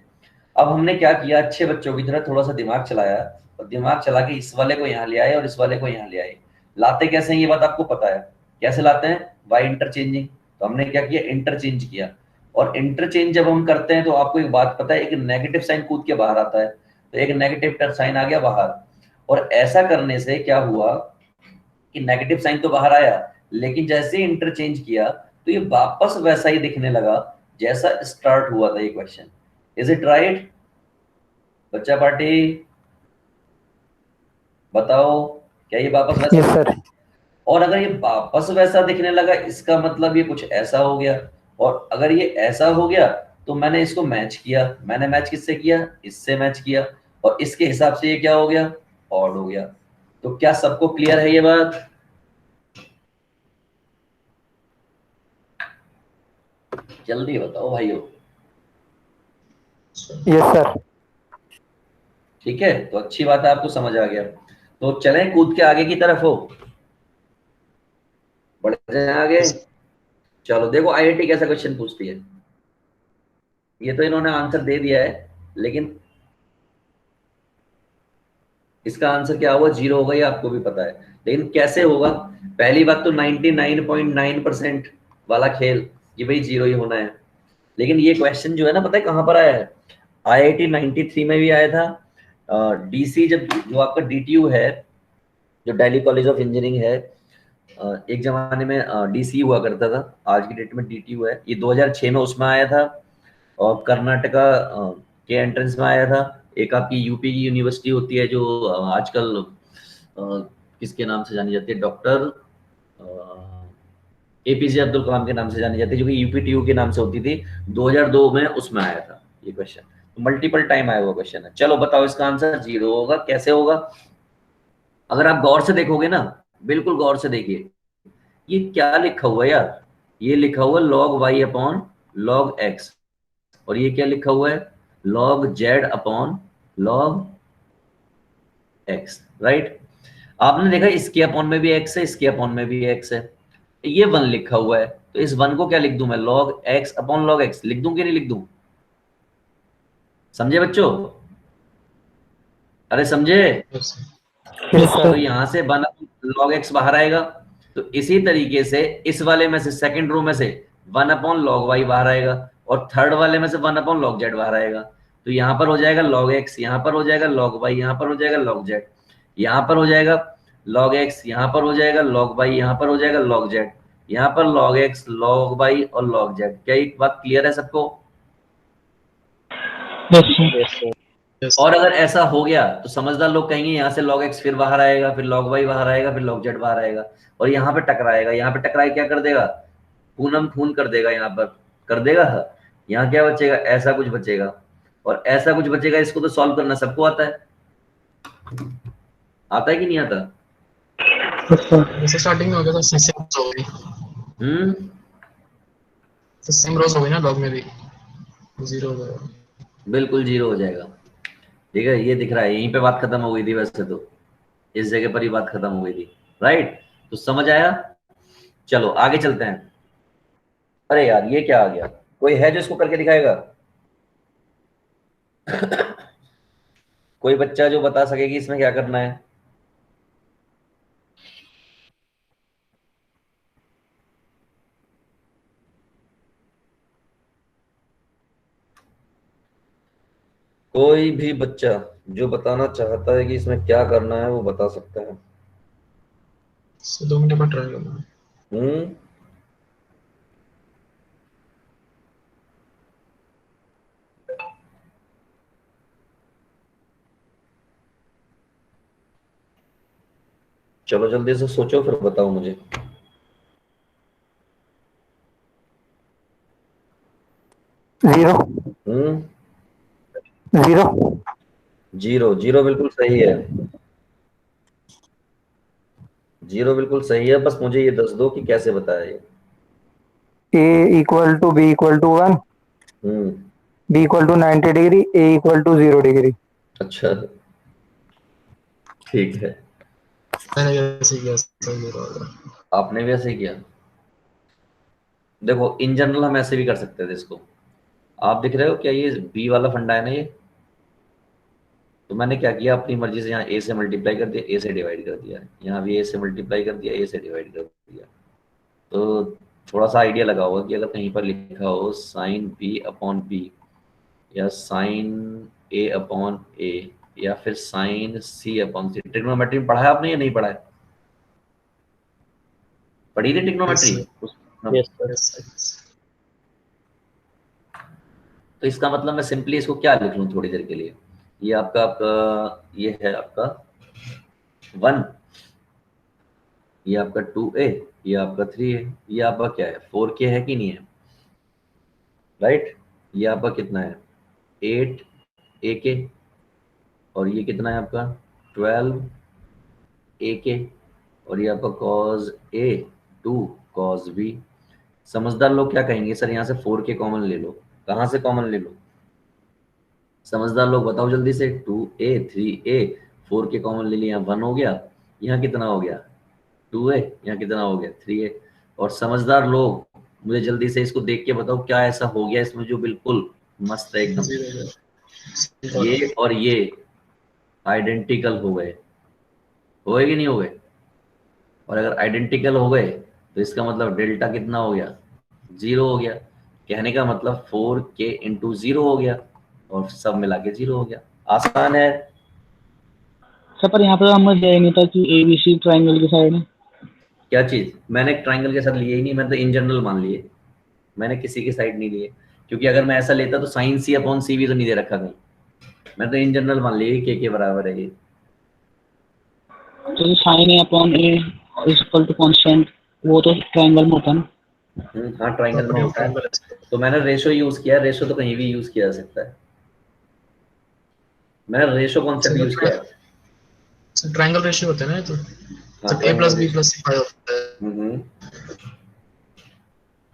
अब हमने क्या किया, अच्छे बच्चों की तरह थोड़ा सा दिमाग चलाया और दिमाग चला के इस वाले को यहाँ ले आए और इस वाले को यहाँ ले आए। लाते कैसे हैं ये बात आपको पता है, कैसे लाते हैं, बाय इंटरचेंजिंग। तो हमने क्या किया, इंटरचेंज किया। और इंटरचेंज जब हम करते हैं तो आपको एक बात पता है, एक नेगेटिव साइन कूद के बाहर आता है, तो एक नेगेटिव साइन आ गया बाहर। और ऐसा करने से क्या हुआ कि नेगेटिव साइन तो बाहर आया, लेकिन जैसे इंटरचेंज किया तो ये वापस वैसा ही दिखने लगा जैसा स्टार्ट हुआ था ये क्वेश्चन। इज इट राइट बच्चा पार्टी? बताओ क्या ये वापस वैसा? Yes sir. और अगर ये वापस वैसा दिखने लगा इसका मतलब ये कुछ ऐसा हो गया, और अगर ये ऐसा हो गया तो मैंने इसको मैच किया। मैंने मैच किससे किया, इससे मैच किया, और इसके हिसाब से ये क्या हो गया, ऑड हो गया। तो क्या सबको क्लियर है ये बात? जल्दी बताओ भाइयों। Yes sir. ठीक है, तो अच्छी बात है, आपको समझ आ गया। तो चलें कूद के आगे की तरफ हो, बढ़ जाए आगे। चलो देखो आईआईटी कैसा क्वेश्चन पूछती है। ये तो इन्होंने आंसर दे दिया है, लेकिन इसका आंसर क्या होगा, 0 होगा, ये आपको भी पता है, लेकिन कैसे होगा? पहली बात तो 99.9% वाला खेल, ये भाई 0 ही होना है। लेकिन ये क्वेश्चन जो है ना, पता है कहां पर आया है? IIT 93 में भी आया था। डीसी जब, जो आपका DTU है, जो दिल्ली कॉलेज ऑफ इंजीनियरिंग है, एक जमाने में डीसी हुआ करता था, आज की डेट में DTU है। ये 2006 में उसमें आया था, और कर्नाटका के एंट्रेंस में आया था। एक आपकी यूपी की यूनिवर्सिटी होती है जो आजकल किसके नाम से जानी जाती है, डॉक्टर APJ अब्दुल कलाम के नाम से जानी जाती है, जो कि UPTU के नाम से होती थी। 2002 में उसमें आया था ये क्वेश्चन, तो मल्टीपल टाइम आया हुआ क्वेश्चन है। चलो बताओ इसका आंसर 0 होगा। कैसे होगा? अगर आप गौर से देखोगे ना, बिल्कुल गौर से देखिए, ये क्या लिखा हुआ है यार, ये लिखा हुआ log y upon log x, और ये क्या लिखा हुआ है, log z upon log x, right? आपने देखा इसके अपॉन में भी x है, इसके अपॉन में भी x है, ये 1 लिखा हुआ है, तो इस 1 को क्या लिख दूं मैं, log x upon log x लिख दूं कि नहीं लिख दूं? समझे बच्चों? अरे समझे? तो यहाँ से 1 log x बाहर आएगा, तो इसी तरीके से इस वाले में से, सेकंड रो में से 1 अपॉन log y बाहर आएगा, और थर्ड वाले में से 1 अपॉन log z बाहर आएगा। तो यहाँ पर हो जाएगा log x, यहाँ पर हो जाएगा log y, यहाँ पर हो जाएगा log z, यहाँ पर हो जाएगा log x, यहाँ पर हो जाएगा log y, यहाँ पर हो जाएगा log z, यहाँ पर log x, log y और log z। क्या एक बात क्लियर है सबको? और अगर ऐसा हो गया तो समझदार लोग कहेंगे यहाँ से log x फिर बाहर आएगा, फिर log y बाहर आएगा, फिर log z बाहर आएगा, और यहाँ पे टकराएगा। यहाँ पे टकराए क्या कर देगा, खूनम खून कर देगा, यहाँ पर कर देगा। यहाँ क्या बचेगा, ऐसा कुछ बचेगा, और ऐसा कुछ बचेगा। इसको तो सॉल्व करना सबको आता है, आता है कि नहीं आता? जैसे स्टार्टिंग में हो गया था, सेम रोज हो गई, हम्म, तो सेम रोज हो गई ना लॉग में भी। जीरो हो जाएगा। बिल्कुल 0 हो जाएगा। ठीक है, ये दिख रहा है, यहीं पे बात खत्म हो गई थी वैसे तो, इस जगह पर ही बात खत्म हो गई थी। राइट, तो समझ आया। चलो आगे चलते हैं। अरे यार ये क्या आ गया, कोई है जो इसको करके दिखाएगा? कोई बच्चा जो बता सके कि इसमें क्या करना है? कोई भी बच्चा जो बताना चाहता है कि इसमें क्या करना है वो बता सकता है। 2 मिनट में ट्राई करना। हम्म, चलो जल्दी से सोचो फिर बताओ मुझे। जीरो। हम्म, जीरो। 0 0 बिल्कुल सही है। 0 बिल्कुल सही है, बस मुझे ये दस दो कि कैसे बताया ये। A equal to b equal to 1, hmm, b equal to 90 degree, a equal to 0 degree. अच्छा ठीक है, मैंने ऐसे किया, सही जीरो होगा। आपने भी ऐसे ही किया। देखो इन जनरल हम ऐसे भी कर सकते थे इसको। आप दिख रहे हो क्या, ये बी वाला फंडा है ना ये, तो मैंने क्या किया अपनी मर्जी से यहाँ ए से मल्टीप्लाई कर दिया, ए से डिवाइड कर दिया, यहाँ भी ए से मल्टीप्लाई कर दिया, ए से डिवाइड कर दिया। तो थोड़ा सा आइडिया लगा होगा कि अगर कहीं पर लिखा हो साइन बी अपॉन बी, या साइन ए अपॉन ए, या फिर साइन सी अपॉन सी। ट्रिग्नोमेट्री में पढ़ा है आपने या नहीं पढ़ा है? पढ़ी थी yes trigonometry? Sir. Yes sir. Yes sir. तो इसका मतलब मैं सिंपली इसको क्या लिख लूँ थोड़ी देर के लिए, ये आपका ये है आपका 1, ये आपका 2a, ये आपका 3a, ये आपका क्या है 4k है कि नहीं है? राइट, ये आपका कितना है 8ak, और ये कितना है आपका 12ak, और ये आपका cos a 2 cos b। समझदार लोग क्या कहेंगे, सर यहाँ से 4k कॉमन ले लो। कहाँ से कॉमन ले लो? समझदार लोग बताओ जल्दी से। 2a 3a, 4k कॉमन ले लिया, 1 हो गया, यहाँ कितना हो गया 2a, यहाँ कितना हो गया 3a। और समझदार लोग मुझे जल्दी से इसको देख के बताओ क्या ऐसा हो गया इसमें जो बिल्कुल मस्त है एकदम। जीरो हो जाएगा। ये और ये आइडेंटिकल हो गए, हो गए कि नहीं हो गए? और अगर आइडेंटिकल हो गए तो इसका मतलब डेल्टा कितना हो गया 0 हो गया। कहने का मतलब 4k इंटू 0 हो गया, और सब मिला के 0 हो गया। आसान है। सर पर यहाँ पे हमें यह नहीं था कि एबीसी ट्राइंगल की साइड है। क्या चीज? मैंने ट्राइंगल के साथ लिए ही नहीं, मैंने तो इन जनरल मान लिए, मैंने किसी की साइड नहीं लिए। क्योंकि अगर मैं ऐसा लेता तो साइन सी अपॉन सी भी तो नहीं दे रखा कहीं, मैं तो इन जनरल मान लिए के बराबर है ये। तो sine A upon A is equal to constant, वो तो ट्राइंगल में होता है ना। हाँ ट्राइंगल में होता है, तो मैंने रेशो यूज किया। रेशो तो कहीं भी यूज किया जा सकता है, मैंने रेशो कॉन्सेप्ट यूज किया है। ट्रायंगल रेशियो होते हैं ना ये तो, हाँ, जब a प्लस बी प्लस सी पाई होता है हम्म,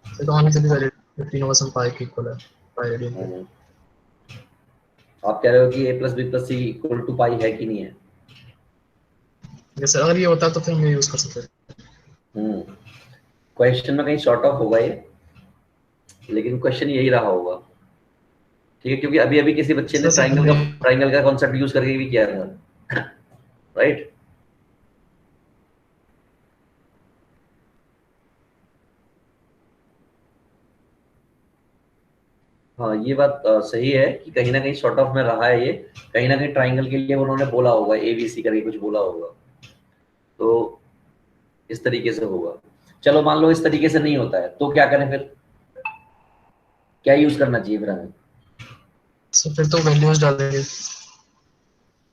तो ऑन के वैल्यू 15/1 पाई के इक्वल है, पाई रेडियन के। हम्म। आप कह रहे हो कि a plus b plus c equal to pi है कि नहीं है? जैसे अगर ये होता तो फिर हम ये यूज कर सकते हैं। क्वेश्चन में कहीं शॉर्ट ऑफ होगा ये, लेकिन क्वेश्चन यही रहा होगा। ठीक है, क्योंकि अभी अभी किसी बच्चे ने ट्राइंगल का कॉन्सेप्ट यूज करके भी किया था। राइट, हाँ ये बात सही है कि कहीं ना कहीं शॉर्ट ऑफ में रहा है ये। कहीं ना कहीं ट्राइंगल के लिए उन्होंने बोला होगा, एबीसी करके कुछ बोला होगा, तो इस तरीके से होगा। चलो मान लो इस तरीके से नहीं होता है तो क्या करें फिर, क्या यूज करना चाहिए फिर हमें? तो फिर तो वैल्यूज डाल देंगे,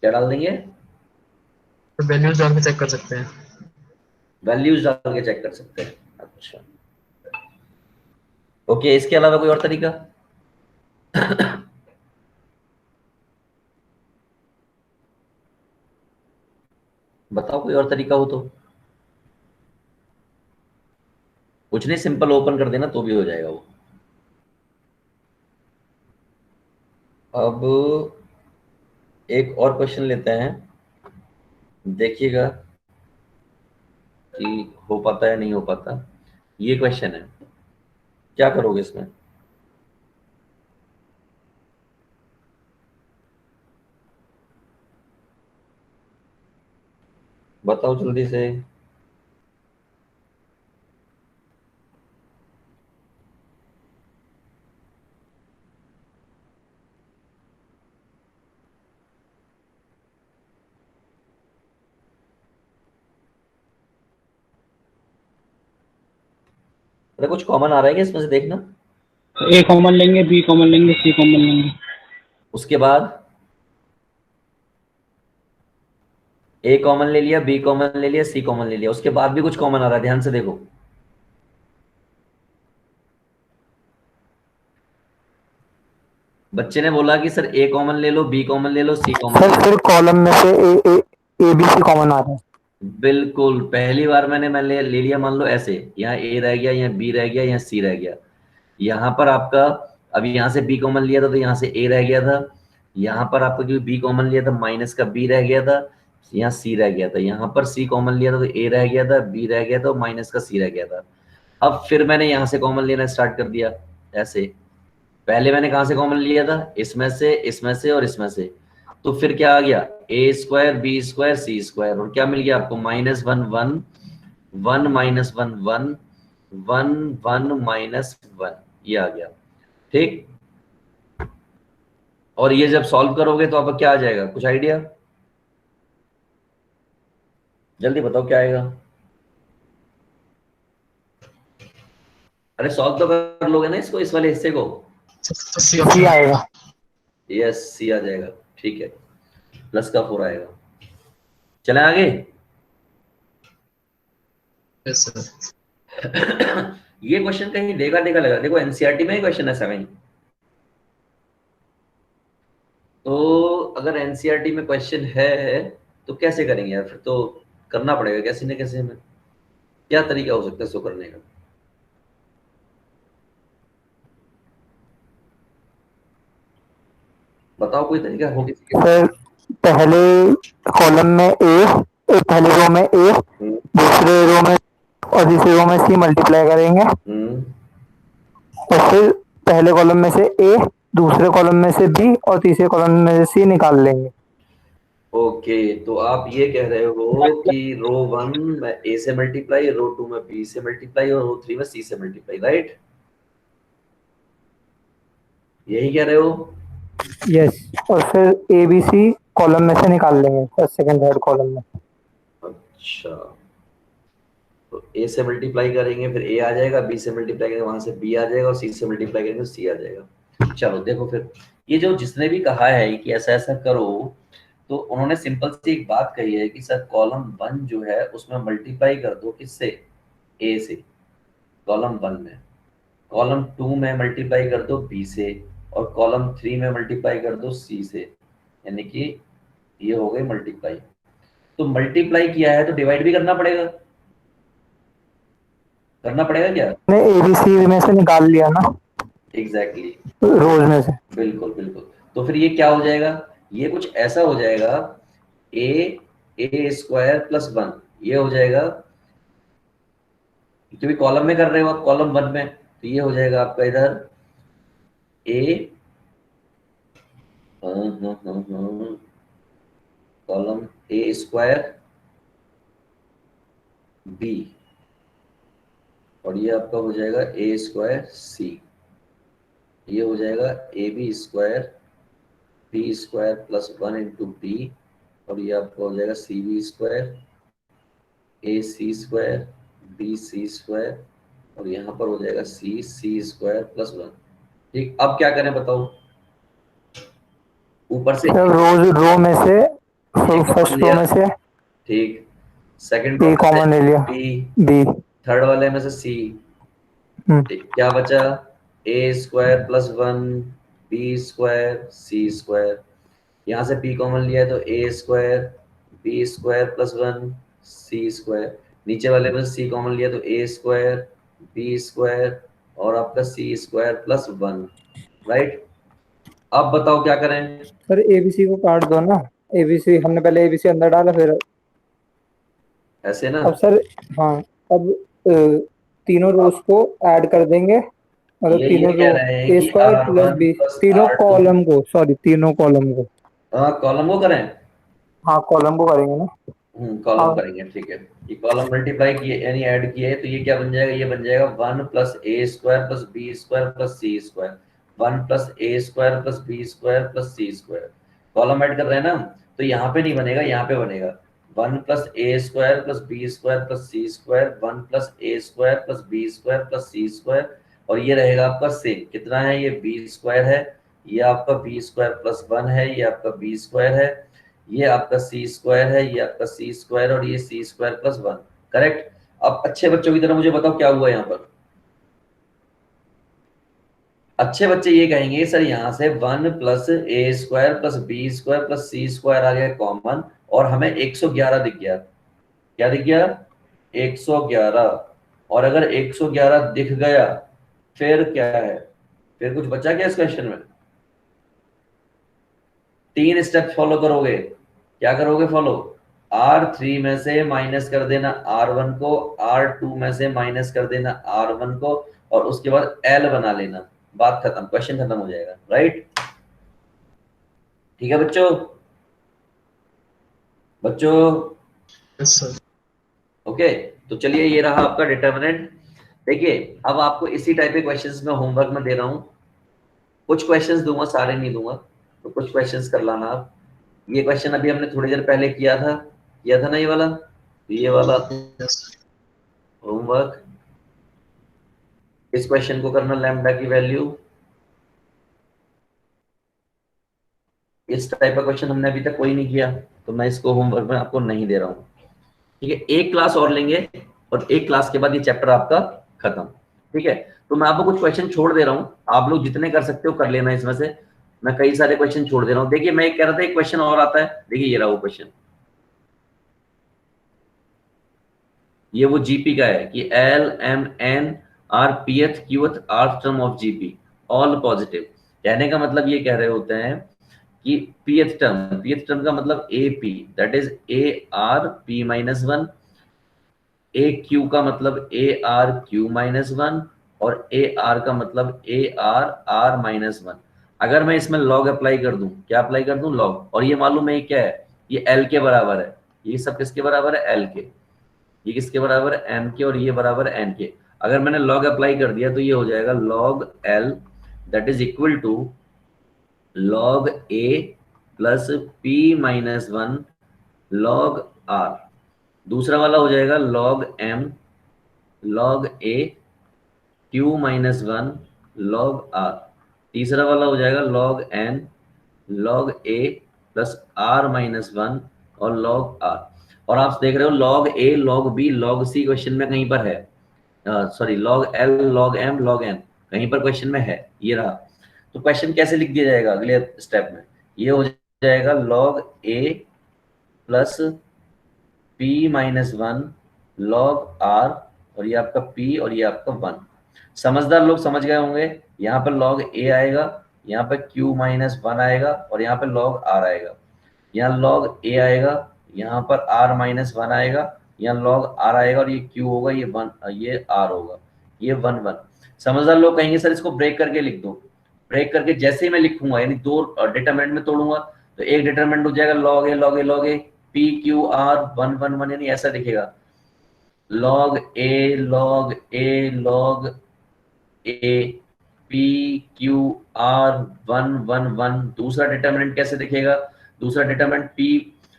क्या डाल देंगे? तो वैल्यूज डाल के चेक कर सकते हैं। वैल्यूज डाल के चेक कर सकते हैं। अच्छा ओके, इसके अलावा कोई और तरीका? बताओ कोई और तरीका हो तो। कुछ नहीं, सिंपल ओपन कर देना तो भी हो जाएगा वो। अब एक और क्वेश्चन लेते हैं, देखिएगा कि हो पाता है नहीं हो पाता। ये क्वेश्चन है, क्या करोगे इसमें? बताओ जल्दी से। अरे कुछ कॉमन आ रहा है क्या इसमें से, देखना। ए कॉमन लेंगे, बी कॉमन लेंगे, सी कॉमन लेंगे। उसके बाद ए कॉमन ले लिया, बी कॉमन ले लिया, सी कॉमन ले लिया, उसके बाद भी कुछ कॉमन आ रहा है, ध्यान से देखो। बच्चे ने बोला कि सर ए कॉमन ले लो, बी कॉमन ले लो, सी कॉमन ले सर लो। फिर कॉलम में से ए बी सी कॉमन आ रहा है। बिल्कुल, पहली बार मैंने ले लिया, मान लो ऐसे, यहाँ ए रह गया, यहाँ बी रह गया, यहाँ सी रह गया। यहाँ पर आपका, अभी यहाँ से बी कॉमन लिया था तो यहाँ से ए रह गया था। यहाँ पर आपका क्योंकि बी कॉमन लिया था, माइनस का बी रह गया था, यहाँ सी रह गया था। यहाँ पर सी कॉमन लिया था तो ए रह गया था, बी रह गया था, माइनस का सी रह गया था। अब फिर मैंने यहाँ से कॉमन लेना स्टार्ट कर दिया ऐसे। पहले मैंने कहाँ से कॉमन लिया था? इसमें से और इसमें से। तो फिर क्या आ गया? ए स्क्वायर बी स्क्वायर सी स्क्वायर, और क्या मिल गया आपको? -1 1 1 -1 1 1 1 -1, ये आ गया। ठीक, और ये जब सॉल्व करोगे तो आपका क्या आ जाएगा? कुछ आइडिया? जल्दी बताओ क्या आएगा। अरे सॉल्व तो कर लोगे ना इसको, इस वाले हिस्से को। तो सी सी ऑप्शन आएगा। यस, सी आ जाएगा। ठीक है, प्लस का 4 आएगा। चलें आगे। Yes sir. ये क्वेश्चन कहीं देखा लगा, देखो एनसीईआरटी में ही क्वेश्चन है 7। तो अगर एनसीईआरटी में क्वेश्चन है तो कैसे करेंगे यार? फिर तो करना पड़ेगा कैसे न कैसे में। क्या तरीका हो सकता है इसको करने का? बताओ कोई तरीका हो किसी के? सर पहले कॉलम में पहले रो में ए, दूसरे रो में और तीसरे रो में सी मल्टीप्लाई करेंगे, और फिर पहले कॉलम में से ए, दूसरे कॉलम में से बी और तीसरे कॉलम में से सी निकाल लेंगे। ओके, तो आप ये कह रहे हो कि रो 1 में ए से मल्टीप्लाई, रो 2 में बी से मल्टीप्लाई और रो 3 में सी से मल्टीप्लाई, राइट? यही कह रहे हो? यस, और फिर ए बी सी कॉलम में से निकाल लेंगे, फर्स्ट सेकंड थर्ड कॉलम में। अच्छा, तो ए से मल्टीप्लाई करेंगे फिर ए आ जाएगा, बी से मल्टीप्लाई करेंगे वहां से बी आ जाएगा, और सी से मल्टीप्लाई करेंगे तो सी आ जाएगा। चलो देखो, फिर ये जो जिसने भी कहा है कि ऐसा ऐसा करो, तो उन्होंने सिंपल सी एक बात कही है कि सर कॉलम 1 जो है उसमें मल्टीप्लाई कर दो, किससे? ए से, कॉलम 1 में। कॉलम 2 में मल्टीप्लाई कर दो बी से, और कॉलम 3 में मल्टीप्लाई कर दो सी से, यानी कि ये हो गई मल्टीप्लाई। तो मल्टीप्लाई किया है तो डिवाइड भी करना पड़ेगा, क्या? ने ए बी सी में से निकाल लिया ना, एग्जैक्टली, रोज में से। बिल्कुल बिल्कुल। तो फिर ये क्या हो जाएगा? ये कुछ ऐसा हो जाएगा, ए स्क्वायर प्लस 1, ये हो जाएगा, क्योंकि कॉलम में कर रहे हो आप, कॉलम 1 में, तो ये हो जाएगा आपका इधर ए, कॉलम ए स्क्वायर बी, और ये आपका हो जाएगा ए स्क्वायर सी, ये हो जाएगा A B square B square plus 1 into B, और ये आपका हो जाएगा C B square A C square B C square, और यहाँ पर हो जाएगा सी सी स्क्वायर प्लस 1। ठीक, अब क्या करें बताओ? ऊपर से रो में से, फर्स्ट रो में से ठीक, सेकंड ए कॉमन ले लिया, बी, थर्ड वाले में से सी, क्या बचा? ए स्क्वायर प्लस 1 बी स्क्वायर सी स्क्वायर, यहाँ से बी कॉमन लिया है तो ए स्क्वायर बी स्क्वायर प्लस 1 सी स्क्वायर, नीचे वाले में सी कॉमन लिया तो ए स्क्वायर बी स्क्वायर और आपका सी स्क्वायर प्लस 1, राइट? अब बताओ क्या करें? सर एबीसी को काट दो ना, एबीसी हमने पहले एबीसी अंदर डाला फिर ऐसे ना, अब सर, हाँ, अब तीनों रोज को ऐड कर देंगे, मतलब ये तीनों कह रो रहे हैं ए कि square plus R1 B, plus तीनों R2, कॉलम को, सॉरी तीनों कॉलम को, कॉलम को करें। हाँ कॉलम को करेंगे ना। कॉलम हाँ करेंगे, ठीक है। ये कॉलम मल्टीप्लाई किए यानी ऐड किए, तो ये क्या बन जाएगा? ये बन जाएगा 1 plus a square plus b square plus c square, 1 plus a square plus b square plus c square. Column add कर रहे हैं ना, तो यहाँ पे नहीं बनेगा, यहाँ पे बनेगा 1 plus a square plus b square plus c square, 1 plus a square plus b square plus c square, और ये रहेगा आपका सेम, कितना है? ये बी स्क्वायर है, ये आपका बी स्क्वायर प्लस 1 है, ये आपका बी स्क्वायर है, ये आपका सी स्क्वायर है, ये आपका सी स्क्वायर, और ये सी स्क्वायर प्लस 1। करेक्ट। अब अच्छे बच्चों की तरह मुझे बताओ क्या हुआ यहाँ पर? अच्छे बच्चे ये कहेंगे सर यहाँ से 1 plus a square plus b square plus c square आ गया कॉमन, और हमें 111 दिख गया। क्या दिख गया? 111। और अगर 111 दिख गया फिर क्या है? फिर कुछ बचा क्या इस क्वेश्चन में? 3 स्टेप फॉलो करोगे। क्या करोगे फॉलो? R3 में से माइनस कर देना R1 को, R2 में से माइनस कर देना R1 को, और उसके बाद L बना लेना। बात खत्म, क्वेश्चन खत्म हो जाएगा। राइट? ठीक है बच्चों? बच्चों यस सर। ओके, तो चलिए ये रहा आपका डिटर्मिनेंट। देखिए अब आपको इसी टाइप के क्वेश्चंस में होमवर्क में दे रहा हूं। कुछ क्वेश्चंस दूंगा, सारे नहीं दूंगा, तो कुछ क्वेश्चंस कर लाना आप। ये क्वेश्चन अभी हमने थोड़ी देर पहले किया था ना, ये वाला, ये वाला यस होमवर्क। इस क्वेश्चन को करना लैम्डा की वैल्यू। इस टाइप का क्वेश्चन हमने अभी तक कोई नहीं किया, तो मैं इसको होमवर्क में आपको नहीं दे रहा हूँ। ठीक है, एक क्लास और लेंगे और एक क्लास के बाद ये चैप्टर आपका खत्म। ठीक है, तो मैं आपको कुछ क्वेश्चन छोड़ दे रहा हूँ, आप लोग जितने कर सकते हो कर लेना। इसमें से मैं कई सारे क्वेश्चन छोड़ दे रहा हूँ। देखिए मैं एक कह रहा था एक क्वेश्चन और आता है, देखिए ये रहा वो क्वेश्चन, ये वो जीपी का है कि l m n r pth qth r term of GP all positive. कहने का मतलब ये कह रहे होते हैं कि पीएथ टर्म का मतलब A P, that is A R P minus 1, A Q का मतलब ए आर क्यू माइनस 1, और ए आर का मतलब ए आर आर माइनस 1। अगर मैं इसमें लॉग अप्लाई कर दूं, क्या अप्लाई कर दूं? लॉग। और ये मालूम है ये क्या है? ये एल के बराबर है। ये सब किसके बराबर है? एल के। ये किसके बराबर है? एम के, और ये बराबर है एन के। अगर मैंने लॉग अप्लाई कर दिया तो ये हो जाएगा log L that is equal to log A plus P minus 1 log R. दूसरा वाला हो जाएगा log M log A Q minus 1 log R. तीसरा वाला हो जाएगा लॉग एन लॉग ए प्लस आर माइनस 1 और लॉग आर। और आप देख रहे हो log A log B log C question में कहीं पर है, sorry log L log M log N कहीं पर क्वेश्चन में है, ये रहा। तो क्वेश्चन कैसे लिख दिया जाएगा अगले स्टेप में? ये हो जाएगा log A plus P minus 1 log are, और ये आपका p और ये आपका 1। समझदार लोग समझ गए होंगे। यहाँ पर लॉग a आएगा, यहाँ पर q माइनस 1 आएगा, और यहाँ पर लॉग r आएगा। यहाँ लॉग a आएगा, यहाँ पर r माइनस 1 आएगा, यहाँ लॉग r आएगा, और ये q होगा, ये 1, ये r होगा, ये 1 1। समझदार लोग कहेंगे सर इसको ब्रेक करके लिख दो। ब्रेक करके जैसे ही मैं लिखूंगा, यानी दो डिटरमिनेंट में तोड़ूंगा, तो एक डिटरमिनेंट हो जाएगा log A log A log A P Q are 1 1 1, यानी ऐसा दिखेगा log A log A log A P Q are 1 1 1। दूसरा डिटरमिनेंट कैसे दिखेगा? दूसरा डिटरमिनेंट पी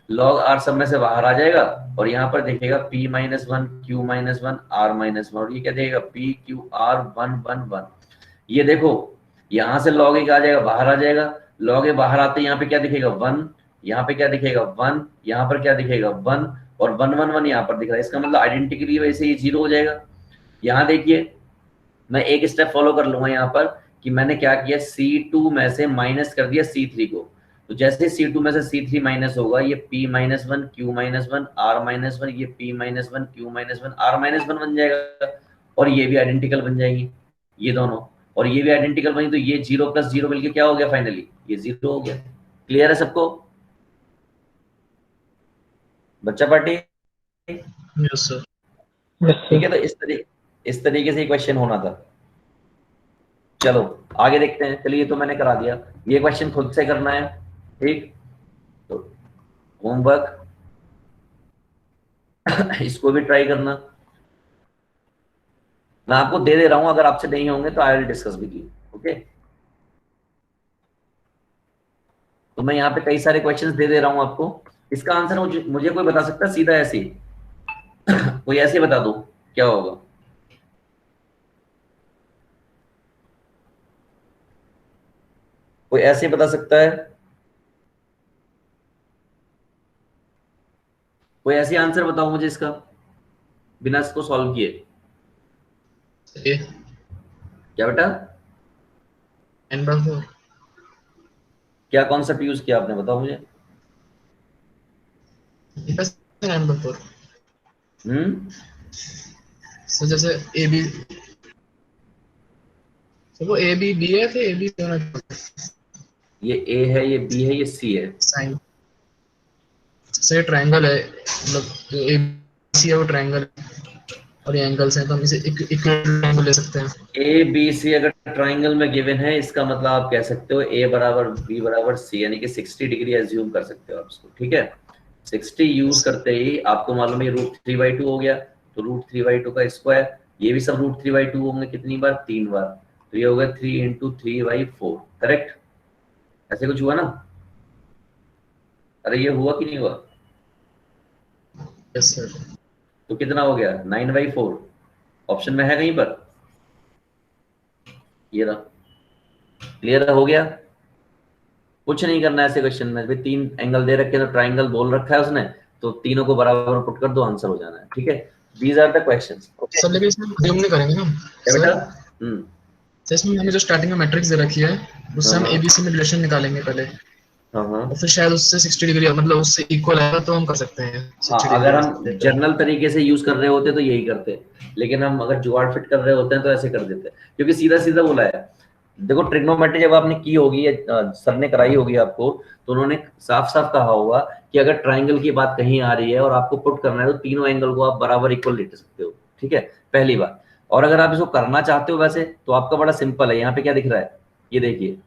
लॉग आर सब में से बाहर आ जाएगा, और यहाँ पर दिखेगा p minus 1 q minus 1 r minus 1, और ये क्या देगा? p q r 1 1 1। ये देखो यहाँ से लॉग ए आ जाएगा, बाहर आ जाएगा, लॉग ए बाहर आते यहाँ पे क्या दिखेगा? 1, यहाँ पे क्या दिखेगा? 1, यहाँ पर क्या दिखेगा? 1, और 1 1 1 यहाँ पर दिख रहा है। इसका मतलब आइडेंटिकली वैसे ये 0 हो जाएगा। यहाँ देखिए मैं एक स्टेप फॉलो कर लूंगा यहाँ पर कि मैंने क्या किया, C2 में से माइनस कर दिया C3 को। तो जैसे C2 में से C3 माइनस होगा, ये P minus 1 Q minus 1 R minus 1, ये P minus 1 Q minus 1 R minus 1 बन जाएगा, और ये भी आइडेंटिकल बन जाएगी ये दोनों। और ये भी आइडेंटिकल बनी, तो ये 0 + 0 मिलके क्या हो गया फाइनली, ये 0 हो गया। क्लियर है सबको बच्चा पार्टी? Yes sir. ठीक है, तो इस तरीके से क्वेश्चन होना था। चलो आगे देखते हैं। चलिए, तो मैंने करा दिया, ये क्वेश्चन खुद से करना है, ठीक। तो होमवर्क इसको भी ट्राई करना, मैं आपको दे दे रहा हूं, अगर आपसे नहीं होंगे तो I will discuss with you, okay. तो मैं यहाँ पे कई सारे क्वेश्चंस दे दे रहा हूं आपको, इसका आंसर मुझे कोई बता सकता है सीधा ऐसे ही? कोई ऐसे बता दो क्या होगा? कोई ऐसे बता सकता है? कोई ऐसे आंसर बताओ मुझे इसका, बिना इसको सॉल्व किए। ये क्या बेटा, n/4 क्या कॉन्सेप्ट यूज किया आपने, बताओ मुझे। n/4 सर, जैसे ए बी, सर वो ए बी बी है, तो ए बी होना चाहिए ये ए है, ये बी है, ये सी है। साइन। जैसे ट्रायंगल है, मतलब ए सी है वो ट्रायंगल, और ये एंगल्स हैं, तो हम इसे इक्विलैटरल ले सकते हैं। ए बी सी अगर ट्राइंगल में गिवन है, इसका मतलब आप कह सकते हो ए बराबर बी बराबर सी, यानी कि 60 डिग्री एज्यूम कर सकते हो आप इसको, ठीक है। 60 यूज करते ही आपको मालूम है √3/2 हो गया, तो √3/2 का स्क्वायर, ये भी सब √3/2 होंगे, कितनी बार, 3 बार, तो ये हो गया 3 × 3/4, करेक्ट। ऐसे कुछ हुआ ना? अरे ये हुआ कि नहीं हुआ? Yes sir. तो कितना हो गया, 9/4, ऑप्शन में है कहीं पर, ये रहा। क्लियर हो गया? कुछ नहीं करना है ऐसे क्वेश्चन में, भाई 3 एंगल दे रखे हैं, तो ट्राइंगल बोल रखा है उसने, तो तीनों को बराबर पुट कर दो, आंसर हो जाना है, ठीक है। These are the questions. Sir लेकिन इसमें अज्यूम नहीं करेंगे ना क्या बेटा? सर? तो इसमें हमें जो स्टार्टिंग में मैट्रिक्स दे रखी है, उससे हम एबीसी में रिलेशन निकालेंगे पहले, हाँ और फिर शायद उससे 60 डिग्री, मतलब उससे इक्वल आएगा तो हम कर सकते हैं 60 हाँ, अगर हम डिग्री। जनरल तरीके से यूज कर रहे होते तो यही करते, लेकिन हम अगर जुगाड़ फिट कर रहे होते हैं तो ऐसे कर देते, क्योंकि सीधा सीधा बोला है। देखो ट्रिग्नोमेट्री जब आपने की होगी, सर ने कराई होगी आपको, तो उन्होंने साफ साफ कहा होगा कि अगर ट्राइंगल की बात कहीं आ रही है और आपको पुट करना है, तो तीनों एंगल को आप बराबर इक्वल ले सकते हो, ठीक है, पहली बात। और अगर आप इसको करना चाहते हो वैसे, तो आपका बड़ा सिंपल है, यहाँ पे क्या दिख रहा है, ये देखिए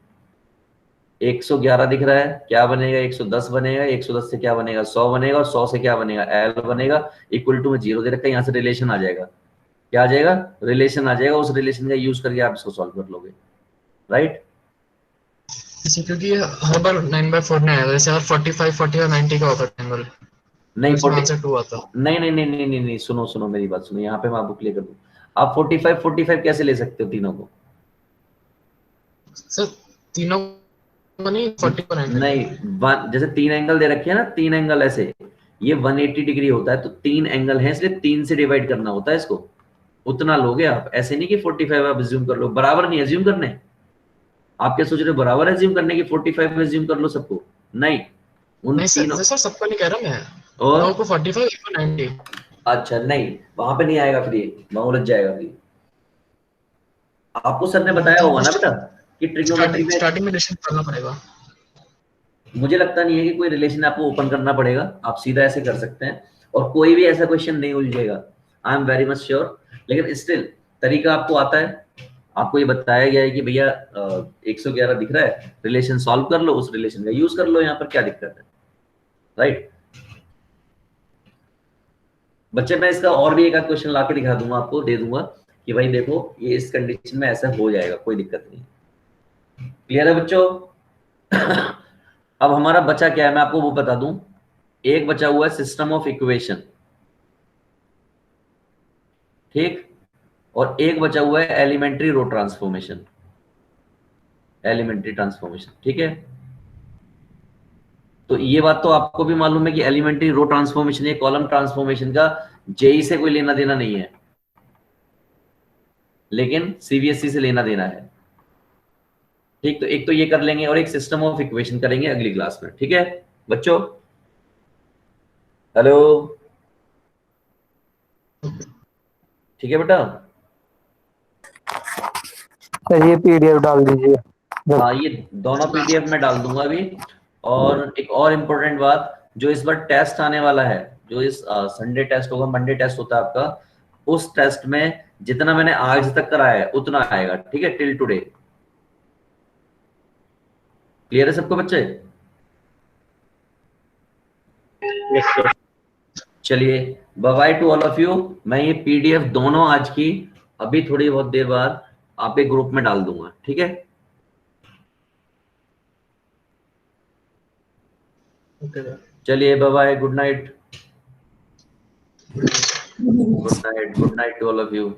111 दिख रहा है, क्या बनेगा, 110 बनेगा, 110 से क्या बनेगा, 100 बनेगा, और 100 से क्या बनेगा, एल बनेगा, इक्वल टू में 0 दे रखा है, यहाँ से रिलेशन आ जाएगा, क्या आ जाएगा, रिलेशन आ जाएगा, उस रिलेशन का यूज करके आप इसको सॉल्व कर लोगे, राइट। जैसे क्योंकि हर बार 9/4 नहीं आएगा, जैसे हर 45 40 और 90 का होता है एंगल, नहीं, इसमें आंसर 2 आता। नहीं नहीं नहीं नहीं नहीं नहीं, सुनो सुनो मेरी बात सुनो, यहाँ पे मैं आपको क्लियर कर दूं। आप 45 कैसे ले सकते हो तीनों को? सर तीनों को नहीं, 40 पर एंगल नहीं, जैसे 3 एंगल दे रखे हैं ना, 3 एंगल ऐसे, ये 180 डिग्री होता है, तो 3 एंगल है, इसलिए 3 से डिवाइड करना होता है इसको, उतना लोगे आप, ऐसे नहीं कि 45 आप एज्यूम कर लो, बराबर नहीं एज्यूम करने। आप क्या सोच रहे हो, बराबर एज्यूम करने की 45 एज्यूम कर लो सबको? नहीं, उन नहीं तीनों। सर, सबको नहीं कह रहा मैं, और दो को 45, एक को 90। अच्छा नहीं, वहां पे नहीं आएगा, फिर ये वहां उलझ जाएगा फिर। आपको सर ने बताया होगा ना बेटा कि ट्रिग्नोमेट्री में स्टार्टिंग में रिलेशन करना पड़ेगा। मुझे लगता नहीं है कि कोई रिलेशन आपको ओपन करना पड़ेगा, आप सीधा ऐसे कर सकते हैं, और कोई भी ऐसा क्वेश्चन नहीं उलझेगा, I am very much sure. लेकिन स्टिल तरीका आपको आता है, आपको ये बताया गया है कि भैया 111 दिख रहा है, रिलेशन सॉल्व कर लो, उस रिलेशन का यूज कर लो, यहाँ पर क्या दिक्कत है, राइट। बच्चे मैं इसका और भी एक आध क्वेश्चन ला के दिखा दूंगा आपको, दे दूंगा कि भाई देखो ये इस कंडीशन में ऐसा हो जाएगा, कोई दिक्कत नहीं। क्लियर है बच्चों? अब हमारा बचा क्या है, मैं आपको वो बता दूं। एक बचा हुआ है सिस्टम ऑफ इक्वेशन, ठीक, और एक बचा हुआ है elementary row transformation, elementary transformation, ठीक है। तो ये बात तो आपको भी मालूम है कि एलिमेंट्री रो ट्रांसफॉर्मेशन या कॉलम ट्रांसफॉर्मेशन का जेई से कोई लेना देना नहीं है, लेकिन सीबीएसई से लेना देना है, ठीक। तो एक तो ये कर लेंगे, और एक सिस्टम ऑफ इक्वेशन करेंगे अगली क्लास में, ठीक है बच्चों? हेलो, ठीक है बेटा? सर ये पीडीएफ डाल दीजिए। हाँ, ये दोनों पीडीएफ में डाल दूंगा अभी। और एक और इम्पोर्टेंट बात, जो इस बार टेस्ट आने वाला है, जो इस संडे टेस्ट होगा, मंडे टेस्ट होता है आपका, उस टेस्ट में जितना मैंने आज तक कराया है उतना आएगा, ठीक है, टिल टुडे। क्लियर है सबको बच्चे? Yes sir. चलिए, bye bye to all of you. मैं ये पीडीएफ दोनों आज की अभी थोड़ी बहुत देर बाद आपके ग्रुप में डाल दूंगा, ठीक है? Okay sir. चलिए, bye bye, good night, good night, good night to all of you.